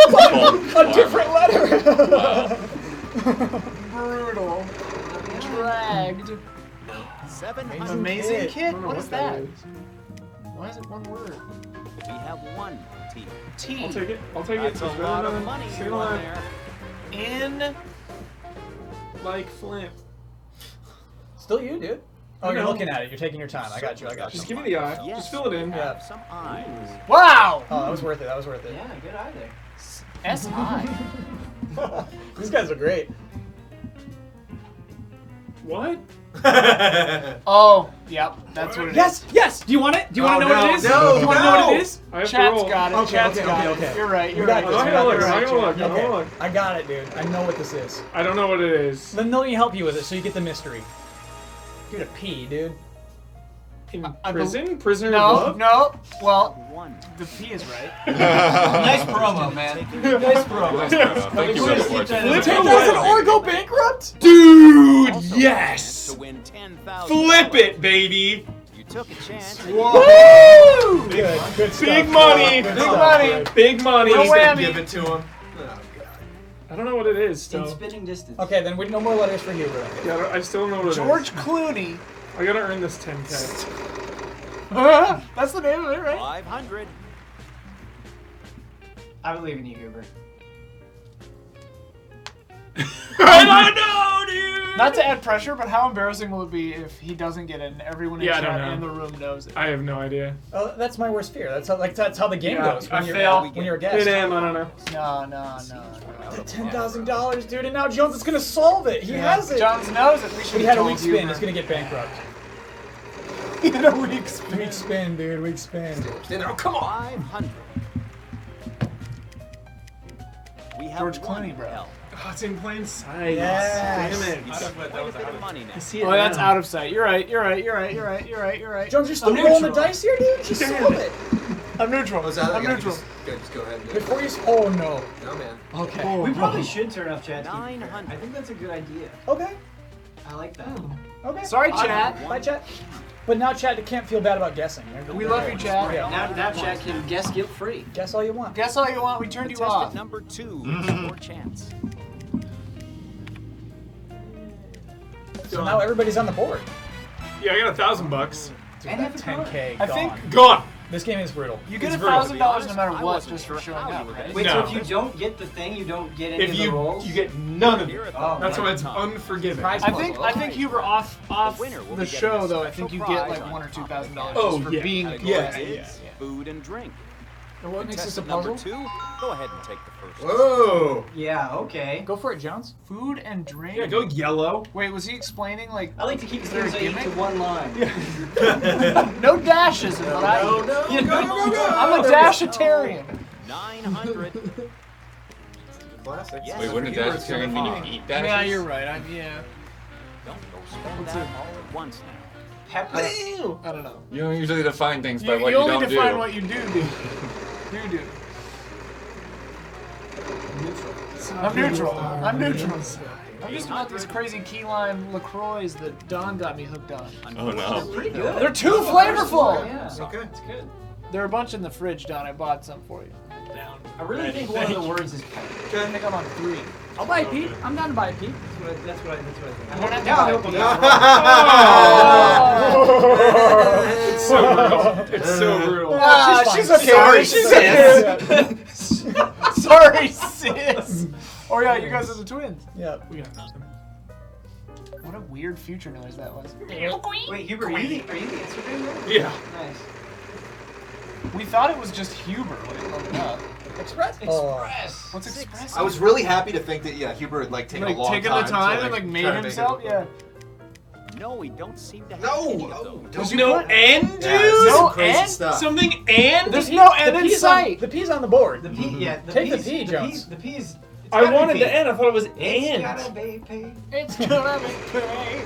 A different letter. Brutal. Dragged. 700. Amazing I kit. don't know What is that? is. Why is it one word? We have one T. T. I'll take it. I'll take it. That's a It's lot better of than money staying you won alive. there. In. Like Flint. Still you, dude. Oh, I you're know. looking at it. You're taking your time. I got you. Just give me the eye. Yes, Just fill it in. we have some eyes. Wow. Oh, that was worth it. That was worth it. Yeah, good eye there. S-I. These guys are great. What? Oh, yep. That's what it is. Yes, yes. Do you want it? Do you want to know what it is? no, Do you want to know what it is? I have to Chat's roll. got it. Okay, Chat's okay, got okay, it. okay. You're right. You're We right. got this, I'm we gonna got look. this. I'm gonna look. I'm gonna Okay. look. I got it, dude. I know what this is. I don't know what it is. Then let me help you with it so you get the mystery. Dude, a P, dude. In I prison? Prisoner of No, love? no. Well, One. the P is right. Nice promo, man. Nice promo. Thank you very much. Flip Take it that as an away. or go bankrupt? Dude, Also yes! To win 10,000. Flip it, baby! You took a chance. Woo! Good, good stuff. Big money! Good Big stuff, money. dude. Big money! No whammy. Give it to him. Oh, God. I don't know what it is In still. spitting distance. Okay, then no more letters for you, bro. Yeah, I still don't know what it is. George Clooney. I gotta earn this 10K. That's the name of it, right? 500. I believe in you, Huber. I don't know, dude! Not to add pressure, but how embarrassing will it be if he doesn't get it and everyone in Yeah, I don't chat know. in the room knows it? I have no idea. Oh, that's my worst fear. That's how the game Yeah, goes. I When you're, fail. when you're a guest. Hey, damn, I don't know. No. $10,000, dude, and now Jones is gonna solve it. He has it. Jones knows it. We should He have had a told weak spin. Huber. He's gonna get bankrupt. He had a weak spin. Weak spin, dude. Weak spin. Oh, come on. 500. We have George one Clooney, bro. L. Oh, it's in plain sight. Yes. Damn it. Quite a bit of money now. I see it Oh, that's now. out of sight. You're right. You're right. Jones, you're still I'm rolling the neutral. dice here, dude. Just Damn solve it. it. I'm neutral. Was that, I'm yeah, neutral. Just go ahead and do it. Before you. Oh no. No, man. Okay. We probably should turn off chat. 900. I think that's a good idea. Okay. I like that. Okay. Sorry, chat. Bye, chat. But now chat can't feel bad about guessing. We love you, chat. Now chat can guess guilt free. Guess all you want. Guess all you want. We turned you off. Contestant number 2. Your chance. So now everybody's on the board. Yeah, I got $1,000. Dude, And that have a car. 10K I gone. think Gone! This game is brutal. you get It's brutal. $1,000 no matter I what, wasn't just for sure showing how up, you were right? Wait, No. so if you don't get the thing, you don't get any If of the you rolls? you get none of Here it. at the Oh, That's why it's top. unforgiving. Prize I think Huber off The winner will the be getting show a though. I think you get like surprise $1,000 or on $2,000 Oh, just for yeah. being a Yeah. guest. Food and drink. And what makes this a Contestant puzzle? number 2, go ahead and take the first. Whoa. Yeah, okay. Go for it, Jones. Food and drink. Yeah, go yellow. Wait, was he explaining like I like to keep Is there a things I eat gimmick? to one line. no dashes in what I eat? I'm a dashetarian. 900. Classic. Yes, Wait, wouldn't a Huber's vegetarian gonna mean find. you eat dashes? Yeah, you're right. Yeah. Don't go spend that all at once now. Pepper. I don't know. You don't usually define things by You, what you you only don't define do. what you do. Do. I'm neutral. I'm neutral. I'm just about these crazy key lime LaCroix that Don got me hooked on. Oh no. Pretty good. They're too flavorful. Yeah. Okay. It's good. There are a bunch in the fridge, Don. I bought some for you. Down. I really think one of the words is pepper. I think I'm on 3. I'll buy a Pete. I'm down to buy a Pete. That's what I think. I don't have to Now buy I a open Pete. that. It's so brutal. It's so brutal. Ah, she's okay. Sorry, She's okay. Sorry, sis. Oh yeah, you guys are the twins. Yeah. We got nothing. What a weird future noise that was. Wait, Huber, are you the Instagram guy? Yeah. Nice. We thought it was just Huber when it loaded up. Express. Express. What's Express? I was really happy to think that Huber had like taken like a long taking time. the time to, and like made try to make himself. it Yeah. No, we don't seem to have No. any of Oh, those. There's you no put- end, dude? Yeah, this is No some crazy end? stuff. Something and? There's no end in P's sight. The P's on the board. The P, yeah. The Take the P's, P, Jones. The P's I wanted the N. I thought it was It's and. gotta be P. It's gonna be great.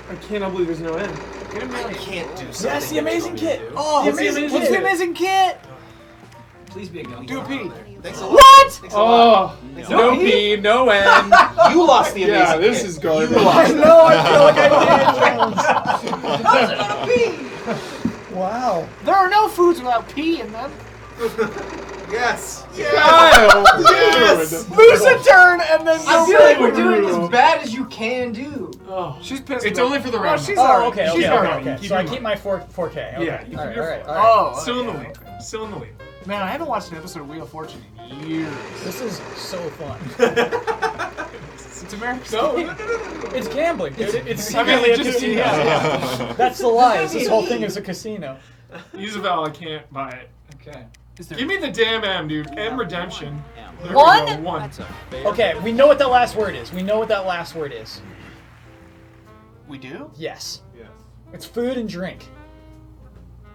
I cannot believe there's no N. I can't do something. Yes, the amazing you told me kit. to do. Oh, What's the amazing what's the kit? amazing kit? Please be a go. Do P. Thanks a lot. What? Thanks a lot. Oh. No P, no N. You lost the amazing Yeah, this kit. is garbage. You lost. No, I feel like I did. Wow. There are no foods without P in them. Yes. Kyle! Yes. Lose a turn and then I go feel like we're back. doing as bad as you can do. Oh. She's pissed. It's about- only for the Oh, round. she's Oh, alright. okay, She's okay, alright. okay, okay. So I keep my 4K. Okay. Yeah, you keep all right, your all right, four. all right. Oh, Still in the okay. lead. Still in the lead. Man, I haven't watched an episode of Wheel of Fortune in years. This is so fun. It's America's No, game. no, no, no, no. It's gambling, dude. It's I mean, secretly a just- casino. yeah. That's the lie. is This whole thing is a casino. Use a vowel, I can't buy it. Okay. Give me the damn M, dude. M redemption. There we One? go, one. That's a fair Okay, we know what that last word is. We know what that last word is. We do? Yes. Yes. It's food and drink.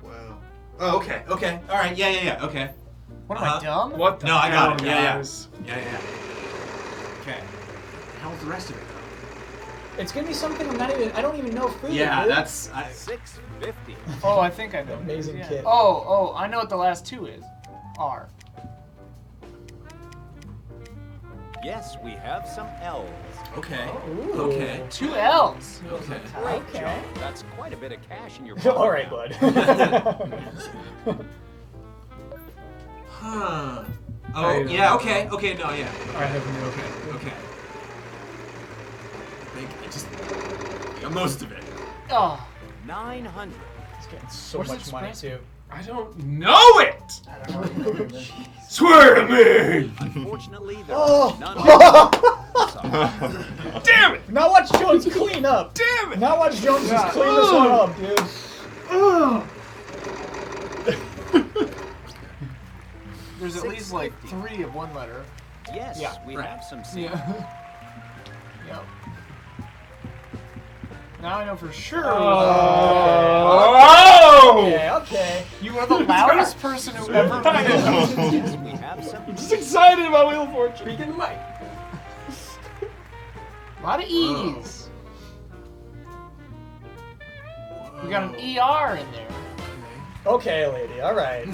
Wow. Oh, okay. Okay. All right. Yeah. Okay. What am I, dumb? What the No, I got hell, it. Yeah. guys? Yeah. Okay. The hell's the rest of it? It's gonna be something I don't even know food. Yeah, dude. that's. 650. Oh, I think I know. Amazing Yeah. kid. Oh, I know what the last two is. R. Yes, we have some L's. Okay. Ooh. Okay. Two L's. Okay. Great Okay. job. That's quite a bit of cash in your pocket. All right, now. bud. Huh. Oh, yeah. Okay. Okay. No. Yeah. I have no okay. Okay. I think I just got most of it. Oh. 900. He's getting so Where's much money Express? too. I don't know it! Swear to me! Unfortunately, there Oh. are none of them. Damn it! Now watch Jones clean up. Damn it! Now watch Jones just clean this one up, dude. There's at least like 3 of one letter. Yes, Yeah, we right. have some C. Yeah. Yep. Now I know for sure. Oh! Okay, okay. You are the loudest person who ever played. Yes, we have some I'm just excited about Wheel of Fortune. Speaking the mic. A lot of E's. We got an ER in there. Okay, lady. All right.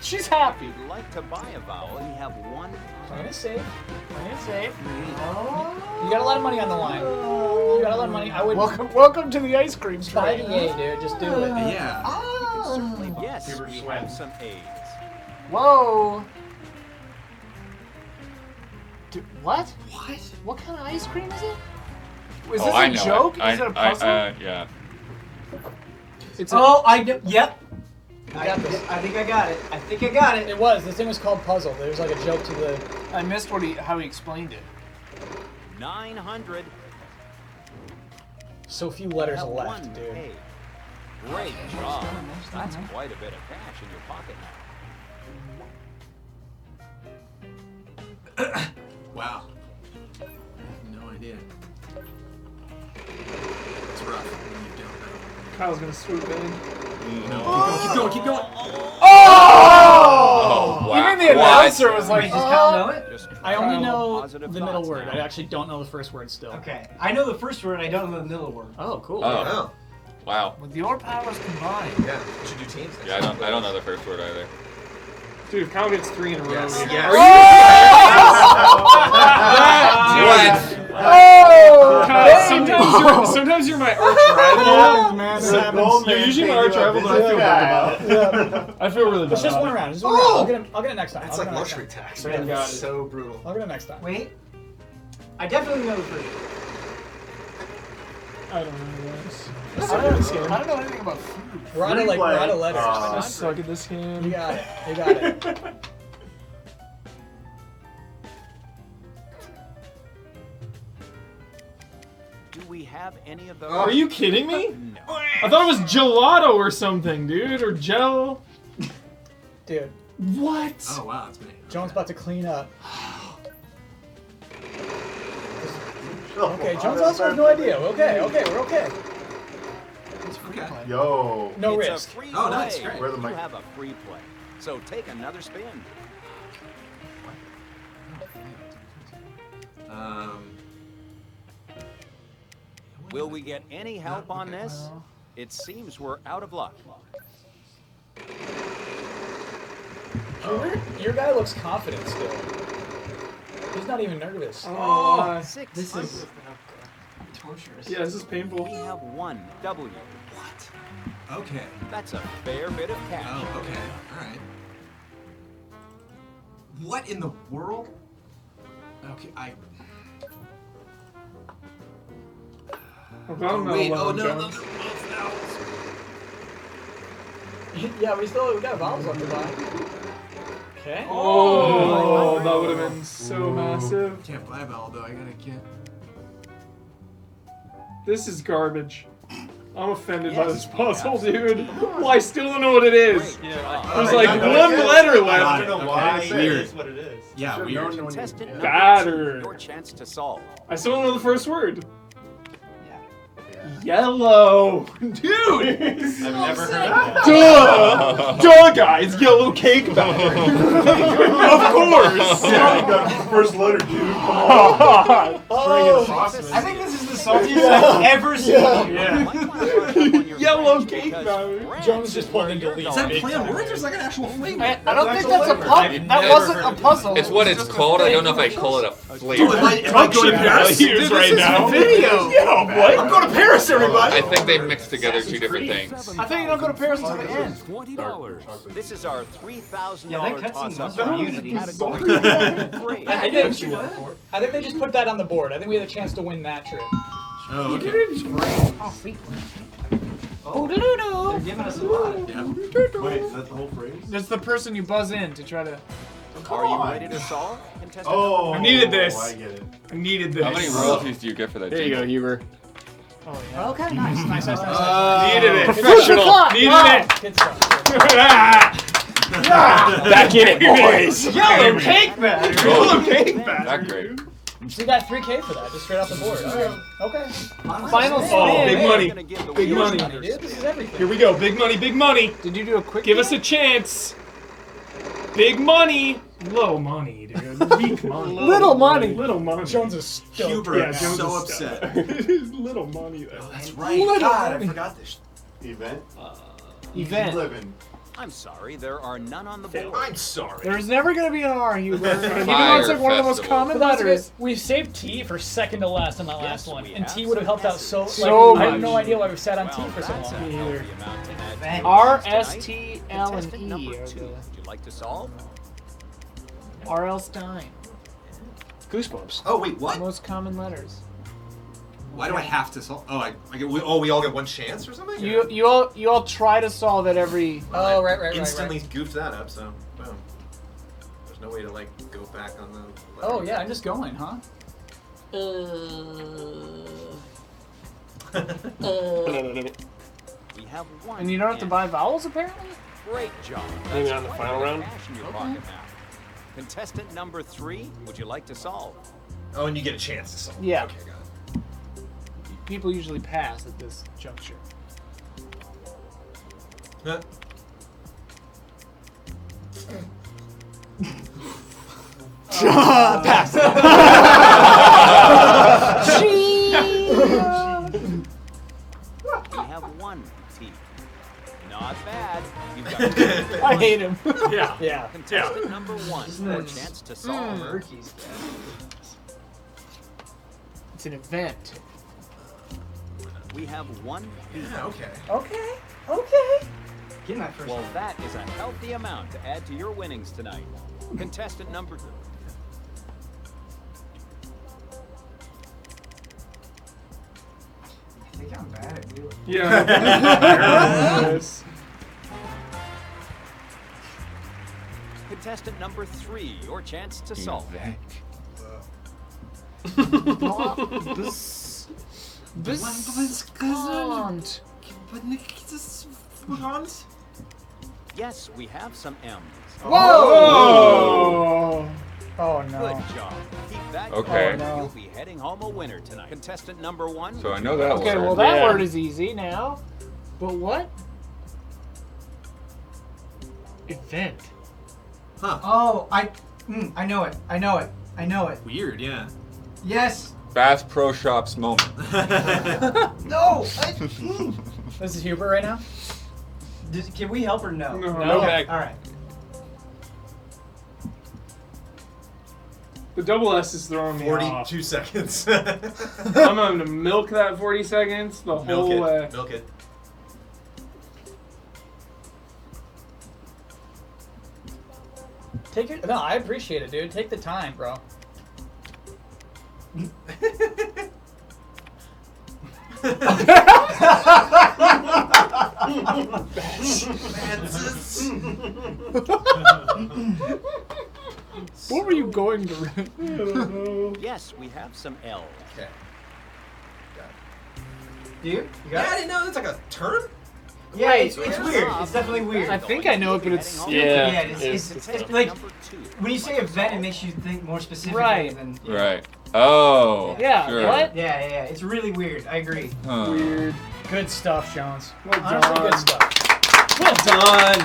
She's happy. If you'd like to buy a vowel, you have one. Playing it safe. Playing it safe. You got a lot of money on the line. You got a lot of money. I would Welcome to the ice cream buy train. the A, dude. Just do it. Yeah. Certainly, yes, we have some A's. Whoa. What? What? What kind of ice cream is it? Is Oh, this I a know joke? it. Is it a puzzle? Yeah. It's a, Oh, I know. Yep. I got this. I think I got it. I think I got it. It was. This thing was called Puzzle. There was like a joke to the. I missed how he explained it. 900. So few letters Have left, one dude. A. Great job. That's quite a bit of cash in your pocket now. Wow. I have no idea. It's rough when you don't know. Kyle's gonna swoop in. Keep going. Keep going. Oh, wow. Even the announcer was like, Does Kyle know it? Just I only Kyle, know positive the middle thoughts word. now. I actually don't know the first word still. Okay. I know the first word. I don't know the middle word. Oh, cool. Oh, Oh. wow. with your powers combined. Yeah. We should do teams. next Yeah, I time. don't know the first word either. Dude, if Kyle gets 3 in a row Yes. here. Yes. Oh! Kyle, sometimes you're my arch rival. Man, The happens. gold You're man usually my came arch to a rival, but I feel visit bad Kyle. about it. I feel really bad. It's just about one it. round. Just one round. I'll get it next time. That's I'll like get it next luxury time. tax. Yeah, Man. got It's it. so brutal. I'll get it next time. Wait. I definitely know the first word. I don't know this. I don't know anything about food. We're out of Replay. letters. I suck at this game. You got it. You got it. Do we have any of those? Are you kidding me? No. I thought it was gelato or something, dude, or gel. Dude, What? Oh wow, it's me. Jones about to clean up. Okay, Jones also has no idea. Okay, we're okay. Okay. Yo. No It's risk. a free Oh, nice, play. great. Where the You mic- have a free play. So take another spin. Will we get any help on this? It seems we're out of luck. Your guy looks confident still. He's not even nervous. This is torturous. Yeah, this is painful. We have 1 W. What? Okay. That's a fair bit of cash. Oh, okay. All right. What in the world? Okay, Wait, no. Yeah, we got vowels left to buy. Okay. Oh, that would have been so massive. Can't buy vowel though. I gotta get. This is garbage. I'm offended by this puzzle, dude. Well, I still don't know what it is. There's like one letter left. I don't know why it Weird. is what it is. Yeah, weird. Contestant number Batter. 2, your chance to solve. I still don't know the first word. Yellow. Dude! I've never heard of that. Duh, guys. Yellow cake batter. Of course. First letter, dude. I think this is the saltiest I've ever seen. Yellow cake batter. Jones just pulled in delete. Is that play on words or is that an actual flavor? I don't think that's a puzzle. That wasn't a puzzle. It's what it's called. I don't know if I call it a flavor. Am I going to Paris? Dude, this right is now. video. Yeah, what? I'm going to Paris, everybody. I think they mixed together two different things. I think you don't go to Paris until the end. $20. This is our $3,000 Yeah, that cutscene toss-up. must be Unity. Category. I think they just put that on the board. I think we had a chance to win that trip. Oh, okay. They're giving us a lot. Wait, is that the whole phrase? That's the person you buzz in to try to. Are you ready to solve? Contestant Oh, I needed this. I get it. I needed this. How many royalties do you get for that? There you go, Huber. Oh yeah. Okay, nice. Needed it. Professional. Needed it. Good stuff. Back in it, boys. Yellow cake batter. Yellow cake batter. Not great. So you got 3K for that, just straight off the board. Okay. Final Oh, spin. big money. gonna give the Big wheels money. under Dude, this is everything. Here we go. Big money. Big money. Did you do a quick? Give us a chance. Big money. Low money, dude. Weak money. Little money. Little money. Jones is stoked. Huber Yeah, is Jones so is upset. Little money, though. That's right. God, I forgot this. Event? Event. Living. I'm sorry, there are none on the board. I'm sorry. There's never gonna be an R, Huber. Even though Fire it's like one of the most festival. common But that's letters. good. We saved T for second to last on that last one, we and have T would have helped out some so. much. I have no idea why we sat on T for so that's a long. healthy amount to add to your R, winnings S, tonight. T, L, and Contestant E number are 2, the would you like to solve? R.L. Stein. Goosebumps. Oh wait, what? Most common letters. Why do I have to solve? Oh, we all get one chance or something? You all try to solve it every. Oh, right. Instantly goofed that up, so boom. There's no way to like go back on the. Oh yeah, I'm just going, huh? We have one. And you don't have to buy vowels apparently. Great job. Maybe That's on the quite final a bit of round? cash in your pocket now. Contestant number 3, would you like to solve? Oh, and you get a chance to solve. Yeah. Okay, got it. People usually pass at this juncture. Huh? Pass. We have one T. Not bad. You've got I hate him. Yeah. Yeah. contestant number 1, your chance to solve. It's an event. We have one B. Yeah, okay. Okay. Get my first. Well, that is a healthy amount to add to your winnings tonight. Contestant number 2. I think I'm bad at doing it. Yeah. Yes. Contestant number 3, your chance to solve. Yes, we have some M's. Whoa! Oh Good no. job. Keep that Okay. going. Oh, no. You'll be heading home a winner tonight. Contestant number 1. So I know that Okay, word. well that Yeah. word is easy now. But what? Event. Huh. Oh, I know it. Weird, yeah. Yes. Bass Pro Shops moment. No. This is Hubert right now. Can we help or no? No. Okay. All right. The double S is throwing me 42 seconds. off. I'm going to milk that 40 seconds the whole way. Milk it. Take it. No, I appreciate it, dude. Take the time, bro. What were you going to? Yes, we have some L. Okay. Do you? You Yeah, got I it? didn't know that's like a term. Yeah, it's weird. It's definitely weird. I think I know it, but it's Yeah, it's like when you say event, it makes you think more specifically Right. than. Right. Oh. Yeah, Sure. what? Yeah, yeah, yeah. It's really weird. I agree. Huh. Weird. Good stuff, Jones. Well Honestly, done. good stuff. Well done.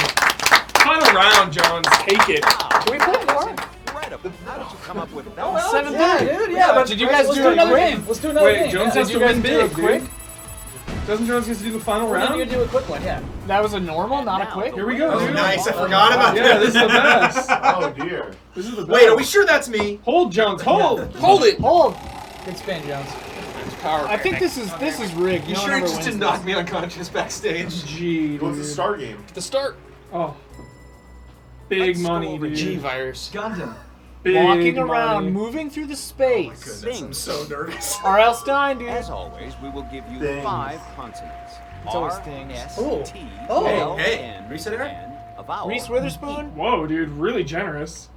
Final round, John. Take it. Can we put more? Incredible. How did you come up with that? Oh, well, 7:30. yeah, dude. Yeah, but Did you guys let's do do it another quick? game? Let's do another Wait, game. Jones yeah. has to win big, quick? dude. Doesn't Jones get to do the final We're round? gonna do a quick one, yeah. That was a normal, not a quick? Here we go, Oh, dude. nice. I forgot about Yeah, that. this is the best. Oh dear. This is the best. Wait, are we sure that's me? Hold, Jones. Hold. Hold it! Hold! Good spin, Jones. I think this is rigged. You No sure one you ever just wins didn't this. knock me unconscious backstage? Gee, What's the dude. star game? The start. Oh. Big Let's go money, over dude. G-Virus. Gundam. Big Walking around, money. moving through the Oh my space. goodness, I'm so nervous. R.L. Stein, dude. As always, we will give you Things. 5 consonants. It's always R, things. S, Ooh. T, Oh. L, Hey, N, reset it, right? and a vowel. Reese Witherspoon? Whoa, dude. Really generous.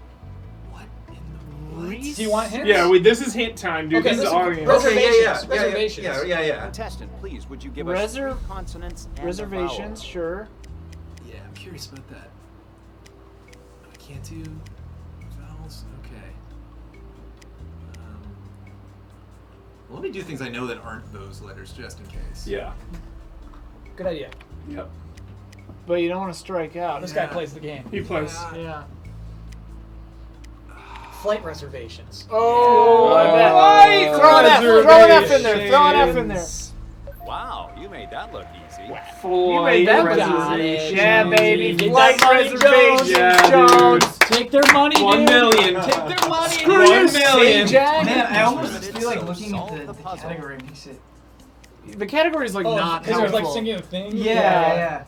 What in the what? Reese? Do you want hints? Yeah, wait, this is hint time, dude. Okay, this is this is- audience. Reservations. Reservations. Yeah. Contestant, please, would you give us 3 consonants and Reservations, a vowel? sure. Yeah, I'm curious about that. I can't do vowels. Okay. Well, let me do things I know that aren't those letters, just in case. Yeah. Good idea. Yep. But you don't want to strike out. This guy plays the game. He plays. Yeah. Flight reservations. Oh, I bet. Right. Throw an F. Throw an F in there. Throw an F in there. Wow, you made that look easy. You made that reservation. Yeah, baby. Get Flight that money, reservations, Yeah, Jones. Take their money, 1 dude. million. Take their money. Screw you, 1 million. Jack. Man, I almost feel like So looking at solve the puzzle. category makes it. The category's like Oh, not because it was like helpful. singing a thing. Yeah, yeah.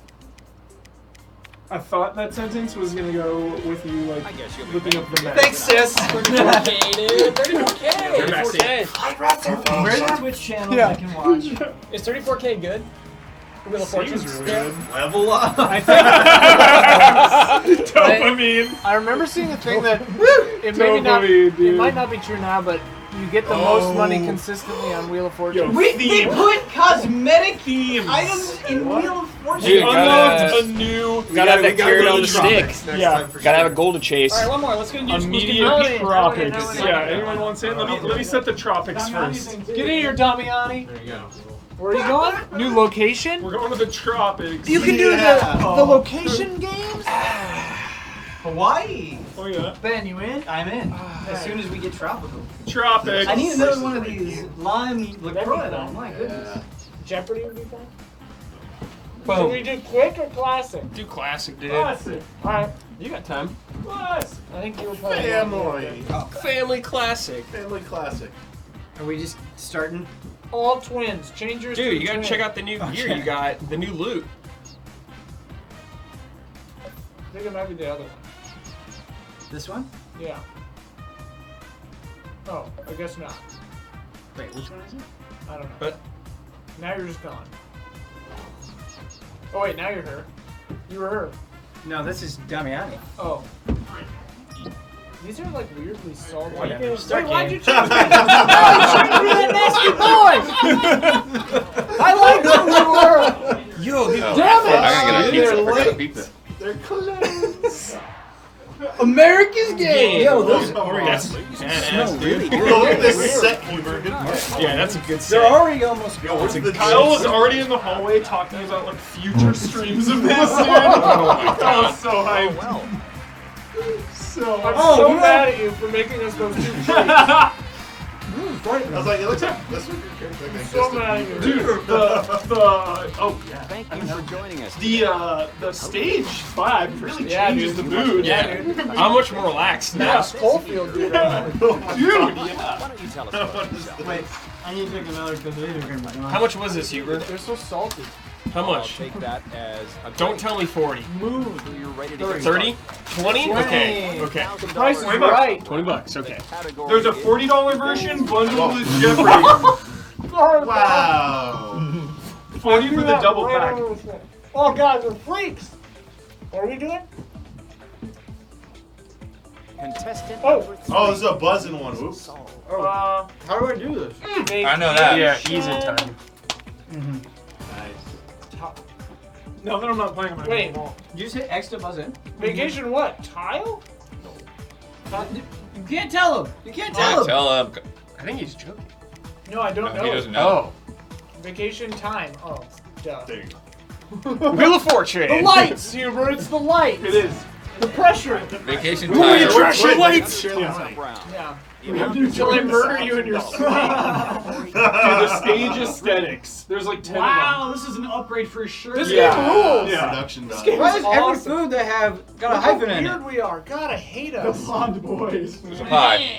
I thought that sentence was gonna go with you, like, I guess you'll be looking up the map. Thanks, sis. 34K, dude. 34K. They're backstage. 34K. Where's the Twitch channel Yeah. I can watch? Is 34K good? Wheel of Fortune. Seems really good. Level up. I think Dopamine. I remember seeing a thing that it maybe not Dopamine, it dude. might not be true now, but you get the most money consistently on Wheel of Fortune. Yo, Wait, they put cosmetic themes. items in Wheel of Fortune. Dude, Unlocked gotta- a new. Gotta have that carrot on the stick. Next Yeah. time for Gotta have sure. a goal to chase. All right, one more. Let's get into Immediate tropics. Nobody. Yeah, anyone wants in? Let me set the tropics first. Get in here, Damiani. There you go. Where are you going? New location? We're going to the tropics. You can do the location games? Hawaii. Oh yeah. Ben, you in? I'm in. As soon as we get tropical. Tropics. I need another one of these lime LaCroix though. My goodness. Jeopardy would be fun. Boom. Should we do quick or classic? Do classic, dude. Classic. Alright. You got time. Classic. I think you were probably Family. Family classic. Family classic. Are we just starting? all twins. Change yours to Dude, the you gotta twin. check out the new gear you got, the new loot. I think it might be the other one. This one? Yeah. Oh, I guess not. Wait, which one is it? I don't know. But Now you're just gone. Oh wait, now you're her. You were her. No, this is Damiani. Oh. These are like weirdly salty. Whatever. Wait, Start why'd game. you change me? I like them when we're. Yo, Damn it! I gotta get a pizza. They're I got a late. pizza. They're close. America's game. Yo, those that's smell really Look good. at this set, Huber. Good mark. yeah, that's a good They're set. already almost Yo, what's the Kyle was already in the hallway talking about like future streams of this. Dude. I was so hyped. Well, So I'm Oh, so good. mad at you for making us those two treats. right I now. was like, it looks like this would be good. Like, So mad at you. Dude, oh yeah. Thank you for joining us. The stage vibe really Yeah, changes dude. the mood. Yeah, dude. I'm much more relaxed now. Max Caulfield, dude. Dude, yeah. Why don't you tell us about yourself? Wait, I need to take another because they're gonna be gone. How much was this, Hubert? They're so salty. How I'll much? take that as a Don't tell me 40. Move. So you're ready to get 30? 20? Okay. Okay. $1,000 Price is $20 bucks. right. $20. Okay. category There's a is $40 version bundled with Jeopardy. Wow. 40 for the double Right pack. over the- Oh, God, they're freaks. What are we doing? contestant Oh. number 3. Oh, this is a buzzing one. Oops. How do I do this? I know that. Yeah, easy time. No, then I'm not playing on my Wait. wall. Did you say X to buzz in? Vacation what? Tile? You can't tell him. You can't tell him. Tell him. I think he's joking. No, I don't No, he know. doesn't know. Vacation time. Oh, duh. There you go. Wheel of Fortune. The lights, Hubert. It's the lights. It is. The pressure. Vacation Who are you time. trashing lights? Brown. Yeah. You Till I murder you in your sleep. Dude, the stage aesthetics. There's like 10 Wow, this is an upgrade for sure. This Yeah. game rules. Yeah. Production This value. game Why is does every awesome. food they have got a Look how hyphen in it? weird we are. God, I hate of us. them. Blonde boys. There's a pie.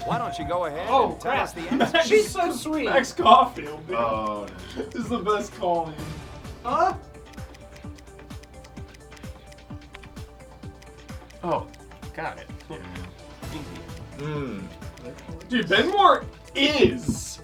Why don't you go ahead Oh, and tell crap. us the answer? She's so sweet. Max Caulfield. Dude. Oh, This is the best call name. Huh? Oh, got it. Dude, Ben Moore is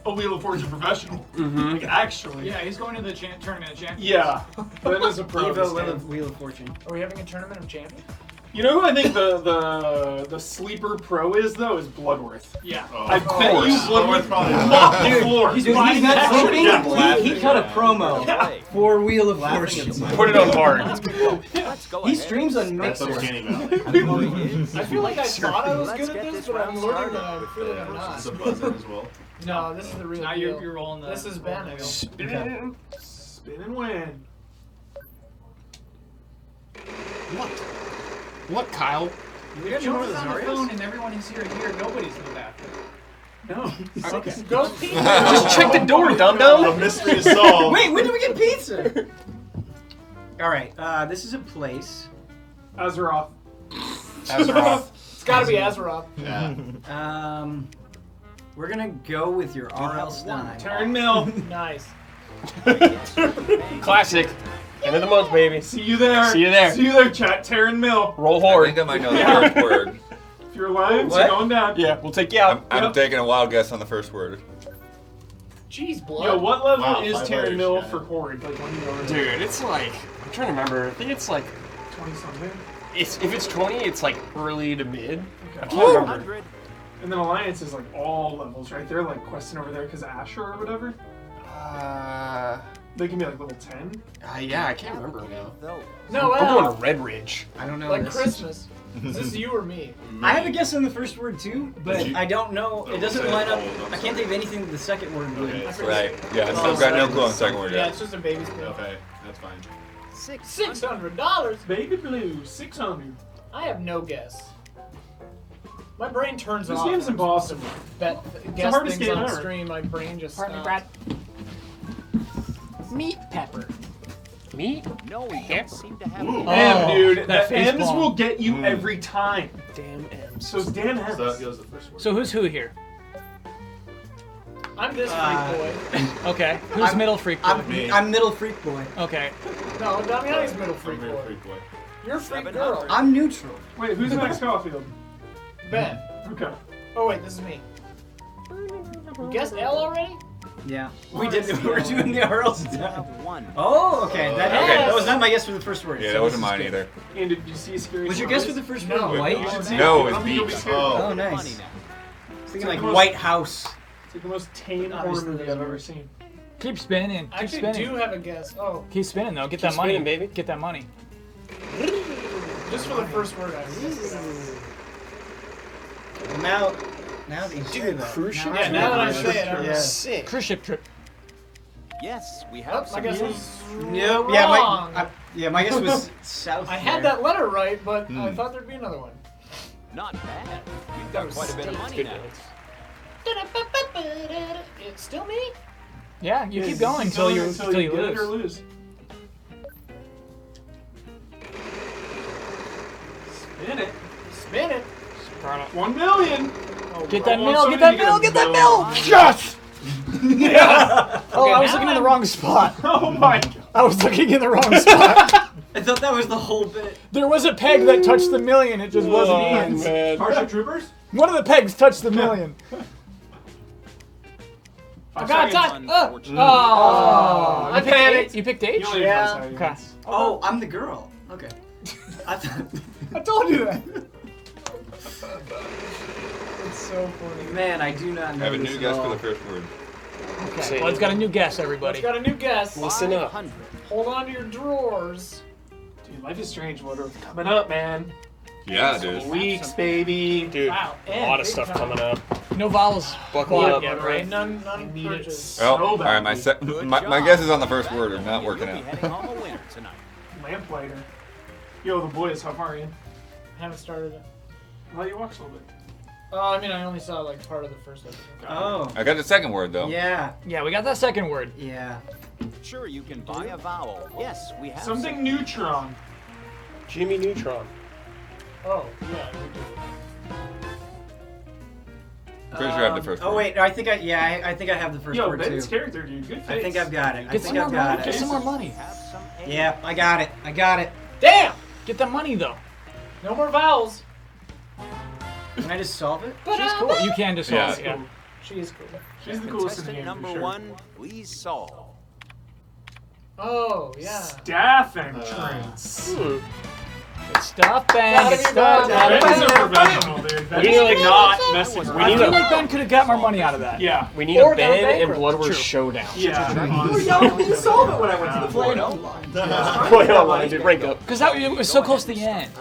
a Wheel of Fortune professional. Mm-hmm. Like, actually. Yeah, he's going to the tournament of champions. Yeah. Ben is a pro. Evo Wheel of Fortune. Are we having a tournament of champions? You know who I think the sleeper pro is though is Bloodworth. Yeah. I bet you Bloodworth probably. mopped the floor. Dude, he's got voting. Yeah. He cut a promo for Wheel of Fortune. Put it on hard. Let's go He ahead. streams on That's Mixer. uncanny valley. I feel like I thought I was Let's good at get this, this but I'm round learning that started I feel like I'm not. It's a buzzing as well. No, this is the real Now deal. you're rolling the. This is Ben. I go. Spin, spin and win. What, Kyle? We got Jonas Jonas on on the phone and everyone is here. Nobody's in the bathroom. No. Okay. Go pee. Just check the door, dum The dum. mystery is solved. Wait, when did we get pizza? All right, this is a place. Azeroth. Azeroth. It's got to be Azeroth. Yeah. We're gonna go with your R.L. Stein. Turn mill. Nice. Classic. End of the month, baby. See you there. See you there. See you there, chat. Terran mill. Roll I hard. think I might know the first word. If you're lying, What? you're going down. Yeah, we'll take you out. I'm taking a wild guess on the first word. Jeez, blood. Yo, what level Wow, is 5 Terran letters, mill yeah. for Horde? Like when you go to Dude, it's like I'm trying to remember. I think it's like 20 something. if it's 20, it's like early to mid. I can't remember. 100. And then Alliance is like all levels, right? They're like questing over there because Asher or whatever. They can be like level 10. Yeah, I can't remember now. Those. No, I'm going well, to Red Ridge. I don't know. like this. Christmas. Is this you or me? I have a guess on the first word too, but You- I don't know. It doesn't Okay. line up. Oh, I'm I can't think of anything that the second word would. Okay. Right. Yeah, so I've got no clue on the second word Yeah, yet. it's just a baby's pill. Okay, that's fine. $600. Baby Blue, 600. I have no guess. My brain turns This off. game's when I'm impossible. supposed to bet, guess hardest things game on ever. stream. My brain just Pardon me, stops. Meat pepper. Meat? No, we don't seem to have Ooh. any. M, dude. that The M's facepalm. will get you every time. Damn M's. So it's damn M's. So that goes the first word. So who's who here? I'm this freak boy. Okay. Who's I'm- middle freak boy? I'm middle freak boy. Okay. No, Damiani's middle I'm freak very boy. freak boy. You're freak 700. girl. I'm neutral. Wait, who's Max Caulfield? Ben. Okay. Oh wait, this is me. You guessed L already? Yeah. We did. We were doing the R.L. You Stein. have one. Oh, okay. That, Okay. that was not my guess for the first word. Yeah, so that this wasn't is mine good. either. And did you see Scary Was your guess for Stories? the first No. word white? You should see No, it. it's I think you'll be beef. scared. Oh, Funny nice. now. Thinking It's like the most- White House. It's like the most tame horror Obviously, movie there's I've ever worse. seen. Keep spinning. I Keep actually spinning. do have a guess. Oh, Keep spinning though. Get Keep that money, spinning, baby. Get that money. just for the first word I guessed. Now that you say that. cruise ship? Yeah, now that I say it, I'm Yeah. sick. Cruise ship trip. Yes, we Oh, have my some. guess was Nope. wrong. Yeah, my guess was south. I had there. that letter right, but I Hmm. thought there'd be another one. Not bad. You've got quite a bit of money now. It's still me? Yeah, you keep going until you get it or lose. lose. Spin it. Spin it. 1 million. Get that mill, get that mill, get that mill! Yes! Yeah! Oh, Okay, I was now looking in the I'm- wrong spot. Oh my god. I was looking in the wrong spot. I thought that was the whole bit. There was a peg that touched the million, it just wasn't Ian's. Starship Troopers? One of the pegs touched the million. I got time. Unfortunately. Oh, I panicked. You picked H? You only Yeah. have 5 Okay. seconds. Oh, I'm the girl. Okay. I thought. I told you that. It's so funny. Man, I do not I know. have a this new at guess all. for the first word. Okay, well, it's got a new guess, everybody. Let's got a new guess. Listen up. 500. Hold on to your drawers. Dude, Life is Strange. What are coming up, man? Yeah, dude. Weeks, baby. Dude, Wow. a lot of stuff coming up. No vowels. Buckle Bought up. yet, right? None need it. purchased. Oh, So all right. bad. My guess is on the first word. Is not working You'll be out. heading home a winner tonight. Lamplighter. Yo, the boys, how far are you? Haven't started it. I thought you watched a little bit. I mean, I only saw like part of the first episode. Oh. I got the second word though. Yeah. Yeah, we got that second word. Yeah. Sure, you can buy a vowel. Yes, we have Something some. Neutron. Jimmy Neutron. Oh, yeah, we do. Pretty sure I have the first Oh word. wait, I think I think I have the first Yo, word Ben's too. character, dude. Good face. I think I've got it. I Get think some I've more money. got Get it. some more money. Have some eggs. Yeah, I got it. I got it. Damn! Get that money, though. No more vowels. Can I just solve it? She's cool. You can just Yeah. solve it, yeah. She is cool. She's the coolest in the Contestant game. number for sure. 1, please solve. Oh, yeah. Staff entrance. Good stuff, Ben. Good stuff. Ben is a professional, dude. We need to, like, not mess We I need feel a, like Ben could have got more money out of that. Yeah. we need Or a gone Ben and bankrupt. Blood Wars True. showdown. Yeah. You honestly. didn't solve it when I went to the play online. Wait, hold on, dude, break up. Because it was so close to the end.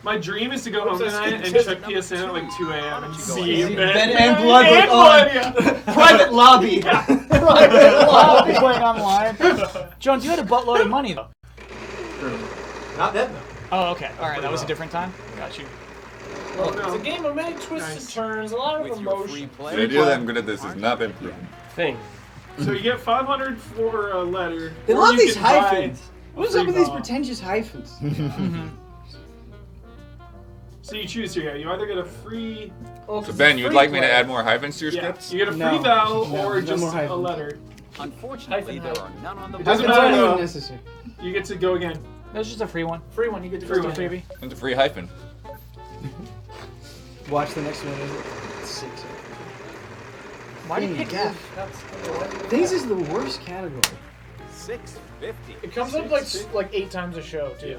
My dream is to go home tonight and check PSN at like 2 a.m. and see Ben and Blood and was Blood, on. Private lobby. I'll be playing online. Jones, you had a buttload of money, though. Not then though. Oh, okay. All right, that was a different time. Got you. Look, it's a game of many twists and turns, a lot of With your free emotion. play. The idea that I'm good at this has not been proven. Thing. So you get 500 for a letter. They or love you these can buy hyphens. What's a up with free these vowel. pretentious hyphens? So you choose here. You either get a free. So Ben, you'd like me to add more hyphens to your Yeah. scripts? You get a free No. vowel No, or no just more a hyphens. letter. Unfortunately, there are none on the It doesn't It's matter not though. even necessary. You get to go again. That's just a free one. Free one, you get to Free go one. to Baby. It's a free hyphen. Watch the next one. Is it? 6. Why do you pick that? Things is the worst category. 650. It comes up like 8 times a show, too. Yeah.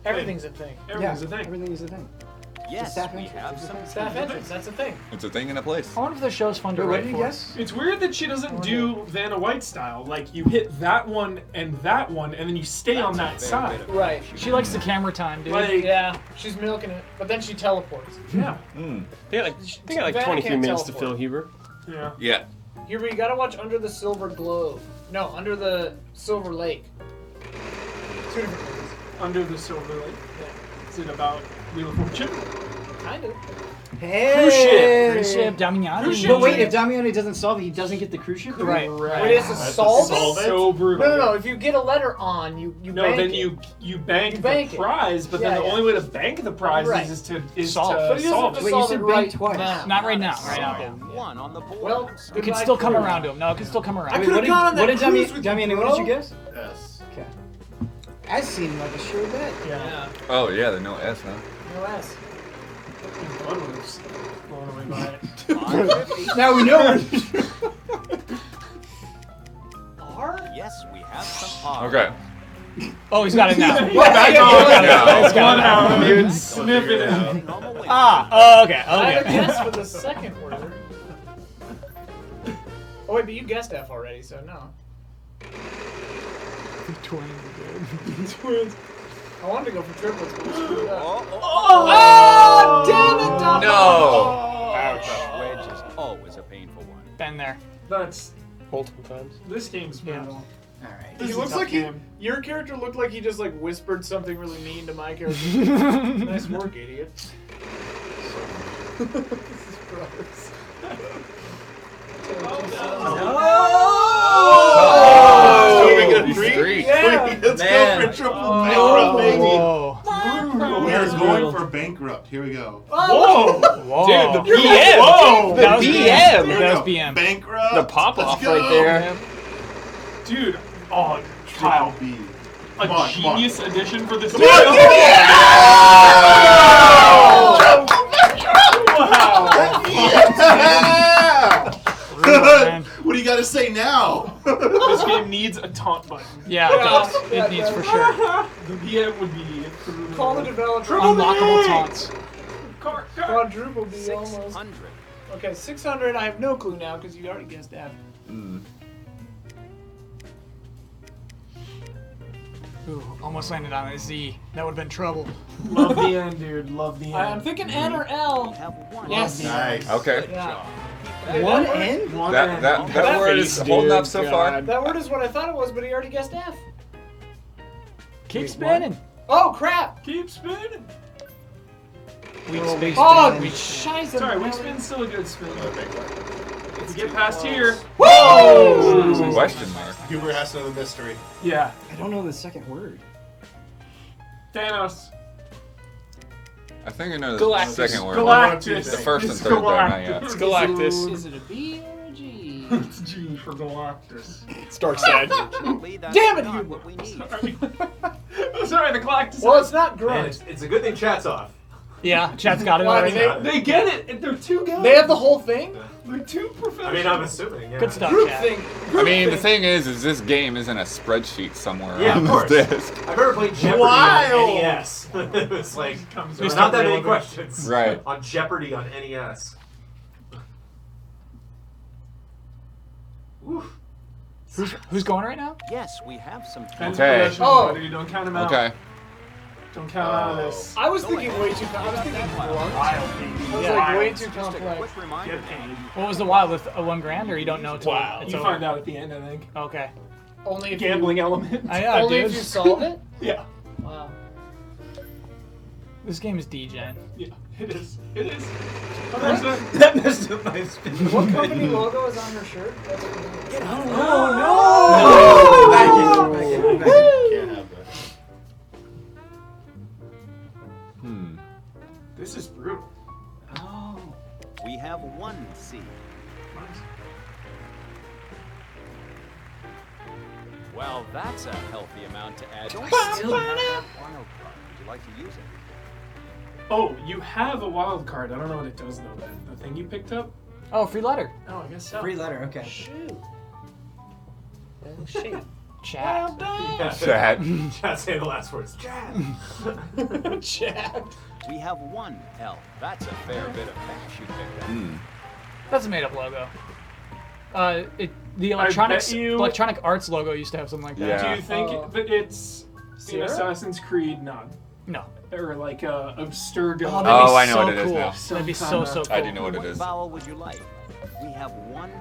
Everything's a thing. Everything's a thing. Everything is a thing. Yes, staff we entrance. have It's a some. thing. Staff entrance, that's a thing. It's a thing in a place. I wonder if the show's fun to Wait, what write did you for. guess? It's weird that she doesn't do Vanna White style. Like you hit that one, and then you stay on that side. Right. She likes the camera time, dude. Like, Yeah, she's milking it, but then she teleports. yeah, They got like Vanna 23 can't minutes to teleport. fill, Huber. yeah. Yeah. Here we gotta watch Under the Silver Globe. No, Under the Silver Lake. 2 different movies. Under the Silver Lake. Yeah. Is it about Wheel of Fortune? Kind of. Hey! Cruise ship. Cruise ship. Damiani. Cruise ship. But wait, if Damiani doesn't solve it, he doesn't get the cruise ship? Right. But it's a solve it? So brutal. No. If you get a letter on, you No, bank then it. you bank You bank the it. prize, but Yeah, then the yeah. only way to bank the prize Right. is to Solve. But he doesn't solve have to Wait, it. you solve said it bank right twice. now. Not right now. Right now. One on the board. Well, It can still come around to him. No, it can still come I around. could've gone on that What did cruise with you, Damiani, what bro. did you guess? Yes. Okay. That seemed like a sure bet. Yeah. Oh yeah, there's no S, huh? No S. Blood was blown away by it. 550. Now we know. R? Yes, we have some odds. Okay. Oh, he's got it now. Back on. Yeah. He's got 1 it. hour, dude. Sniff it out. Heading home a winner. Ah. Oh, okay. I had a Okay. guess for the second word. Oh wait, but you guessed F already, so no. Twins. I wanted to go for triplets, but we screwed up. Oh, damn it, Doc! No. Ouch. Wedge is always a painful one. Been there. That's Multiple times. this game's brutal. Alright. This He is a looks tough like game. your character looked like he just like whispered something really mean to my character. Nice work, idiot. So we get a three? Streak. Yeah. Let's Man. go for triple bankrupt, baby. Whoa. We are That's going brutal. for bankrupt. Here we go. Whoa! Whoa. Dude, the BM. Whoa! The BM. Here we That was go. BM. Bankrupt. The pop-off Let's go. right there. Dude, oh, Kyle. Triple B. A Come on, come on. genius addition for this Come game. on. man. What do you got to say now? This game needs a taunt button. Yeah, it does. Yeah, It needs for does. sure. The BM would be Call the developer. Unlockable taunts. Quadruple B almost. 600. Okay, 600. I have no clue now because you already guessed F. Ooh, almost landed on a Z. That would have been trouble. Love the end, dude. Love the end. I'm thinking N or L. Have one. Yes. Nice. Okay. Yeah. One N? One That end. that that word is holding up so far. That word is what I thought it was, but he already guessed F. Keep spinning. Oh crap! Keep spinning. Weak space. Oh, spin. scheiße. Sorry, weak spin's still a good spin. If we get past here. Ooh, question mark. Huber has to know the mystery. Yeah. I don't know the second word. Thanos. I think I know the Galactus. second word. Galactus. The first and It's third, though, not yet. Galactus. It's Galactus. Is it a B or a G? It's G for Galactus. It's Darkseid. Fortunately, that's Damn it, not Hubert. what we need. Sorry, the Galactus. Well, it's not And grunt. it's a good thing chat's off. Yeah, chat's got it Why, already. They get it. They're two guys. They have the whole thing? They're two professionals. I mean, I'm assuming. Yeah. Good stuff, Group chat. thing. I mean, the thing is this game isn't a spreadsheet somewhere Yeah, on of course. this disc. I remember playing Jeopardy Wild. on NES. It was like Comes there were with not that many relevant. questions. Right. On Jeopardy on NES. Oof. Who's going right now? Yes, we have some. Depends Okay. on the professional, Oh. buddy. Don't count them out. Okay. Don't count out of this. I was thinking way too. I was thinking grunt. Wild, I was like way too complex. Quick reminder. Get paid. What was the wild with a $1,000 or you don't know? Till it's You over? find out at the end, I think. Okay. Only if Gambling element. Yeah, only dude. if you solve it. Yeah. Wow. This game is D-Gen. Yeah. It is. It is. That messed up my spin. What company logo is on her shirt? That's Oh, no! Back in. Can't have that. This is brutal. Oh. We have one C. Well, that's a healthy amount to add. Don't still have that wild card. Would you like to use it? Oh, you have a wild card. I don't know what it does though. The thing you picked up. Oh, free letter. Oh, I guess so. Free letter, okay. shoot. Chat. Yeah. Chat. Chat saying the last words. Chat. Chat. We have one L. That's a fair bit of cash you picked up. That's a made-up logo. The you- Electronic Arts logo used to have something like that. Yeah. Do you think Oh. that it's in Sierra? Assassin's Creed none? No. Or like Abstergo? Oh, that'd be Oh, I know so what it is cool. now. That'd be so cool. I do know what it What is. vowel would you like? We have one I.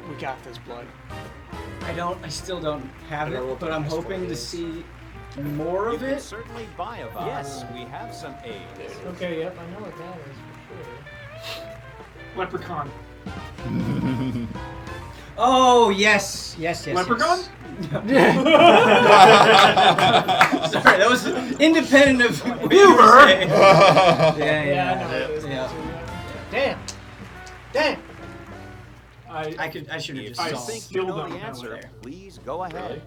We got this, blood. I still don't have it, but I'm hoping to see more You of can it. certainly buy a vowel. Yes, we have some A's. Okay, yep, I know what that is for sure. Leprechaun. Oh, yes. Yes. Leprechaun? Sorry, that was independent of what you Hubert! were saying. Yeah, Yeah. I know what it is. Yeah. Damn. Damn. I should have just I solved. think you still know don't the know answer. there. Please go ahead.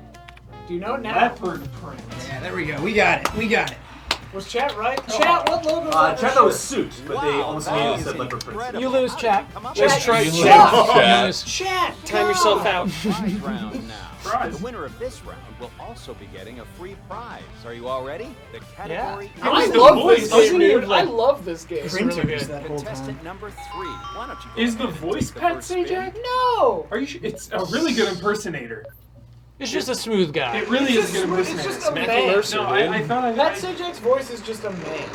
Do you know now? Leopard print. Yeah, there we go. We got it. Was chat right? Chat, what logo is on her Chat thought it was shirt? suit, but they almost immediately said leopard print. You lose, chat. Come up Just with try a chat. Lose. Chat. Time yourself out. prize round now. Prize. The winner of this round will also be getting a free prize. Are you all ready? The category I the love voice, this game, isn't it? dude. I love this game. It's really Printers good. that whole time. contestant number 3. Why don't you go Is the ahead and voice take the Pat first spin? Sajak? No. Are you sure? It's a really good impersonator. It's just a smooth guy. It really It's is a good just- impersonator. it's just a man. No, I thought I. Pat Sajak's voice is just a man.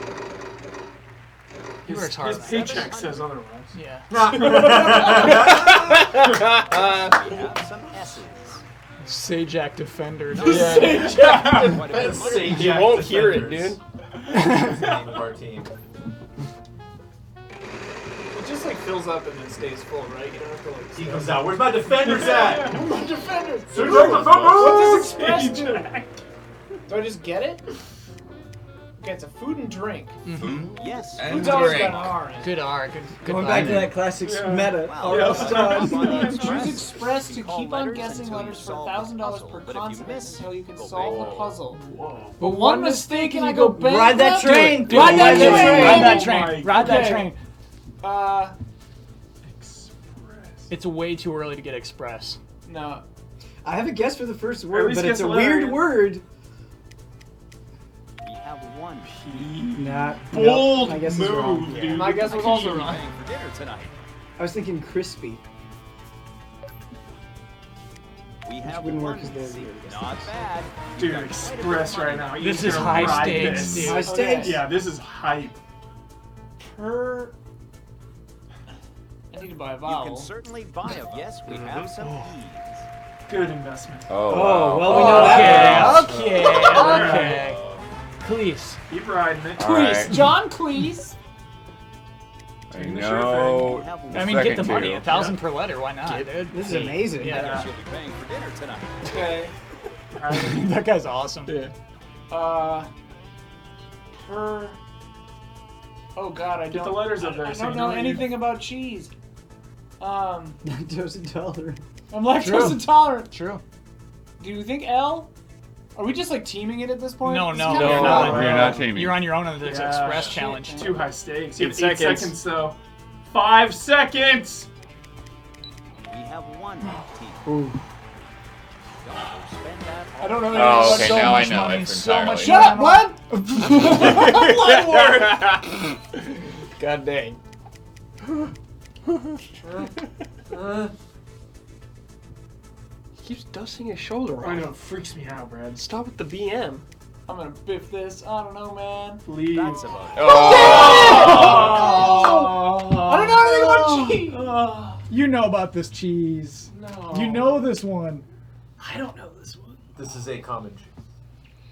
He works hard. His paycheck says otherwise. Yeah. We have some S's. Sajak Defender. Quite a bit of money. You won't hear it, dude. That's the name of our team. It just like fills up and then stays full, right? You don't have to like. He comes out. Where's my defenders at? Where's my defenders? Where's What does my Express do? Do I just get it? Okay, it's a food and drink. Yes. Food's always got an R in it. Good R. Good. Going back to that classic meta. Choose Express to keep on guessing letters for $1,000 per consonant until you can solve the puzzle. But one mistake and you go back. Ride that train. Ride that train. Ride that Oh train. my Ride that God. train. Express. It's way too early to get Express. No. I have a guess for the first word, least but it's guess a the letter. weird word. We have one. Not Bold my guess is move, wrong. dude. My guess was also wrong. Paying for dinner tonight. I was thinking crispy. We have wouldn't work one. as their weird. Not bad. Dude, Express right now. This You is can high ride stakes, this. dude. High stakes. Yeah, this is hype. Per. I need to buy a You vowel. can certainly buy a. Yes, we have some ease. Good investment. Oh, Oh, wow. well, we know that. Okay. Okay. Cleese. Keep riding it. All right. John Cleese. I know. I mean, get the money. 1,000 per letter. Why not, dude? This is amazing. Yeah. Yes, you'll be paying for dinner tonight. Okay. That guy's awesome. Per. Oh God, I Get don't. the letters up there. I so don't you know what you- anything about cheese. Lactose intolerant. I'm lactose True. intolerant. True. Do you think L? Are we just like teaming it at this point? No, This no, is kinda you're fun. not. You're not teaming. You're on your own on this Yeah. Express challenge. Too high stakes. You have 8 8 seconds. seconds, though. 5 seconds. We have one team. Ooh. Don't spend that. I don't know. Oh, anything okay, about now I much know money, it so entirely. much- Shut up, what? God dang. He keeps dusting his shoulder I off. know, it freaks me out, Brad. Stop with the BM. I'm gonna biff this. I don't know, man. Leave. That's about it. I don't know anything about cheese. You know about this cheese. No. You know this one. I don't know this one. This is a common cheese.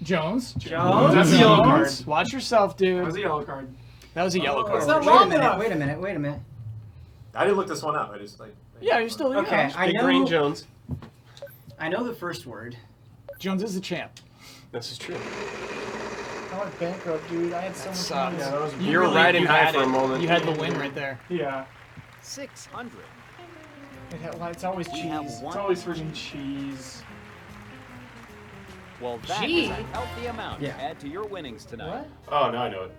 Jones. That's a yellow card. Watch yourself, dude. That was a yellow card. That was a yellow card. It's not Wait a wrong minute. enough. Wait a minute. Wait a minute. I didn't look this one up. I just like. Yeah, you're still Okay, I Big Green know. Jones. I know the first word. Jones is the champ. This is true. I went bankrupt, dude. I had so much sucks. money. Yeah, that was You were riding you high had for a it. moment. You had the win right there. Yeah. 600. It's always We have cheese. one. It's always freaking cheese. Well, that Gee. is a healthy amount Yeah. to add to your winnings tonight. What? Oh, now I know it.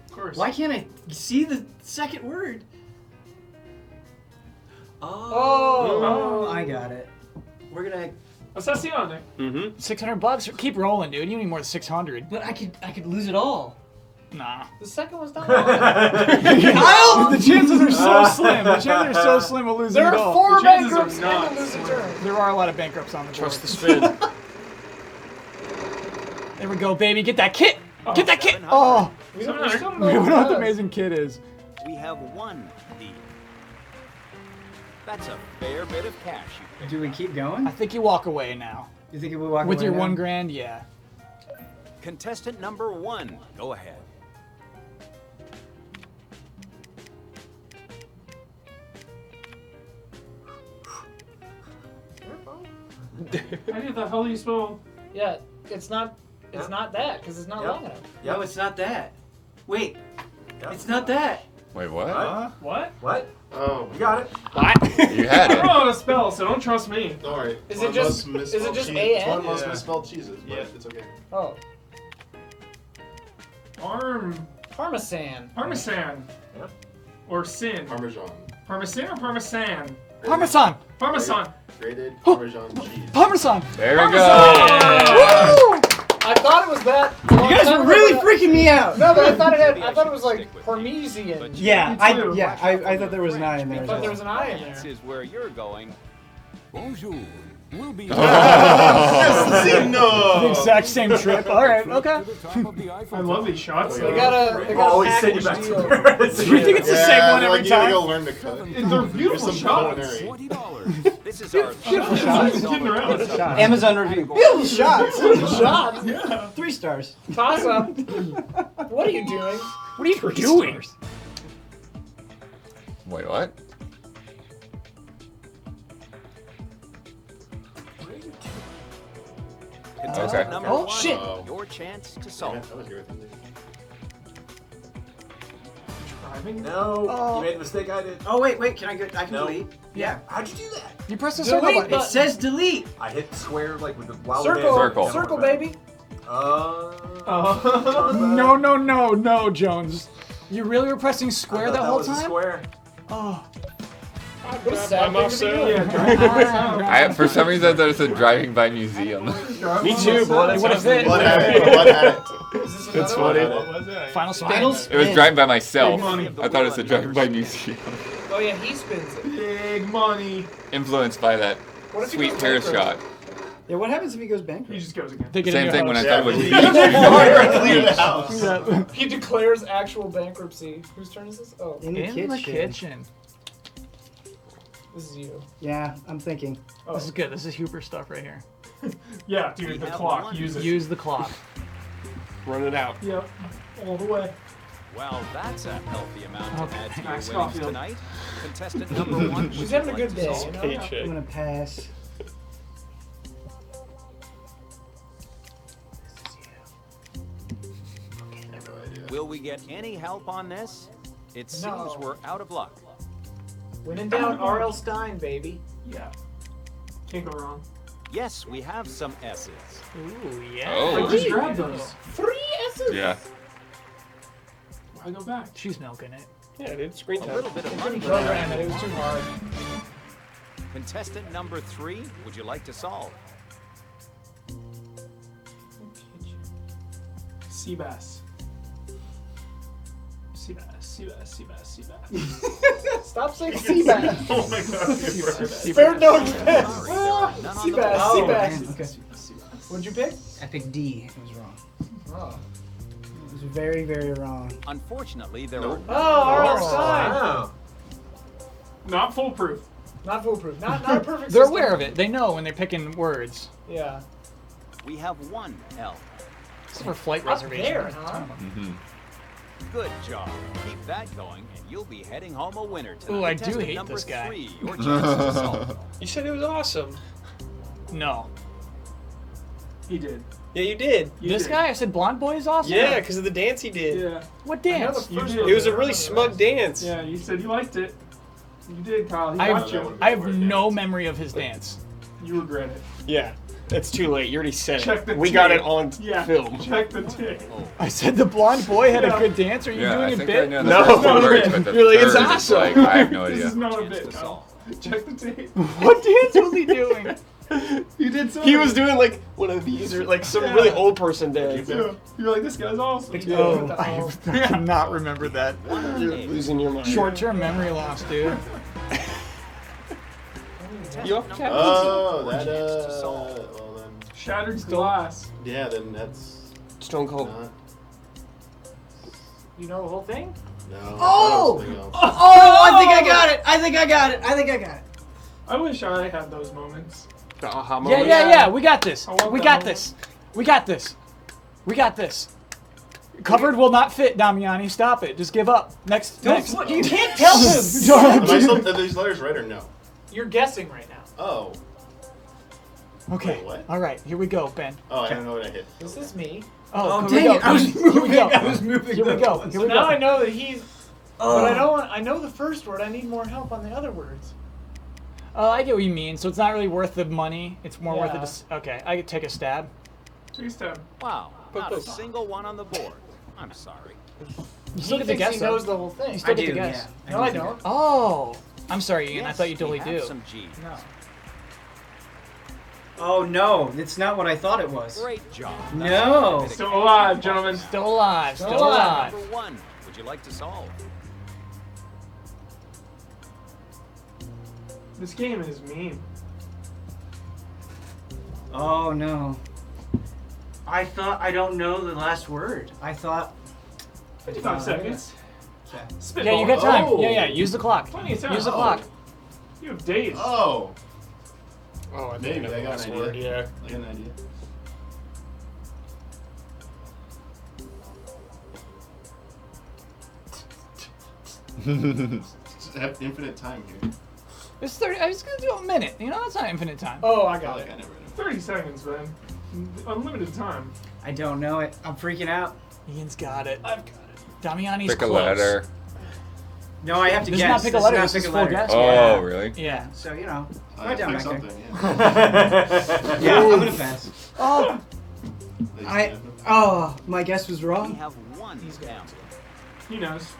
Of course. Why can't I see the second word? Oh. I got it. We're gonna. Assassione. Mm-hmm. $600. Keep rolling, dude. You need more than 600. But I could lose it all. Nah. The second was not. The chances are so slim. The chances are so slim of losing There it are all. 4 The chances are bankrupts not and a losing turn. There are a lot of bankrupts on the board. Trust the spin. There we go, baby. Get that kit. Get that kit. 700. Oh. We don't We know don't know what the what amazing kit is. We have one deal. That's a fair bit of cash you picked Do we up. keep going? I think you walk away now. You think we walk With away your now? $1,000, yeah. Contestant number 1, go ahead. How the hell do you spell? Yeah, it's not. It's Yep. not that because it's not Yep. long enough. No, it's not that. Wait, Yep. it's not that. Wait, what? What? What? Oh, You got it. You had I don't it. know how to spell, so don't trust me. don't worry. Is One it just- of us is it misspelled just cheese. AN? One of us Yeah. misspelled cheeses, but Yeah. it's okay. Oh, Parmesan. Parmesan. Yep. Or sin. Parmesan. Parmesan or parmesan? Parmesan. Parmesan. Grated Parmesan cheese. Parmesan. There we go. Woo! I thought it was that. You guys are really freaking me out. No, but I thought it had. Maybe I I thought it should was like stick with Parmesan. Yeah, Me I too. I thought there was an I in there. I as thought well. there was an I in This there. is where you're going. Bonjour. We'll be The exact same trip. All right. Okay. I love these shots. They got a Always send you package back deal. to Do you think it's the same one every You time? gotta learn to cook. They're beautiful There's some shots. culinary. $20. This is our Beautiful shots. Getting around. Amazon review. Beautiful shots. Shots. Yeah. 3 stars. Toss up. What are you doing? What are you doing? Wait, what? contestant number Oh, 1. shit. Your chance to solve. That was your thing. Driving? No, Oh. you made a mistake. I did. Oh wait. Can I go? I can No. delete. Yeah. How'd you do that? You press the Delete circle button. It says delete. I hit square like with the while Circle. Circle. Circle, baby. No, Jones. You really were pressing square that whole time? Square. Oh. What a sad thing to be doing. For some reason, I thought it said driving by museum. Me too, but What if it? Blood had it. Blood had it. That's funny. Final spin. It was driving by myself. Big money. I thought it said driving by museum. Oh yeah, he spins it. Big money. Influenced by that What if he sweet goes pair bankrupt? shot. Yeah. What happens if he goes He bankrupt? just goes again. They get a Same new thing when I house. thought it was Clear the house. He declares actual bankruptcy. Whose turn is this? Oh, In the In the kitchen. kitchen. this is you. Yeah, I'm thinking. Oh. This is good. This is Huber stuff right here. Yeah, dude, the clock. Use it. Use the clock. Run it out. Yep. All the way. Well, that's a healthy amount to add to your Max winnings Caulfield. tonight. Contestant number 1. She's having a good day. You know? I'm gonna pass. Will we get any help on this? It seems No. we're out of luck. When in doubt, R.L. Stein, baby. Yeah. Can't go wrong. Yes, we have some S's. Ooh, yeah. Oh. I just grabbed those. 3 S's. Yeah. Why go back? She's milking it. Yeah, dude. Screen A time. little bit of money. Program it. It was too hard. Contestant number 3, would you like to solve? Sea bass. Sea bass. Sea bass. Sea bass. Sea bass. Stop saying sea bass. Oh my god. Spare no expense. Sorry, there are none on Sea the bass. board. Sea bass. Okay. What'd you pick? I picked D. It was wrong. Oh. It was very, very wrong. Unfortunately, there Nope. are Oh, R.L. Stein. Wow. Not foolproof. Not foolproof. Not a perfect They're system. aware of it. They know when they're picking words. Yeah. we have 1 L. This is for flight Up reservation. there, huh? Mm-hmm. Good job. Keep that going, and you'll be heading home a winner tonight. Ooh, I do Contestant hate number this guy. 3, your chance to solve. You said it was awesome. No. He did. Yeah, you did. This guy? I said blonde boy is awesome? Yeah, because of the dance he did. Yeah. What I know dance? the You first did. one. It was a I really don't know the smug rest. dance. Yeah, you said you liked it. You did, Kyle. He I got have, you. I have no memory of his dance. You regret it. Yeah. It's too late. You already said Check the it. We got tape. it on Yeah. film. Check the tape. I said the blonde boy had Yeah. a good dance. Are you Yeah, I doing a think I bit? know the No. first two No, words, no. but the You're like, it's third is awesome. like, I have no This idea. is not a Chance bit, to Kyle. solve. Check the tape. What dance was he doing? You did so. He was doing like one of these or like some really old person dance. Yeah. You're like, this guy's awesome. Oh, I cannot remember that. You're losing your mind. Short-term memory loss, dude. You off, Captain? Oh, Your that, chance to solve. well then. Shattered glass. Yeah, then that's Stone Cold. not. You know the whole thing? No. Oh! Something else. Oh, I think I got it. I think I got it. I think I got it. I wish I had those moments. The aha Yeah, moment. yeah. We got this. I want We that got one. this. We got this. We got this. Covered will not fit, Damiani. Stop it. Just give up. Next. You can't tell him. Am I still, are these letters right or no? You're guessing right now. Oh. Okay. Wait, what? All right. Here we go, Ben. Oh, I don't know what I hit. This is me. Oh, here we dang go. it. I was Here we moving. go. I was moving. Here we go. Here So we now I go. know that he's. But I don't. I know the first word. I need more help on the other words. I get what you mean. So it's not really worth the money. It's more worth it. Yeah. Okay. I could take a stab. Please tell. Wow, not a But- single one on the board. I'm sorry. You still He get to thinks guess. he though. knows the whole thing. You still I get do, to guess. yeah. No, I don't. Oh. I'm sorry, Ian. I Yes, thought you we totally have do. some G. No. Oh no, it's not what I thought it was. Great job. No. Still alive, gentlemen. Still alive. Still Still alive. Number 1, would you like to solve? This game is mean. Oh no. I thought I don't know the last word. I thought 55 seconds. Yeah, you got time. Oh. Yeah. Use the clock. Plenty of time. Use the clock. You have days. Oh. Oh, I Maybe. think I got last an idea. word, yeah. I got an idea. Just have infinite time here. It's 30. I was gonna do a minute. You know, that's not infinite time. Oh, I I got like it. I never know. 30 seconds, man. Unlimited time. I don't know it. I'm freaking out. Ian's got it. I've got it. Damiani's Pick a close. letter. No, I have to This is guess. not pick a This letter. not This pick is a full letter. guess. Oh, really? Yeah. So, you know, I right down pick back there. something. Yeah. Yeah, I'm gonna pass. Oh. Oh, my guess was We wrong. have one down. He knows.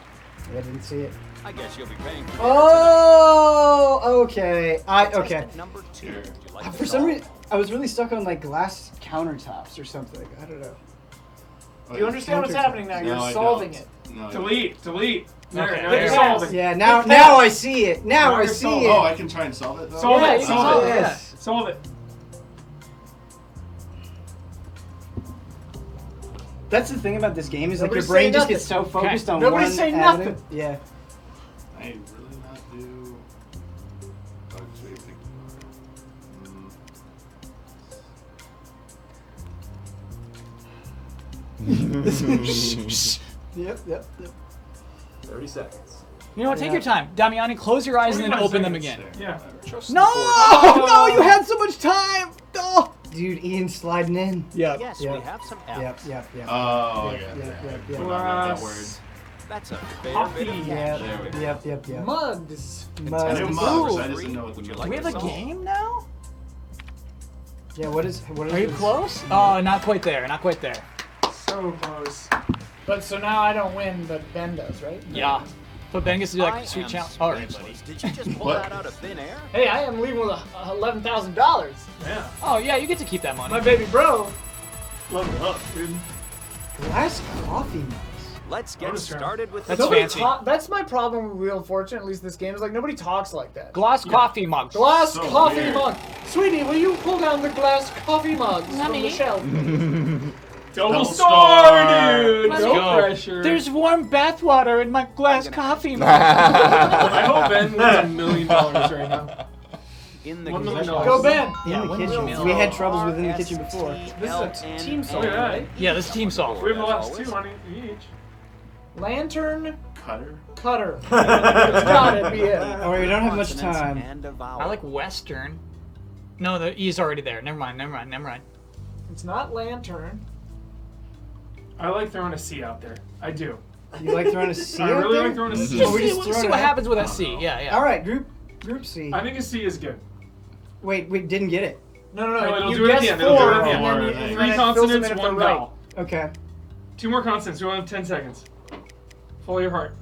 I didn't see it. I guess you'll be paying for Oh, okay. Okay. Contestant number 2. Sure. Would you like to For some solve? reason, I was really stuck on like glass countertops or something. I don't know. Oh, You understand what's happening now. You're No, I solving don't. it. No, I Delete. There. Okay. Now There you're it solving. Yeah, now I see it. Now Now I you're see solving. it. Oh, I can try and solve it though? Solve Yeah, it. you Solve it. Yes. Solve it. That's the thing about this game is like Nobody your brain say just gets so nothing. focused on Nobody one say avenue. nothing. Yeah. I really not do. Oh, just wait, wait. Yep. 30 seconds. You know what? Take your time. Damiani, close your eyes and then 45 open them seconds. again. Yeah. No! No, you had so much time! Oh. Dude, Ian's sliding in. Yeah. Yes, Yep. we have some Yep. F's. Yep. Oh, Yep, yeah. yep, yep, yep. Forgot about that word. That's a fair Coffee. bit of Yep. There we go. Yep. Mugs. I knew Mugs. mugs, I just didn't know what the Would you mugs like We were. have a solve? game now? Yeah. What is? Are you this? close? Oh, not quite there. Not quite there. So close. But so now I don't win, but Ben does, right? Yeah. But Ben gets to do I like a sweet am challenge. All right. speechless. Did you just pull What? that out of thin air? Hey, I am leaving with $11,000. Yeah. Oh yeah, you get to keep that money. My baby bro. Love it up, dude. Glass coffee mugs. Let's get Bonus round. started with That's the Nobody fancy. That's my problem with Wheel of Fortune, at least this game, is like nobody talks like that. Glass coffee mug. Glass So coffee weird. mug. Sweetie, will you pull down the glass coffee mugs from Honey. the shelf? Double star. star, dude. Let's No go. pressure. There's warm bathwater in my glass coffee mug. I hope Ben wins $1 million right now. in the $1 million. kitchen. Go Ben. In the kitchen. We had troubles within the kitchen before. This is a team song, Look at that. right? Yeah, this is team solve. We have the last 2 on each. Lantern Cutter? cutter. It's gotta be it. Oh, we don't have much Consonants time. and a vowel. I like Western. No, the E's already there. Never mind. It's not lantern. I like throwing a C out there. I do. You like throwing a C I out really there? like throwing a C. Just we see, just throw see it what out? happens with that C. Yeah. All right, group C. I think a C is good. Wait, we didn't get it. No. No, it'll You do it at guess the end. It'll do it four, at the and end. then you- Three and then Three it fills them consonants, in if one they're right. vowel. Okay. 2 more consonants. We only have 10 seconds. Follow your heart.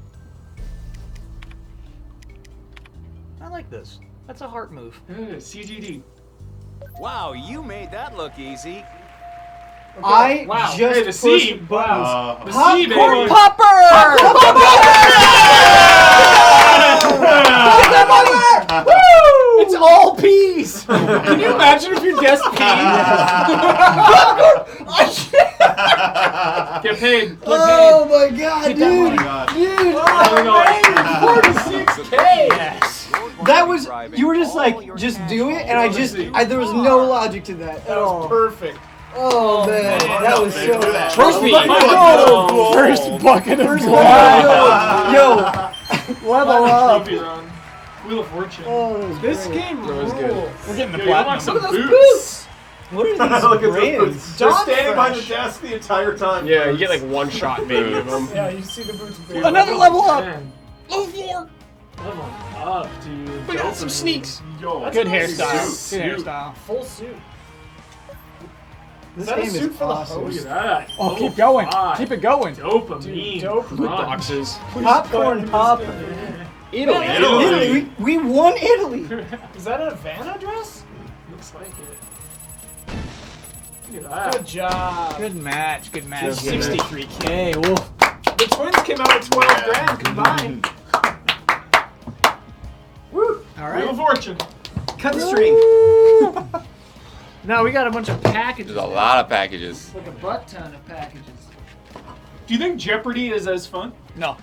I like this. That's a heart move. CGD. Wow, you made that look easy. I Wow. just Hey, the C. pushed buttons. The C, baby. Popcorn popper! It's all peas. Can you imagine if you guessed P? Get paid. Oh my god, Get that dude! money. God. Dude! Oh, 46K. Yes. That was, you were just like, just do it, and there was no logic to that at That was all. perfect. Oh man, that was so. Trophy. Yo, First bucket of First blood. yo, level up. Trophy run. Wheel of Fortune. Oh, that was This great. game That was rules. good. We're getting the Yo, you want platinum. some Look at those boots? boots. What are these Look at those brands? boots. They're Dog standing by the fresh. desk the entire time. Yeah, you get like one shot maybe of them. Yeah, you see the boots. big. Another level up. Man, Level 4. level up, dude. We got some sneaks. Yo. Good nice. hairstyle. Suit. Good hairstyle. Full suit. This that a game suit is for the awesome. Look at that. Oh, Level keep going. 5. Keep it going. Dopamine. Dope. Run. Boxes. Popcorn pop. Italy. Italy. We won Italy. Is that a Havana dress? Looks like it. Look at that. Good job. Good match. Good match. Just good match. 63K. Ooh. The twins came out with 12 grand combined. All Wheel right. of Fortune. Cut the string. No, we got a bunch of packages. There's a lot of packages. Like a butt ton of packages. Do you think Jeopardy is as fun? No.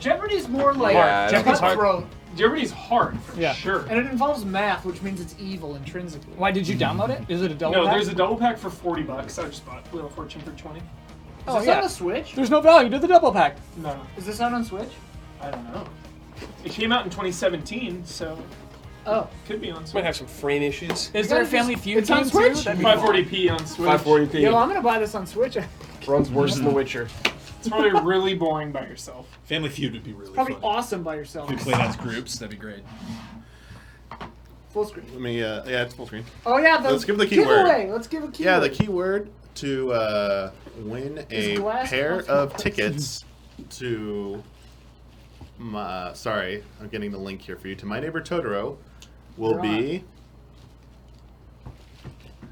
Jeopardy's more like Yeah, Jeopardy's hard. cutthroat, Jeopardy's hard, for Yeah. sure. and it involves math, which means it's evil intrinsically. Why did you download it? Is it a double No, pack? there's a double pack for $40. I just bought Wheel of Fortune for 20. Is Oh, this yeah. on the Switch? There's no value to the double pack. No, Is this out on Switch? I don't know. It came out in 2017, so Oh. could be on Might Switch. have some frame issues. Is there a gotta Family just- Feud it's on game Switch? too? That'd be fun. 540p on Switch. 540p. Yeah, well, I'm gonna buy this on Switch. Runs worse than The Witcher. It's probably really boring by yourself. Family Feud would be really Probably fun. awesome by yourself. If we played as groups, that'd be great. Full screen. Let me, yeah, it's full screen. Oh yeah, the Let's give the keyword. giveaway. Let's give a keyword. Yeah, the keyword to win a Is glass pair possible? of tickets to my, sorry, I'm getting the link here for you, to My Neighbor Totoro will be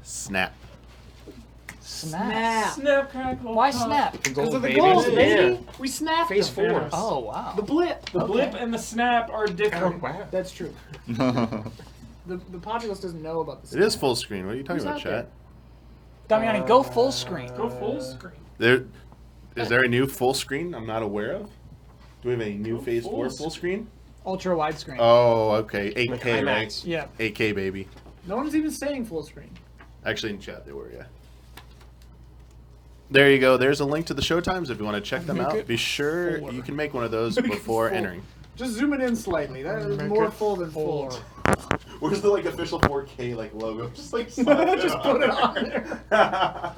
Snap. Snap. Snap, crackle, Why pop. snap? Because of the baby. goals, Yeah. baby. We snapped Phase them. 4. Oh wow. The blip. The blip and the snap are different. wow. That's true. The populace doesn't know about the It is full screen. What are you talking Who's about, out there? chat? Damiani, go full screen. Go full screen. Is there a new full screen I'm not aware of? Do we have a new Phase full 4 full screen? Ultra widescreen. Oh, okay. 8K, Like right? IMAX. Yeah. 8K, baby. No one's even saying full screen. Actually, in chat they were, yeah. There you go. There's a link to the showtimes if you want to check them Make out. it Be sure fuller. you can make one of those before full. entering. Just zoom it in slightly. That is Make more it full than full. Where's the official 4K logo? Just Just put it on there.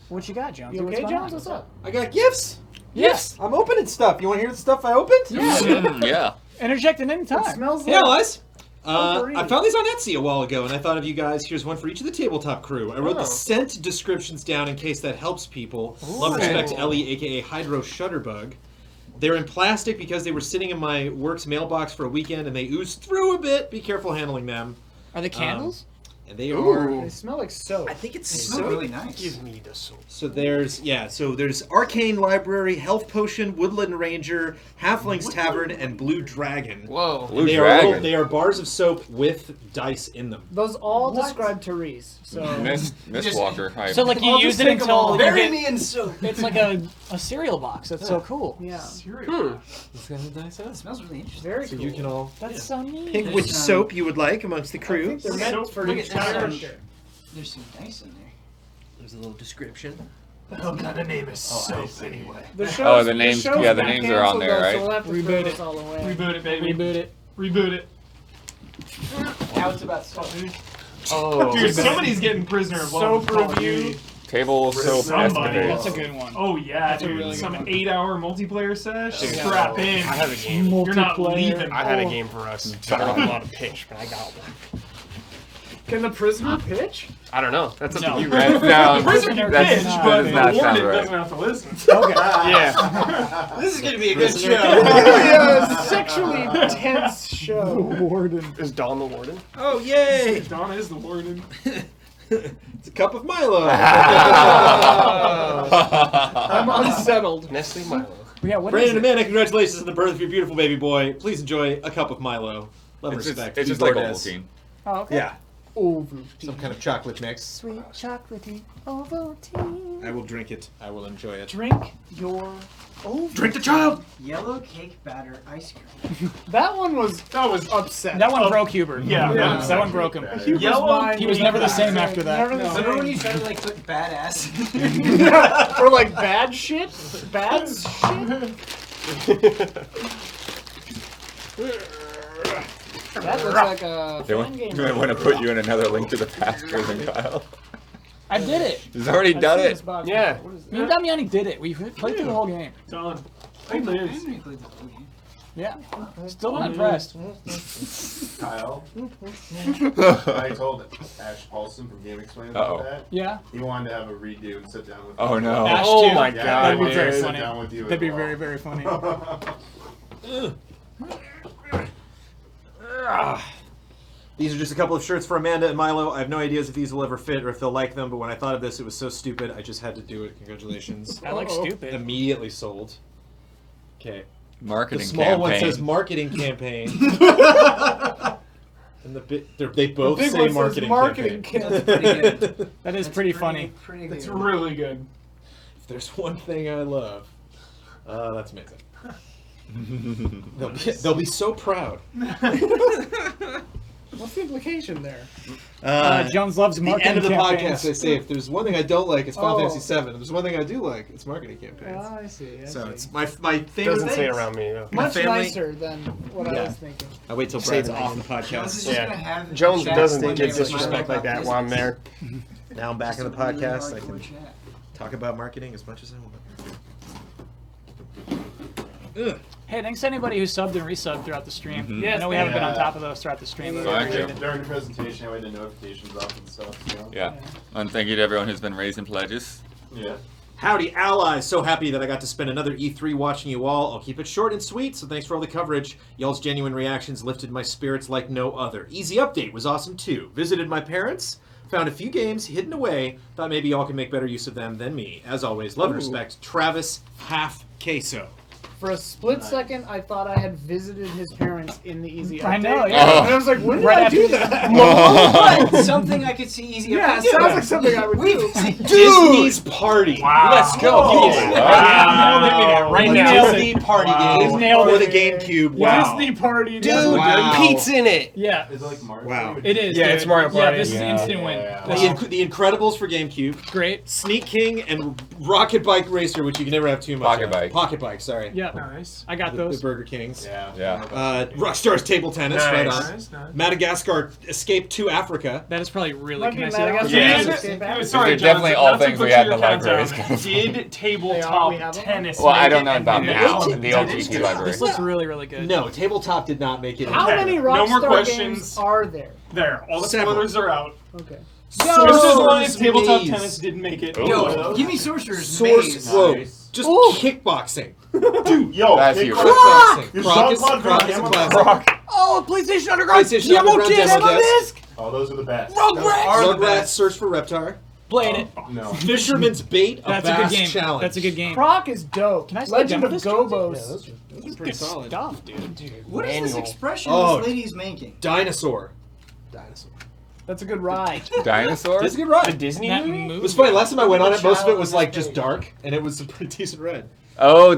What you got, Jones? You What's okay, going on? Jones? What's up? I got gifts. Yes. I'm opening stuff. You want to hear the stuff I opened? Yeah. Yeah. Interject at any It time. smells Hey, like Elias. potpourri. I found these on Etsy a while ago, and I thought of you guys. Here's one for each of the tabletop crew. I wrote the scent descriptions down in case that helps people. Love, respect, Ellie, aka Hydro Shutterbug. They're in plastic because they were sitting in my work's mailbox for a weekend, and they oozed through a bit. Be careful handling them. Are they candles? And they are. They smell like soap. I think it's They soap. smell really nice. Give me the soul. So there's Arcane Library, Health Potion, Woodland Ranger, Halfling's Tavern, and Blue Dragon. Whoa. Blue They Dragon. are they are bars of soap with dice in them. Those all describe Therese. So Miss Walker. Hi. So like you I'll use just it take 'em all. until you Bury get, me in soap. it's like a cereal box. That's so cool. yeah, Let's get the dice It out. smells really interesting. very So cool. you can all. That's so neat. Pick which soap you would like amongst the I crew. think they're meant Soap for look each at that. character. There's some dice in there. There's a little description. I'm gonna name it soap anyway. The Oh, the names- show's yeah, the got names are on canceled, there, though, right? So we'll have to Reboot throw it. this all away. Reboot it, baby. Reboot it. Reboot it. Now it's about soap. Oh. Dude, somebody's getting prisoner of love. Soap with Call of review. Duty. Table soap Somebody. escapade. That's a good one. Oh yeah, That's a dude. really good Some one. 8-hour multiplayer sesh. Dude, Strap in. I have a game. You're not Multiplayer. leaving. I had a game for us. I don't know how to pitch, but I got one. Can the prisoner pitch? I don't know. That's up No. to you, That Red. sounds. The prisoner can that's- pitch, that but does the not sound warden right. doesn't have to listen. Okay. Yeah. This is going to be a good show. Yeah, sexually tense show. Warden. Is Dawn the warden? Oh yay! Donna is the warden. It's a cup of Milo. I'm unsettled. Nestle Milo. Yeah. What is Brandon it? Amanda, congratulations on the birth of your beautiful baby boy. Please enjoy a cup of Milo. Love and It's just, respect. it's just Steve like Bordes. Ovaltine. Oh, okay. Yeah, Ovaltine. some kind of chocolate mix. Sweet chocolatey Ovaltine. I will drink it. I will enjoy it. Drink your Ovaltine. Drink the child. Yellow cake batter ice cream. That was upset. That one broke Hubert. Yeah, that one broke him. He was Yellow- mine He was when never the got same sick. after that. Never the Remember when same. you tried to like put badass? Or like bad shit? Bad shit? That looks like a They fan game. want to put you in another link to the past prison, Kyle. I did it. He's already I've done seen it. this box Yeah. before. What is Me and Damiani did it. We played through the whole game. Done. Hey, Liz. Yeah. Still not impressed. Kyle, I told Ash Paulson from Game Explainers Uh-oh. about that. Yeah. He wanted to have a redo and sit down with Oh, me. no. Ash Oh too. my Yeah, god, That'd be he very wanted to sit funny. down with you That'd as be well. very, very funny. These are just a couple of shirts for Amanda and Milo. I have no ideas if these will ever fit or if they'll like them, but when I thought of this, it was so stupid, I just had to do it. Congratulations. I like stupid. Immediately sold. Okay. The Marketing small campaign. one says marketing campaign. And they both big say one says marketing, marketing campaign. campaign. That is pretty funny. Pretty good. It's really good. If there's one thing I love, that's amazing. They'll be so proud. What's the implication there? Jones loves At the marketing end of the campaigns. podcast, I say if there's one thing I don't like, it's Final Oh. Fantasy VII. If there's one thing I do like, it's marketing campaigns. I see. So see. it's my favorite Doesn't say things. around me though. Much family- nicer than what I Yeah. was thinking. I wait till Say Brad's it's off the Jones is podcast. just gonna have Jones chat doesn't one get day with disrespect Milo like that about while I'm business. there. Now I'm back in the Just a really podcast. I hardcore can chat. talk about marketing as much as I want. Hey, thanks to anybody who subbed and resubbed throughout the stream. Mhm. I know we haven't been on Yeah. top of those throughout the stream. But Thank we you. appreciate it. During the presentation, I had the notifications off and stuff. So. Yeah. And thank you to everyone who's been raising pledges. Yeah. Howdy, allies. So happy that I got to spend another E3 watching you all. I'll keep it short and sweet, so thanks for all the coverage. Y'all's genuine reactions lifted my spirits like no other. Easy Update was awesome too. Visited my parents, found a few games hidden away, thought maybe y'all can make better use of them than me. As always, love and respect, Travis Half Queso. For a split second, I thought I had visited his parents in the Easy Update. I know, yeah. Oh. And I was like, when did Right I after do you- that? But something I could see easy. Yeah, it sounds like something I would do. Disney's Party. Let's go. Wow. Give me that right The now. Disney Party Wow. game Nailed for it. the GameCube. Wow. Disney Party. Dude, Wow. Pete's in it. Yeah, Is it like Mario? Wow. it is. Yeah, dude. it's Mario Yeah, Party. this is Yeah. instant win. Yeah. This The, is the Incredibles for GameCube. great. Sneak King and Rocket Bike Racer, which you can never have too much Pocket of. Bike. Pocket Bike, sorry. Yeah, Nice. I got The those. Burger Kings. Yeah. Yeah. Rockstar's Table Tennis, right Nice. on. Nice. Madagascar Escape to Africa. That is probably really. Might Can be I see that? Madagascar. one? Did, Yeah. sorry, These are definitely Jones, all not to things we butcher had in your the count libraries. down. Did we tabletop have them? tennis? Well, I make don't it know in about the now. list? The OTT library. This looks really, really good. No, Tabletop did not make it. How in many No more Rockstar questions. games are there? There, all the Several. spoilers are out. Okay. Just as long as Source tabletop Maze. tennis didn't make it. Yo, give me Sorcerer's Source Maze. Road. Nice. Just kickboxing. Dude, yo, That's hey, you. Croc! Kickboxing. Your Croc is Jean-Claude Van a Damme classic. Oh, PlayStation Underground. PlayStation Demo Underground disc. Demo disc. Oh, those are the best. Rugrats Search for Reptar. Played it. No. Fisherman's Bait, a That's a good Bass game. Challenge. That's a good game. Croc is dope. Can I see Legend the of demo disc, Gobos. Those are pretty Good solid. stuff, dude. What is this Manual. expression Oh. this lady's making? Dinosaur. That's a good ride. Dinosaur? That's a good The ride. Disney That movie? movie. It was funny. Last time I went on it, most of it was Challenge like just page. dark, and it was a pretty decent ride. Oh,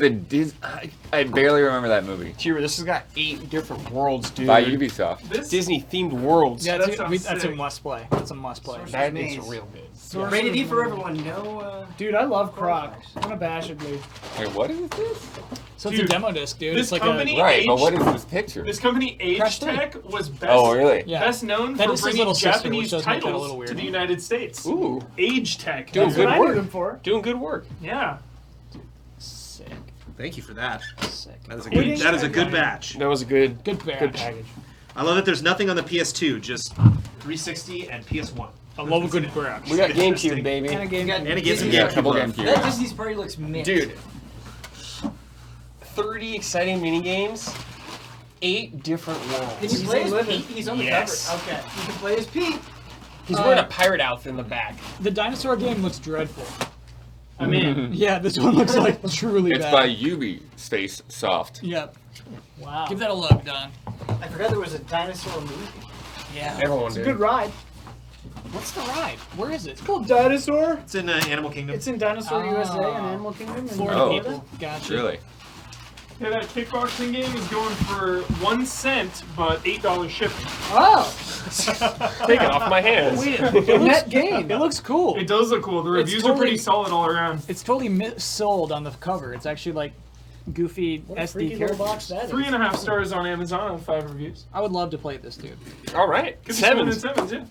I barely remember that movie. Cheer, this has got 8 different worlds, dude. By Ubisoft. This Disney themed worlds. Yeah, That that's, sounds that's a sick. must play. That's a must play. Sorcerer's That is Maze. real good. Rated E for everyone. No. Dude, I love Croc. Unabashedly. Wait, what is this? So it's a Dude, demo disc, dude. this It's like company- Right, but Age- what is this picture? This company, Crash Age Tech, was best, Oh, really? Yeah. best known That for is his bringing little sister, which Japanese does make that a titles little weird. to the United States. Ooh. Age Tech. Doing That's good what I work. knew them for. Doing good work. Yeah. a sick, Thank you for that. sick. That is a Good- that is a good batch. That was a good, Good batch. good package. I love that there's nothing on the PS2, just 360 and PS1. I love a good batch. We got GameCube, baby. And a game. And it gets Yeah, a couple love. GameCube. That Disney's party looks mixed. Dude. 30 exciting mini games, 8 different Can worlds. you play as living. Pete? He's on the Yes. cover. Okay. You can play as Pete. He's wearing a pirate outfit in the back. The dinosaur game looks dreadful. I'm in. Yeah, this one looks like truly It's bad. by Ubisoft Soft. Yep. Wow. Give that a look, Don. I forgot there was a dinosaur movie. Yeah. Everyone It's a did. good ride. What's the ride? Where is it? It's called Dinosaur. It's in Animal Kingdom. It's in Dinosaur Oh. USA and Animal Kingdom. And Florida Oh. people. Gotcha. Really? Yeah, that kickboxing game is going for 1 cent, but $8 shipping. Oh, Take it off my hands. net gain. It looks cool. It does look cool. The It's reviews totally- are pretty solid all around. It's totally missold on the cover. It's actually like goofy What a SD freaky little characters. box that is. 3.5 stars on Amazon on 5 reviews. I would love to play this, dude. All right. Could be fun in 7s. sevens, yeah.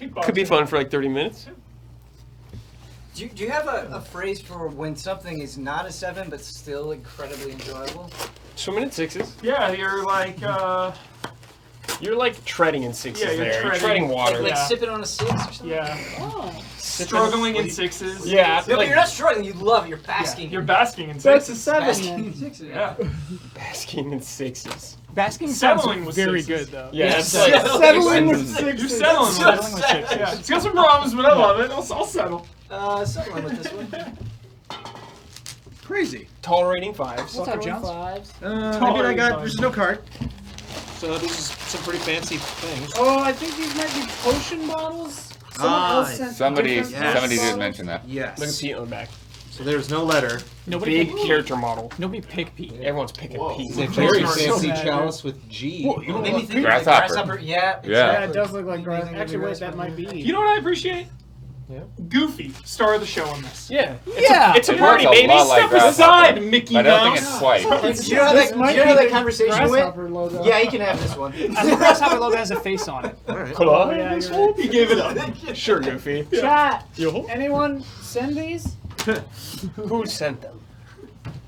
Kickboxing. Could be fun for like 30 minutes. Do you have a phrase for when something is not a 7 but still incredibly enjoyable? Swimming in 6s. Yeah, you're like treading in 6s Yeah, you're there. You're treading. treading water. Like Yeah. sipping on a 6 or something? yeah, Oh, struggling in 6s. Yeah. No, but like you're not struggling. You love it. You're basking. You're basking in 6s. that's a 7 basking then. in 6. Yeah. basking in 6s. Basking sounds Settling with very sixes. good, though. Yeah, Yes. it's like Settling with You're 6. settling with Settling it. with sixes. Yeah, it's got some problems, but I love it. I'll settle. Settling with this one. Crazy. tolerating 5s. What's up, Jones? Fives. I mean, I got. There's no card. So these are some pretty fancy things. Oh, I think these might be potion bottles. Someone else sent Somebody different did bottles. mention that. Yes. Look at Pete on the back. So there's no letter. Nobody Big pick character model. Nobody pick Pete. Everyone's picking Pete. It's a very So fancy mad, chalice with G. It made me think Grasshopper. like grasshopper. Yeah. Yeah, it does look like grass. Anything Actually, with wait, that grasshopper. might be. You know what I appreciate? Yeah. Goofy, star of the show on this. Yeah. Yeah. It's a It party, looks a baby. lot like Step Grasshopper. aside, Mickey I don't think Mouse. it's quite. You know This that, might you know be that the conversation grasshopper went? logo. Yeah, he can have this one. I think Grasshopper logo has a face on it. All right. Could Oh, I? yeah, you're right. He gave it up. Sure, Goofy. Chat. Yo. Anyone send these? Who sent them?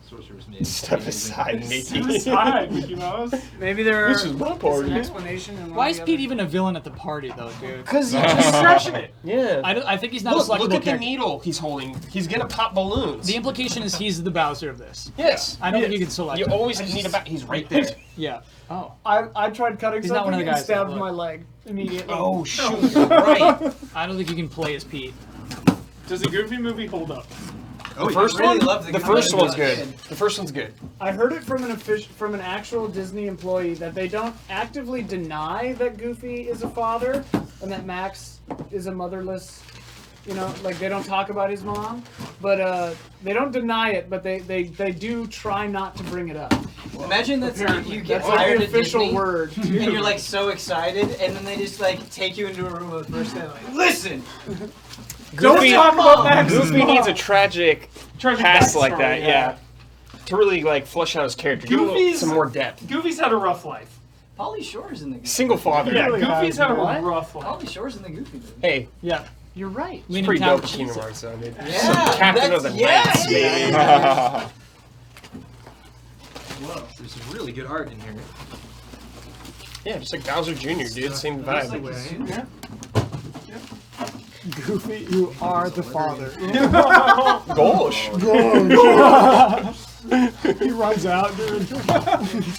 Sorcerer's name. Step aside, Mickey. Hi, Mickey Mouse. Maybe there This is my is party. an explanation. In one Why of is the Pete other- even a villain at the party, though, dude? Because you're just stretching it. Yeah. I think he's not a Look, selectable look at the character. needle he's holding. He's gonna pop balloons. The implication is he's the Bowser of this. Yes. I don't think you can select You him. always need a He's right there. Yeah. Oh. I tried cutting He's not something one of the and guys stabbed that look. my leg immediately. Oh shoot! You're right. I don't think you can play as Pete. Does the Goofy movie hold up? The first really one. love the The Goofy first movie. one's good. The first one's good. I heard it from an actual Disney employee that they don't actively deny that Goofy is a father and that Max is a motherless. You know, like they don't talk about his mom, but they don't deny it. But they do try not to bring it up. Imagine that Apparently. you get That's like hired the at official Disney, word. and you're like so excited, and then they just like take you into a room with the first day, like, listen. Don't talk about Max's Goofy mom. needs a tragic Tragic past like backstory, that. Yeah. To really like flesh out his character. Give him Goofy's- some more depth. Goofy's had a rough life. Pauly Shore's in the Goofy. Single father. Yeah, really Goofy's had a has- rough life. Pauly Shore's in the Goofy movie. Hey, Yeah. You're right. it's pretty dope. Kingdom Hearts, though, dude. Yeah, Captain of the Knights, baby. Whoa, there's some really good art in here. Yeah, just like Bowser Jr., dude. Same vibe. Goofy, you are the father. Gosh. He runs out, dude.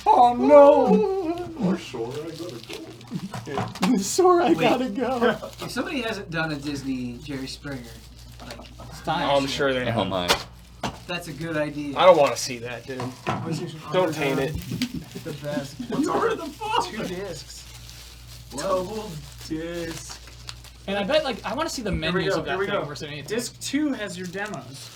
Oh no! Or sure, I gotta go. Sorry, I Wait. gotta go. If somebody hasn't done a Disney Jerry Springer, like, Style. Oh, I'm sure they Oh have. my. that's a good idea. I don't want to see that, dude. Don't taint it. The best. What's over the phone? 2 discs. Double disc. And I bet, like, I want to see the menus of that Here we thing go. versus anything. Disc 2 has your demos.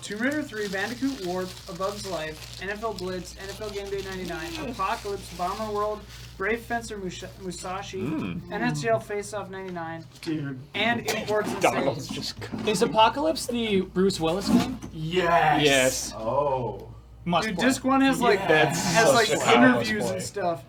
Tomb Raider 3, Bandicoot Warp, A Bug's Life, NFL Blitz, NFL Game Day 99, Apocalypse, Bomber World, Brave Fencer Musashi, NHL Face Off 99, Dude. and Imports and Donald's Saves. just cut. Is Apocalypse the Bruce Willis game? Yes. Yes. Oh. Must Dude, play. disc 1 has like That's has like such a interviews play. and stuff.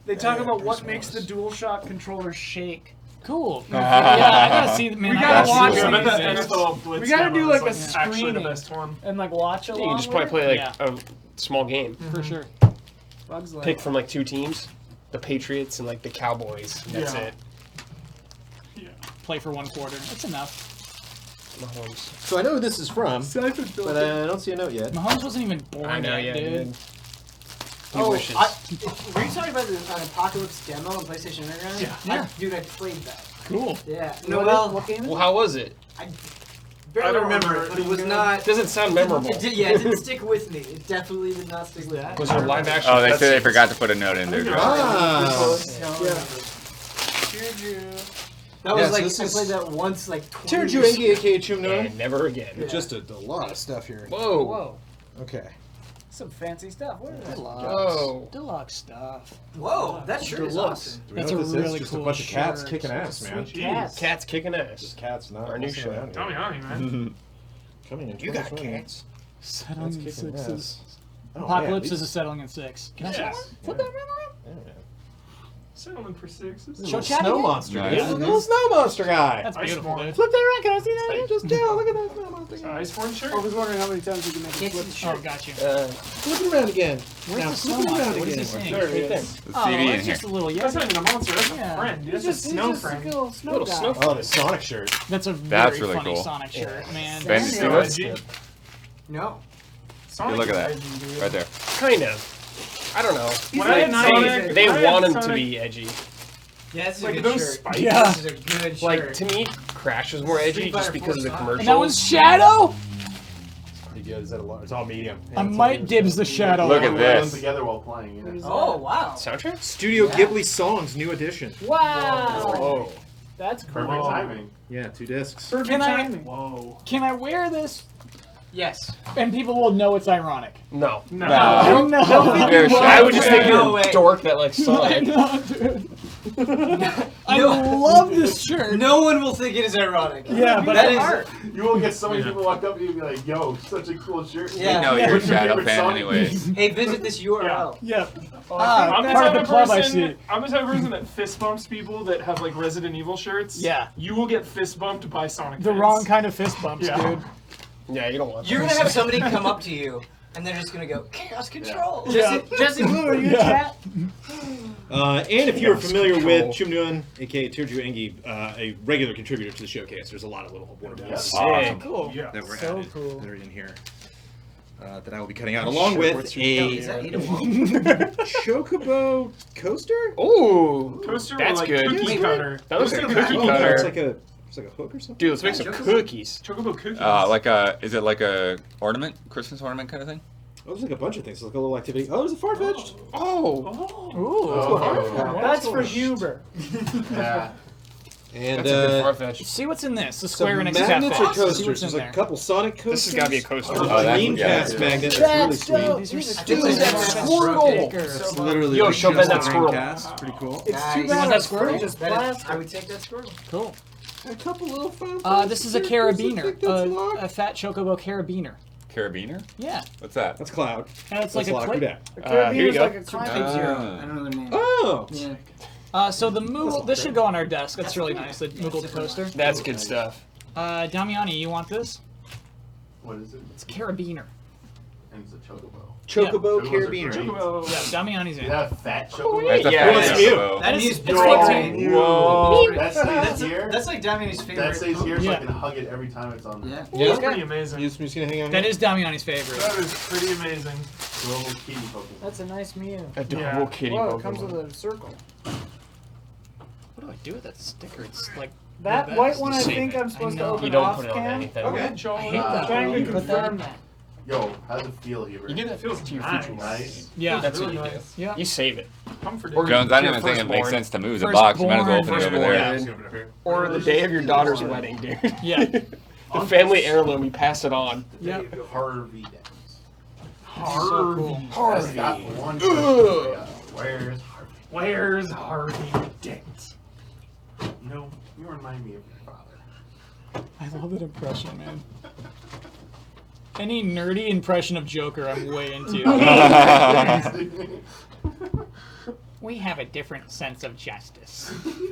They talk about what makes the DualShock controller shake. Cool. Yeah, I gotta see. Man, We I gotta gotta watch see it. I bet these that things. NFL Blitz We gotta demo do, is, like, a actually the screening. best one. And like watch You along can just with probably it. play like a small game. For sure. Bugs Life. Pick from like 2 teams, the Patriots and like the Cowboys. That's Yeah. it. Play for 1 quarter. That's enough. Mahomes. So I know who this is from, but I don't see a note yet. Mahomes wasn't even born I know, yet, yeah, dude. He wishes. Were you talking about an Apocalypse demo on PlayStation Underground? Yeah. Dude, I played that. Cool. Yeah. What game is Well, how was it? barely don't remember remember it, it but it was being not. It doesn't sound memorable. It did, yeah, it didn't stick with me. It definitely did not stick with me. Was there live action? Oh, they said they cutscenes? forgot to put a note in there. Ah. That was Yeah, so like this I is- played that once, like 20 Tearju years Engi aka Chumno. And never again. Just a lot of stuff here. Whoa. Whoa. Okay. Some fancy stuff. What is that? Whoa. Deluxe stuff. Whoa, that shirt is Deluxe. awesome. Do we That's know a what this really is? Just cool a bunch of cats shirt. kicking ass, man. Jeez. Cats kicking ass. Just cats, not Our new messing show. around Tommy, here. honey, man. Coming in You got 2020. cats. Settling Cats in kicking sixes. ass. Oh, Apocalypse man, is a settling in 6. Can I show Yes. one? Flip that around. yeah, man. Settling for 6s. Show Little chat snow again? monster. Nice. Yeah, little snow monster guy. That's Ice beautiful, Born. dude. Flip that around. Can I see that? Just tell. Look at that snow monster guy. Iceborne shirt? I was wondering how many times you can make it Can't see flip. the Oh, shirt. got you. Flip it around again. Where's Now the flip snow it around monster? What is he again. saying? There it is. The Oh, CD in it's here. just a little That's not Yeti. even a monster. That's Yeah. a friend. Dude. He's That's a just snow a friend. little snow Little guy. snow Oh, the Sonic shirt. That's a That's very really funny cool. Sonic shirt, man. Ben, you see this? No. Hey, look at that. Right there. Kind of. I don't know. When I had Sonic, They when I had want him to Sonic- be edgy. Yeah, this is Like a good those shirt. spikes. Yeah. This is a good shirt. Like, to me, Crash was more edgy Street just Fighter because of the 4 Sonic. commercials. And that was Shadow? be good. It's all medium. I might dibs the shadow. Look at Put this. them together while playing. Yeah. Oh wow! Soundtrack? Studio Ghibli songs, new edition. Wow. Whoa. That's cool. Perfect timing. Yeah, 2 discs. Perfect Can I- timing. Whoa. Can I wear this Yes. and people will know it's ironic? No. No. Fair shot. I would just think No you're a way. dork that likes Sonic. No, dude. I love this shirt. No one will think it is ironic. Yeah, but that it's is art. You will get so many people walk up to you and be like, "Yo, such a cool shirt." We know you're a What's your Shadow favorite fan song? anyways. Hey, visit this URL. Yeah. I'm the part of type the of club I person. see. I'm the type of person that fist bumps people that have like Resident Evil shirts. Yeah. You will get fist bumped by Sonic. The fans. wrong kind of fist bumps, Yeah. dude. Yeah, you don't want You're that. gonna have somebody come up to you, and they're just gonna go chaos control. Yeah. Jesse Blue, are you in chat? And if you're familiar with Chumnuan, aka Tirju Engi, a regular contributor to the showcase, there's a lot of little wonderful Awesome. Cool. Yeah. that were So added cool. that are in here. That I will be cutting out, along with Is a that eatable? Chocobo coaster. Ooh, Coaster that's or like good. cookie cutter? That looks like a cookie Oh, cutter. it's like a hook or something. Dude, let's make some cookies. Chocobo cookies. Is it like a ornament, Christmas ornament kind of thing? Oh, there's like a bunch of things. It's like a little activity. Oh, there's a Farfetch'd. Oh, Ooh. That's for Huber. Yeah. And that's a good Farfetch. See what's in this. The some Square Enix magnets Cafe. or See coasters. what's in There's like there. a couple Sonic coasters. This has got to be a coaster. A Oh, that's- Dreamcast yeah, magnet. That's really sweet. These are Dude, that's Squirtle. That's Literally, Yo, like show just Ben that a squirrel. Dreamcast. Pretty cool. It's too Nice. bad Want that it's squirrel? just That is, plastic. I would take that squirrel. Cool. A couple little Farfetch'd. This is a stickers. I carabiner. think that's locked. A fat chocobo carabiner. Carabiner? Yeah. What's that? That's Cloud. And it's like That's a locked. clip. Who dat? The Here you carabine's go. like a climbing Zero. Ah. I don't know the name. Oh. Yeah. So the Moogle, this should go on our desk. That's really nice. The Moogle coaster. That's good stuff. Damiani, you want this? What is it? It's carabiner. And it's a chocobo. Chocobo Chocobos are carabiner. great. Yeah, Damiani's in. Is that a fat chocobo? That's a Yeah, fat it's chocobo. That It's is like Whoa. That stays here. That's like Damiani's favorite. That stays here, so Yeah. I can hug it every time it's on. Yeah. That's pretty amazing. You just gonna hang on. That is Damiani's favorite. That is pretty amazing. Global kitty Pokemon. That's a nice Mew. Adorable Yeah. kitty Whoa, Pokemon. it comes with a circle. What do I do with that sticker? It's like That the white best. one, I Save think it. I'm supposed to know. open You don't off put it on cam. anything. Okay. I hate that. Trying to You put that confirm in- that. Yo, how's it feel, Huber? You do that Feels to your nice. future Nice. Yeah. That's what Really you do. nice. Yeah. You save it. Comforting. Or- Jones, I don't even Your think it makes firstborn. sense to move the box. You might as well open it over there. Firstborn. Or the day of your daughter's wedding, dude. Yeah. The family heirloom, you pass it on. Yeah. Harvey Dents. So cool. That's got one question. Where's Harvey? Where's Harvey Dent? No, you remind me of your father. I love that impression, man. Any nerdy impression of Joker, I'm way into. We have a different sense of justice.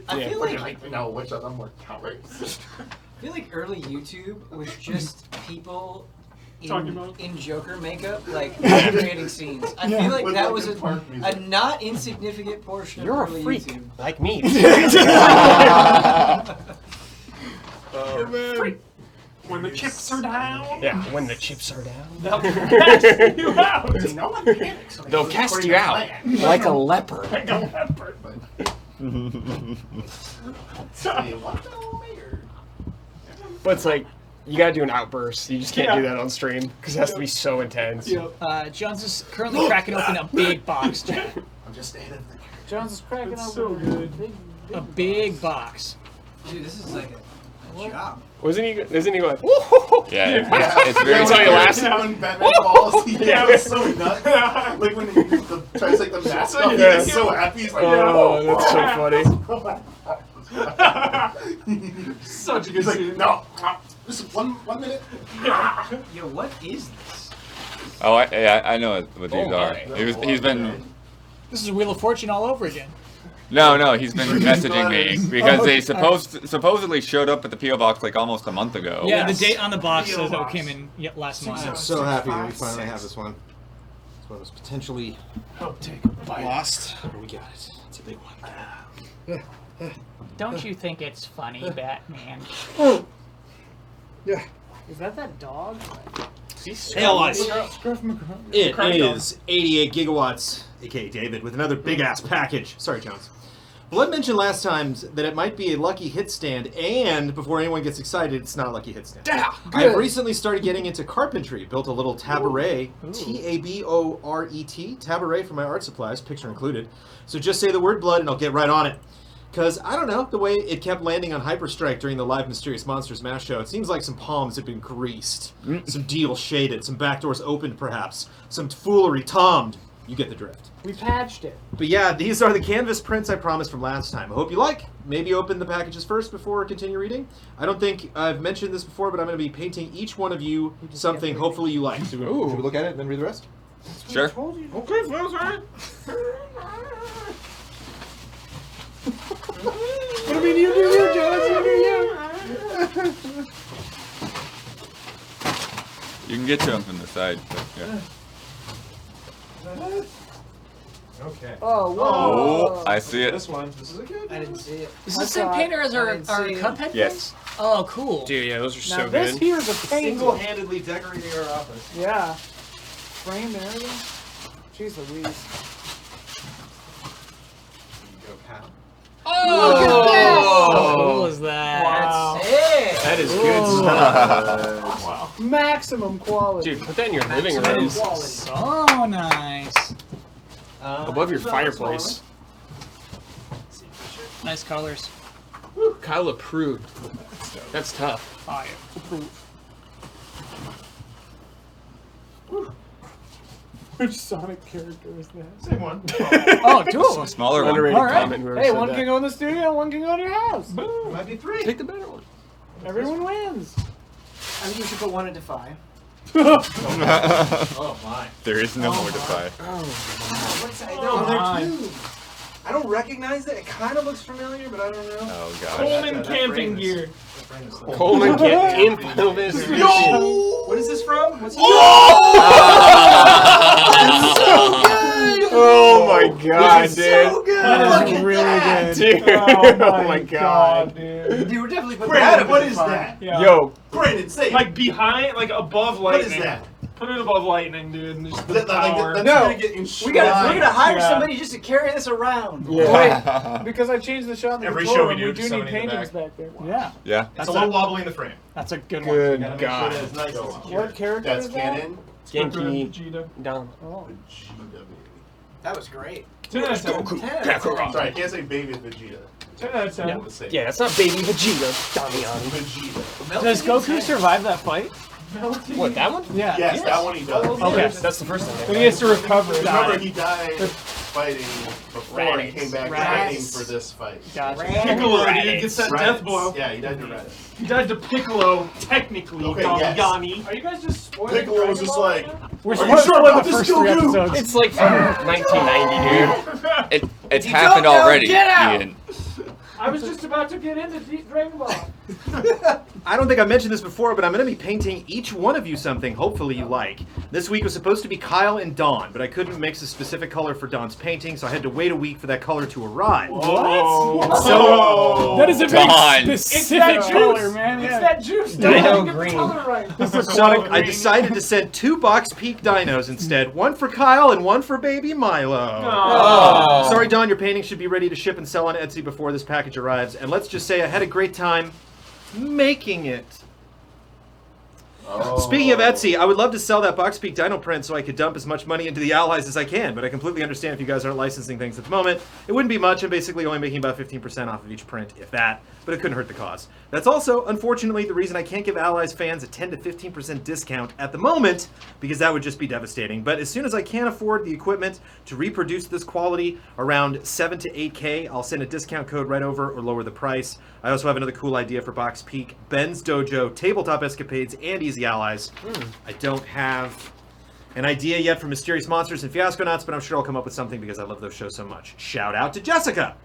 I feel Like, like no, which of them were cowards? I feel like early YouTube was just people Talking about- in Joker makeup, like creating scenes. I feel like With that like was the park a music. not insignificant portion You're of a early freak, YouTube. like me. When the chips are down. Yeah, when the chips are down. They'll cast you out. No one panics. They'll cast you out like a leopard. Like a leopard. Say, what the mayor? But it's like, you gotta do an outburst. You just can't do that on stream because it has to be so intense. Jones is currently cracking open a big box, Jack. I'm just standing there. Jones is cracking It's open so good. A big box. Dude, this is like a job. Isn't he like, Yeah, it's very Every time you laugh, When Batman falls, he gets so nuts. Like when he tries to take the mask off, he gets so happy. He's like, oh, that's so funny. Such a good He's like, scene. no, just one minute. Yo, what is this? Oh, I know what these Oh, are. my. He's been. This is Wheel of Fortune all over again. No, he's been messaging me because they supposedly showed up at the PO box like almost a month ago. Yeah, Yes. the date on the box says PO it came in last month. I'm so happy that we finally have this one. This one was potentially Help take a bite. lost, but we got it. It's a big one. Don't you think it's funny, Batman? Yeah. Is that dog? Hey, all eyes. Scruff McGruff. It is 88 gigawatts, aka David, with another big ass package. Sorry, Jones. Blood mentioned last time that it might be a lucky hit stand, and before anyone gets excited, it's not a lucky hit stand. I've recently started getting into carpentry. Built a little tabaret, T-A-B-O-R-E-T, tabaret for my art supplies, picture included. So just say the word blood and I'll get right on it. Because, I don't know, the way it kept landing on Hyperstrike during the live Mysterious Monsters Mash show, it seems like some palms had been greased, some deals shaded, some back doors opened perhaps, some foolery tommed. You get the drift. We patched it. But yeah, these are the canvas prints I promised from last time. I hope you like. Maybe open the packages first before I continue reading. I don't think I've mentioned this before, but I'm going to be painting each one of you something hopefully you like. Should we look at it and then read the rest? Sure. Okay, feels right. What do you do, Jonas? What do you? You can get to them from the side, but yeah. Okay. Oh, whoa. Oh, I see it. This one. This is a good. I didn't see it. Is this the same painter as our Cuphead Yes. things? Oh, cool. Dude, yeah, those are Now so this good. here is a painting. Single-handedly decorating our office. Yeah. Framed and everything. Jeez Louise. Go, Cal. Oh, look at this! How cool is that? Wow. That is good stuff. Wow. Maximum quality. Dude, put that in your living Maximum room. quality. So nice. Above your fireplace. Nice colors. Kyle approved. That's tough. I approve. Which Sonic character is that? Same one. Oh, two of them. Smaller one. Underrated All right. comment. whoever Hey, said one that. can go in the studio, one can go in your house. Boom. Might be 3. Take the better one. Everyone wins. I think you should put one at Defy. Oh my. There is no more Defy. What's that? I don't recognize it. It kind of looks familiar, but I don't know. Oh god. Coleman camping gear. Coleman can't in final distribution. What is this from? What's Oh my god, dude. So good. That is really good. Dude. Oh my god, Dude, we're definitely putting Brad, that what at is Defy. that? Yeah. Yo, Brandon, say it. Like behind, like above What lightning. is that? Put it above lightning, dude. And just the That's power. gonna get We're enshrined. gonna hire Yeah. somebody just to carry this around. Wait, because I changed the shot in the Every control show we room, do, we just do need somebody in the paintings back there. Yeah. Yeah. It's a little wobbly in the frame. That's a good good one. god. That's nice and secure. What character That's is that? canon. Vegeta. Genki Dom. Oh. Vegeta. That was great. 10 out of 10. 10 out of 10. Sorry, I can't say baby Vegeta. 10 out of 10. Not the same. Yeah, that's not baby Vegeta, Damian. Vegeta. Does Goku survive that fight? What, that one? Yeah. Yes, that one he does. Okay. That's the first one. But he has to recover. Remember, he died fighting before he came back training Raditz. for this fight. Gotcha. Piccolo, dude, gets that Raditz. death blow. Yeah, he died to Raditz. He died to Piccolo, technically, Okay, yes. Damiani. Are you guys just spoiling Piccolo was Dragon just Ball like, right now? We're supposed to about the this, first 3 Goku? episodes. It's like from 1990, dude. It's You happened don't know, already, get out! Ian. I was just about to get into Deep Dragon Ball. I don't think I mentioned this before, but I'm going to be painting each one of you something hopefully you like. This week was supposed to be Kyle and Dawn, but I couldn't mix a specific color for Dawn's painting, so I had to wait a week for that color to arrive. What? So, That is a very Dawn. specific color, man. It's that juice. Dino Get the green. color right. so I decided to send 2 Box Peak dinos instead, one for Kyle and one for baby Milo. Oh. Sorry, Dawn, your painting should be ready to ship and sell on Etsy before this package arrives, and let's just say I had a great time making it. Speaking of Etsy, I would love to sell that Box Peak Dino print so I could dump as much money into the allies as I can, but I completely understand if you guys aren't licensing things at the moment. It wouldn't be much. I'm basically only making about 15% off of each print, if that, but it couldn't hurt the cause. That's also, unfortunately, the reason I can't give allies fans a 10 to 15% discount at the moment, because that would just be devastating. But as soon as I can afford the equipment to reproduce this quality around 7 to 8K, I'll send a discount code right over or lower the price. I also have another cool idea for Box Peak, Ben's Dojo, Tabletop Escapades, and Easy Allies. I don't have an idea yet for Mysterious Monsters and Fiasconauts, but I'm sure I'll come up with something because I love those shows so much. Shout out to Jessica!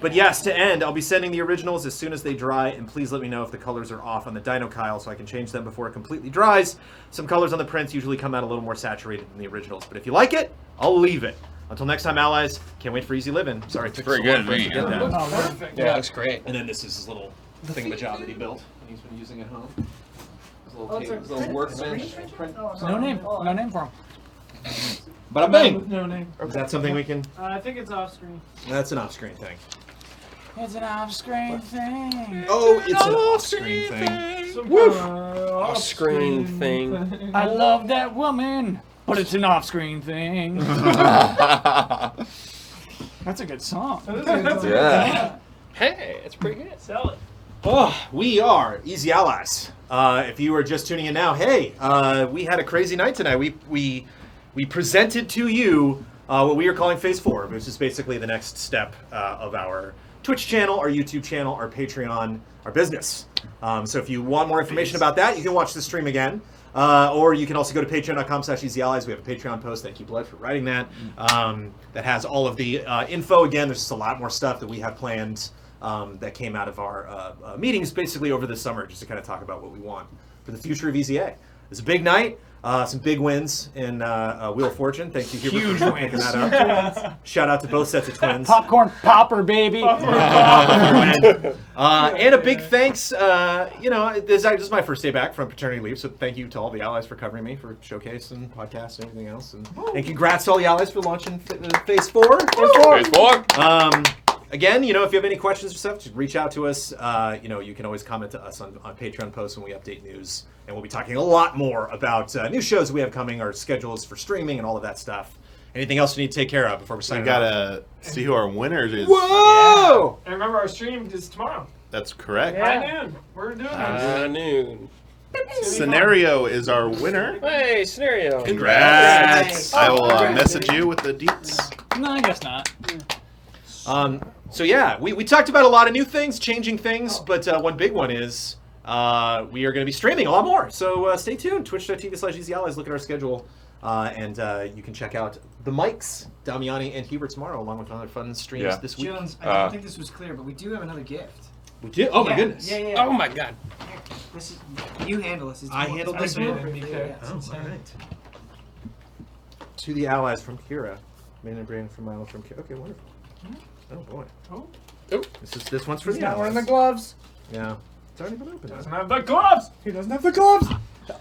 But yes, to end, I'll be sending the originals as soon as they dry, and please let me know if the colors are off on the Dino Kyle so I can change them before it completely dries. Some colors on the prints usually come out a little more saturated than the originals, but if you like it, I'll leave it. Until next time, allies, can't wait for easy living. Sorry, it took Pretty so long good, for us to me. get that. Oh, perfect. Yeah, it looks great. And then this is his little thingamajob that he built, and he's been using at home. His little, Oh, it's his little workbench. No name. No name for him. Bada bang! No name. Is that something we can... I think it's off screen. That's an off-screen thing. It's an off-screen thing. Oh, it's an off-screen thing. Off-screen thing. I love that woman, but it's an off-screen thing. That's a good song. Yeah. Hey, it's pretty good. Sell it. Oh, we are Easy Allies. If you are just tuning in now, hey, we had a crazy night tonight. We presented to you what we are calling Phase 4, which is basically the next step of our Twitch channel, our YouTube channel, our Patreon, our business. So if you want more information about that, you can watch the stream again. Or you can also go to patreon.com/easyallies. We have a Patreon post. Thank you, Blood, for writing that. That has all of the info. Again, there's just a lot more stuff that we have planned that came out of our meetings basically over the summer, just to kind of talk about what we want for the future of EZA. It's a big night. Some big wins in Wheel of Fortune. Thank you, Hubert, for picking that up. Shout out to both sets of twins. Popcorn popper, baby. And a big thanks. This is my first day back from paternity leave, so thank you to all the allies for covering me for Showcase and podcast and everything else. And congrats to all the allies for launching Phase 4. Phase 4. Again, if you have any questions or stuff, just reach out to us. You can always comment to us on Patreon posts when we update news. And we'll be talking a lot more about new shows we have coming, our schedules for streaming, and all of that stuff. Anything else we need to take care of before we sign We off? gotta see who our winners is. Whoa! And remember, our stream is tomorrow. That's correct. High noon. We're doing this. Noon. Scenario is our winner. Hey, Scenario. Congrats. I will message you with the deets. No, I guess not. So yeah, we talked about a lot of new things, changing things, but one big one is we are going to be streaming a lot more. So stay tuned, twitch.tv/EasyAllies. Look at our schedule, and you can check out the mics, Damiani and Hubert tomorrow, along with other fun streams this week. Jones, I don't think this was clear, but we do have another gift. We do? Oh my goodness. Yeah. Oh my god. This is, you handle this. I handled this one? Oh, all right. To the allies from Kira. Man and Brandon from Milo from Kira. Okay, wonderful. Oh boy. Oh. This one's for He's the not wearing the allies. gloves. Yeah. It's already been opened. Doesn't have the gloves. He doesn't have the gloves.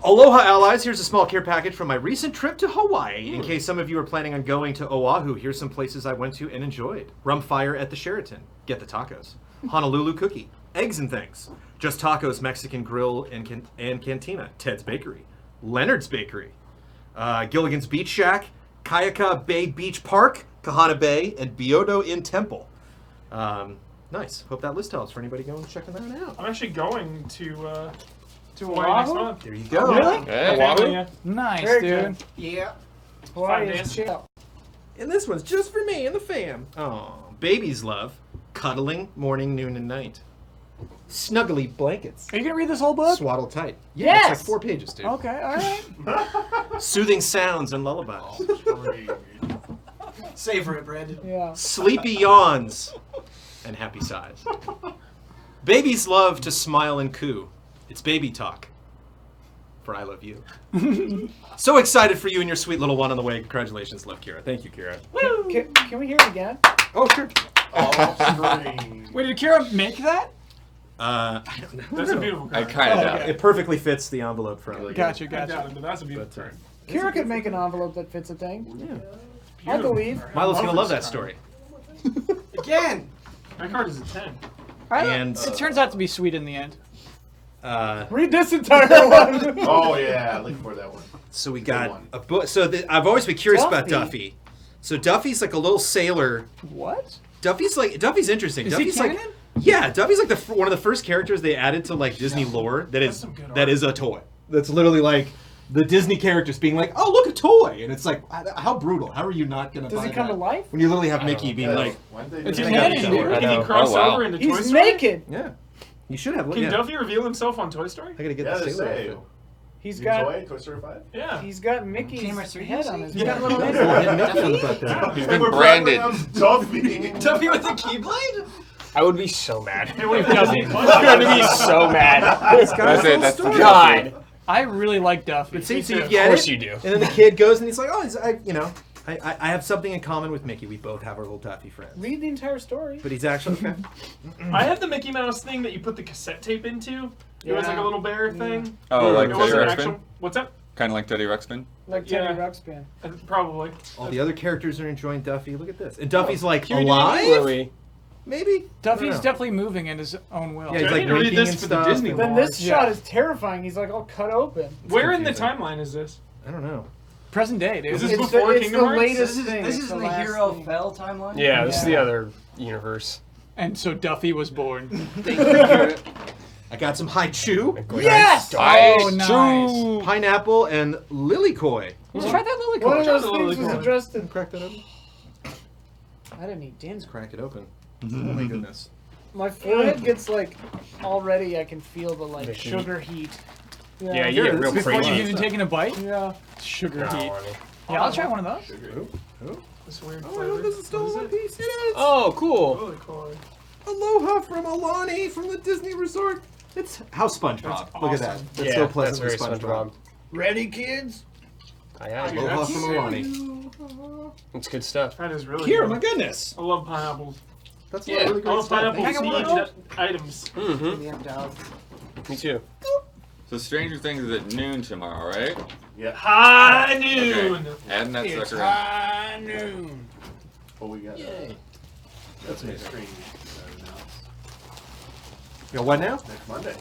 Aloha allies, here's a small care package from my recent trip to Hawaii. In case some of you are planning on going to Oahu, here's some places I went to and enjoyed. Rum Fire at the Sheraton. Get the tacos. Honolulu Cookie. Eggs and Things. Just Tacos Mexican Grill and Cantina. Ted's Bakery. Leonard's Bakery. Gilligan's Beach Shack. Kayaka Bay Beach Park. Kahana Bay. And Biodo Inn Temple. Nice. Hope that list helps for anybody going and checking that out. I'm actually going to Hawaii next Oahu? month. There you go. Really? Hey. Family, yeah. Nice, Very dude. good. Yeah. Hawaii 5 is days. chill. And this one's just for me and the fam. Oh, babies love cuddling morning, noon, and night. Snuggly blankets. Are you gonna read this whole book? Swaddle tight. Yeah, Yes! it's like 4 pages, dude. Okay, all right. Soothing sounds and lullabies. Savor it, Brandon. Yeah. Sleepy yawns and happy sighs. Babies love to smile and coo. It's baby talk. For I love you. So excited for you and your sweet little one on the way. Congratulations, love Kira. Thank you, Kira. Can we hear it again? Oh, sure. Wait, did Kira make that? I don't know. That's a beautiful I card. kind of doubt it. It perfectly fits the envelope for Gotcha, I doubt gotcha. it, but that's a beautiful card. Kira could make an envelope that fits a thing. Yeah. I believe. Milo's gonna love that story. Again. My card is a 10. And It turns out to be sweet in the end. Read this entire one. Oh yeah, look for that one. so we Good got one. a book. So I've always been curious about Duffy. Duffy. So Duffy's like a little sailor. What? Duffy's interesting. Is he Duffy's canon? like yeah, Duffy's like one of the first characters they added to like Disney lore that is a toy. That's literally like the Disney characters being like, oh look, a toy, and it's like how brutal. How are you not gonna? Does buy he come that? to life? When you literally have Mickey being like, It's Yeah, canon, yeah, dude. I Can he know. cross Oh, wow. over into Toy He's Story? naked. yeah, you should have. Can yeah. Duffy reveal himself on Toy Story? I gotta get Yeah, the they sailor say. outfit. He's You got enjoy Toy Story 5? Yeah. he's got Mickey's Camera head on his Yeah. head. Little head. Yeah, Mickey on the butt there. He's been branded. Duffy. Duffy with the keyblade? I would be so mad. Hey, what if he doesn't? I'm gonna be so mad. That's it. That's the God. I really like Duffy. But see, so too. you Of get course it, you do. and then the kid goes and he's like, oh, I have something in common with Mickey. We both have our little Duffy friends. Read the entire story. But he's actually okay. I had the Mickey Mouse thing that you put the cassette tape into. It was like a little bear thing. Oh, like It Teddy wasn't Ruxpin? actual. What's that? Kind of like Teddy Ruxpin? Like Yeah. Teddy Ruxpin. Probably. All the other characters are enjoying Duffy. Look at this, and Duffy's like Huey, alive. Louie. Maybe. Duffy's definitely moving in his own will. Yeah, he's I like need to read raking this and for the stuff. Disney and- Then this Yeah. shot is terrifying. He's like all cut open. Where in the confusing. timeline is this? I don't know. Present day, dude. Is this It's before the Kingdom Hearts? latest This thing. is It's in the last Hero thing. Fell timeline. Yeah, this is the Yeah. other universe. And so Duffy was born. I got some Haichu. Yes! Oh, nice. Pineapple and lilikoi. Let's try that lily One of color. those things was addressed in. Crack that open. I didn't eat Dan's. Crack it open. Oh my goodness. My forehead gets like already. I can feel the like sugar heat. Yeah, you get real Before crazy. you've even taken a bite? Yeah. Sugar heat. Ronnie. Yeah, I'll try one of those. This weird Oh, I flavor. hope this is still in one piece. It is. Oh, cool. Holy cow. Aloha from Alani from the Disney Resort. It's House SpongeBob. That's Look at that. awesome. That's Yeah, so pleasant that's with very SpongeBob. Ready, kids? I am. Aloha from Alani. It's good stuff. That is really Here, good. my goodness. I love pineapples. That's Yeah. really I great love stuff. pineapple Thank you. siege items. Mm-hmm. Me too. So Stranger Things is at noon tomorrow, right? Yeah. High noon. Okay. Adding that It's sucker in. high noon. But we got that's a screen You know what now? next Monday.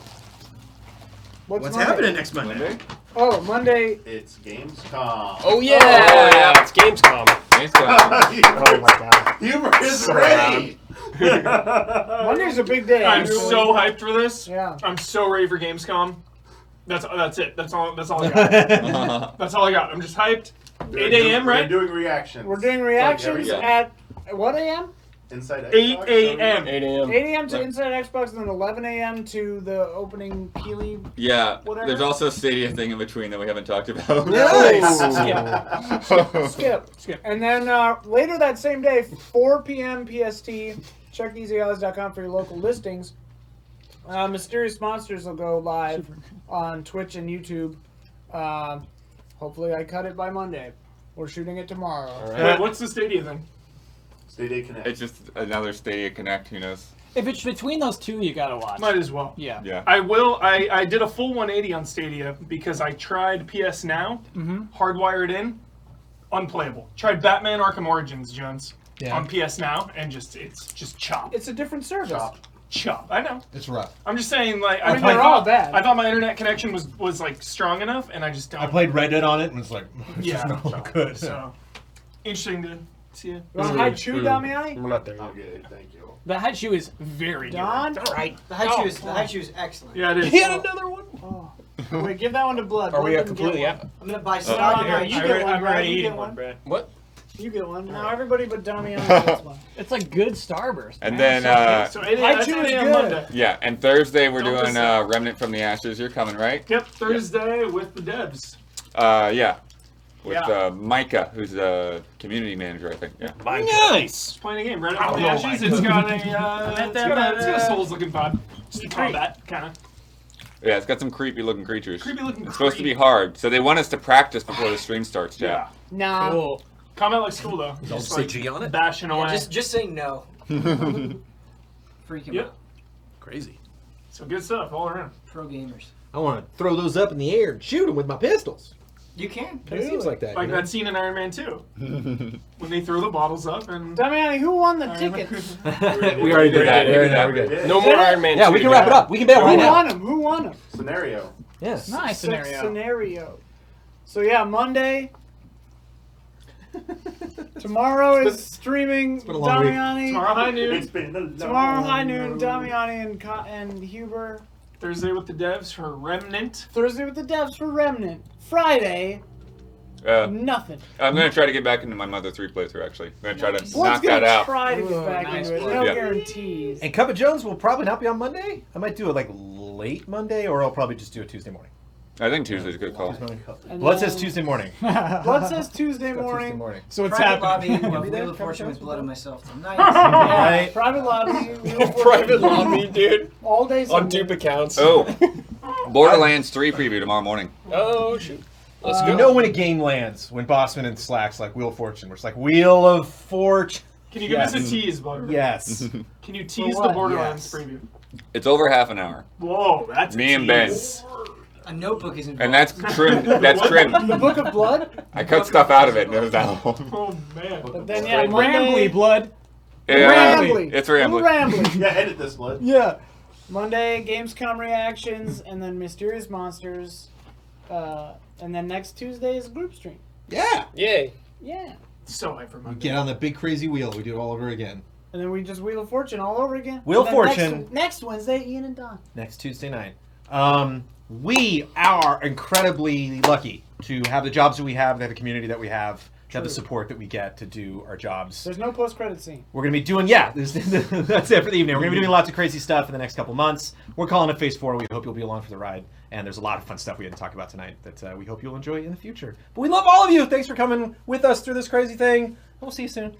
What's What's Monday? happening next Monday? Oh, Monday. It's Gamescom. Oh yeah, yeah. it's Gamescom. Oh my god. Humor is So ready. Monday's a big day. I'm actually. so hyped for this. Yeah. I'm so ready for Gamescom. That's it. That's all I got. That's all I got. I'm just hyped. 8 a.m. right? We're doing reactions. We're doing Like reactions every day. at what a.m.? Inside 8 Xbox, a.m. 8 a.m. 8 a.m. to Inside Xbox, and then 11 a.m. to the opening Keeley. Yeah, Whatever. there's also a Stadia thing in between that we haven't talked about. Skip. And then later that same day, 4 p.m. PST, check easyallies.com for your local listings. Mysterious Monsters will go live on Twitch and YouTube. Hopefully I cut it by Monday. We're shooting it tomorrow. All Wait, right. what's the Stadia thing? Stadia Connect. It's just another Stadia Connect, who knows? If it's between those two, you gotta watch. Might as well. Yeah. Yeah. I did a full 180 on Stadia because I tried PS Now, hardwired in, unplayable. Tried Batman Arkham Origins, Jones, on PS Now, and it's just chop. It's a different service. Chop. I know. It's rough. I'm just saying, like, I mean, they're all bad. I thought my internet connection was like strong enough, and I just don't. I played Reddit on it and was like, it's Yeah, just not good. So interesting to see it. You want a high chew, Damiani? We're not there I'm yet. good, thank you. The head shoe is very good. Don? All right. The high shoe is excellent. Yeah, it is. He had another one. Oh. Wait, give that one to Blood. Are we Blood at didn't get completely one. out? I'm gonna buy No, stock. no, you get one, I'm Brad. already You eating get one, one. Brad. What? You get one. Now everybody but Damiani gets one. It's like good Starburst. And man. then, So 8 High that's chew 8 is a.m. good. Monday. yeah, and Thursday we're Don't doing decide. Remnant from the Ashes. You're coming, right? Yep, Thursday with the devs. Yeah. With Yeah. Micah, who's a community manager, I think. Yeah. Nice. Just playing a game. Right after the Ashes, it's got a Souls-looking vibe. Just combat, kind of. Yeah, it's got some creepy looking creatures. Creepy looking It's supposed to be creep. hard, so they want us to practice before the stream starts, Yeah. Jack. Nah. Cool. Combat like school though. Don't Just say like G on it. bashing away. Just say no. Freak him Yep. out. Crazy. So good stuff all around. Pro gamers. I want to throw those up in the air and shoot them with my pistols. You can. Kind of seems like that. Like you know? that scene in Iron Man 2 when they throw the bottles up and. Damiani, who won the tickets? We already did that. We already did that. We're good. No more Iron Man. Yeah, 2 we can now. wrap it up. We can bail right Who now. won them? Who won them? Scenario. Yes. Nice scenario. Scenario. So yeah, Monday. Tomorrow is streaming been a long week. Damiani. Tomorrow high noon. It's been a long Tomorrow high noon, Damiani and Huber. Thursday with the devs for Remnant. Thursday with the devs for Remnant. Friday, nothing. I'm going to try to get back into my Mother 3 playthrough, actually. I'm going to try to Blood's knock gonna that out. try to get Ooh, back nice into it. Blood. No Yeah. guarantees. And Cuppa Jones will probably not be on Monday. I might do it like late Monday, or I'll probably just do it Tuesday morning. I think Tuesday's a good call. And Blood says then- Tuesday morning. Blood says Tuesday Tuesday morning. morning. So it's Private happening. lobby. be there? Wheel of Fortune with blood on myself tonight. Yeah, Right. private lobby. Private lobby, dude. All day On Sunday. dupe accounts. Oh, Borderlands 3 preview tomorrow morning. Oh shoot. Let's You go. know when a game lands when Bossman and Slacks like Wheel of Fortune, where it's like Wheel of Fortune. Can you give us a tease, Bud? Yes. Can you tease what? the Borderlands Yes. preview? It's over half an hour. Whoa, that's Me and Ben. A notebook is involved. And that's trimmed. That's trimmed. The Book of Blood. I cut stuff out of it and it was that long. Oh man. But then yeah, Rambly Monday. blood. Rambly. It's A little rambly. rambly. Yeah, edit this one. Yeah. Monday, Gamescom reactions, and then Mysterious Monsters. And then next Tuesday is a group stream. Yeah. Yay. Yeah. So hyped for We Monday. get on the big crazy wheel. We do it all over again. And then we just Wheel of Fortune all over again. Wheel of And then Fortune. Next Wednesday, Ian and Don. Next Tuesday night. We are incredibly lucky to have the jobs that we have, to have the community that we have, to have the support that we get to do our jobs. There's no post-credit scene. We're going to be doing, that's it for the evening. We're going to be doing lots of crazy stuff in the next couple months. We're calling it Phase 4. We hope you'll be along for the ride. And there's a lot of fun stuff we had to talk about tonight that we hope you'll enjoy in the future. But we love all of you. Thanks for coming with us through this crazy thing. And we'll see you soon.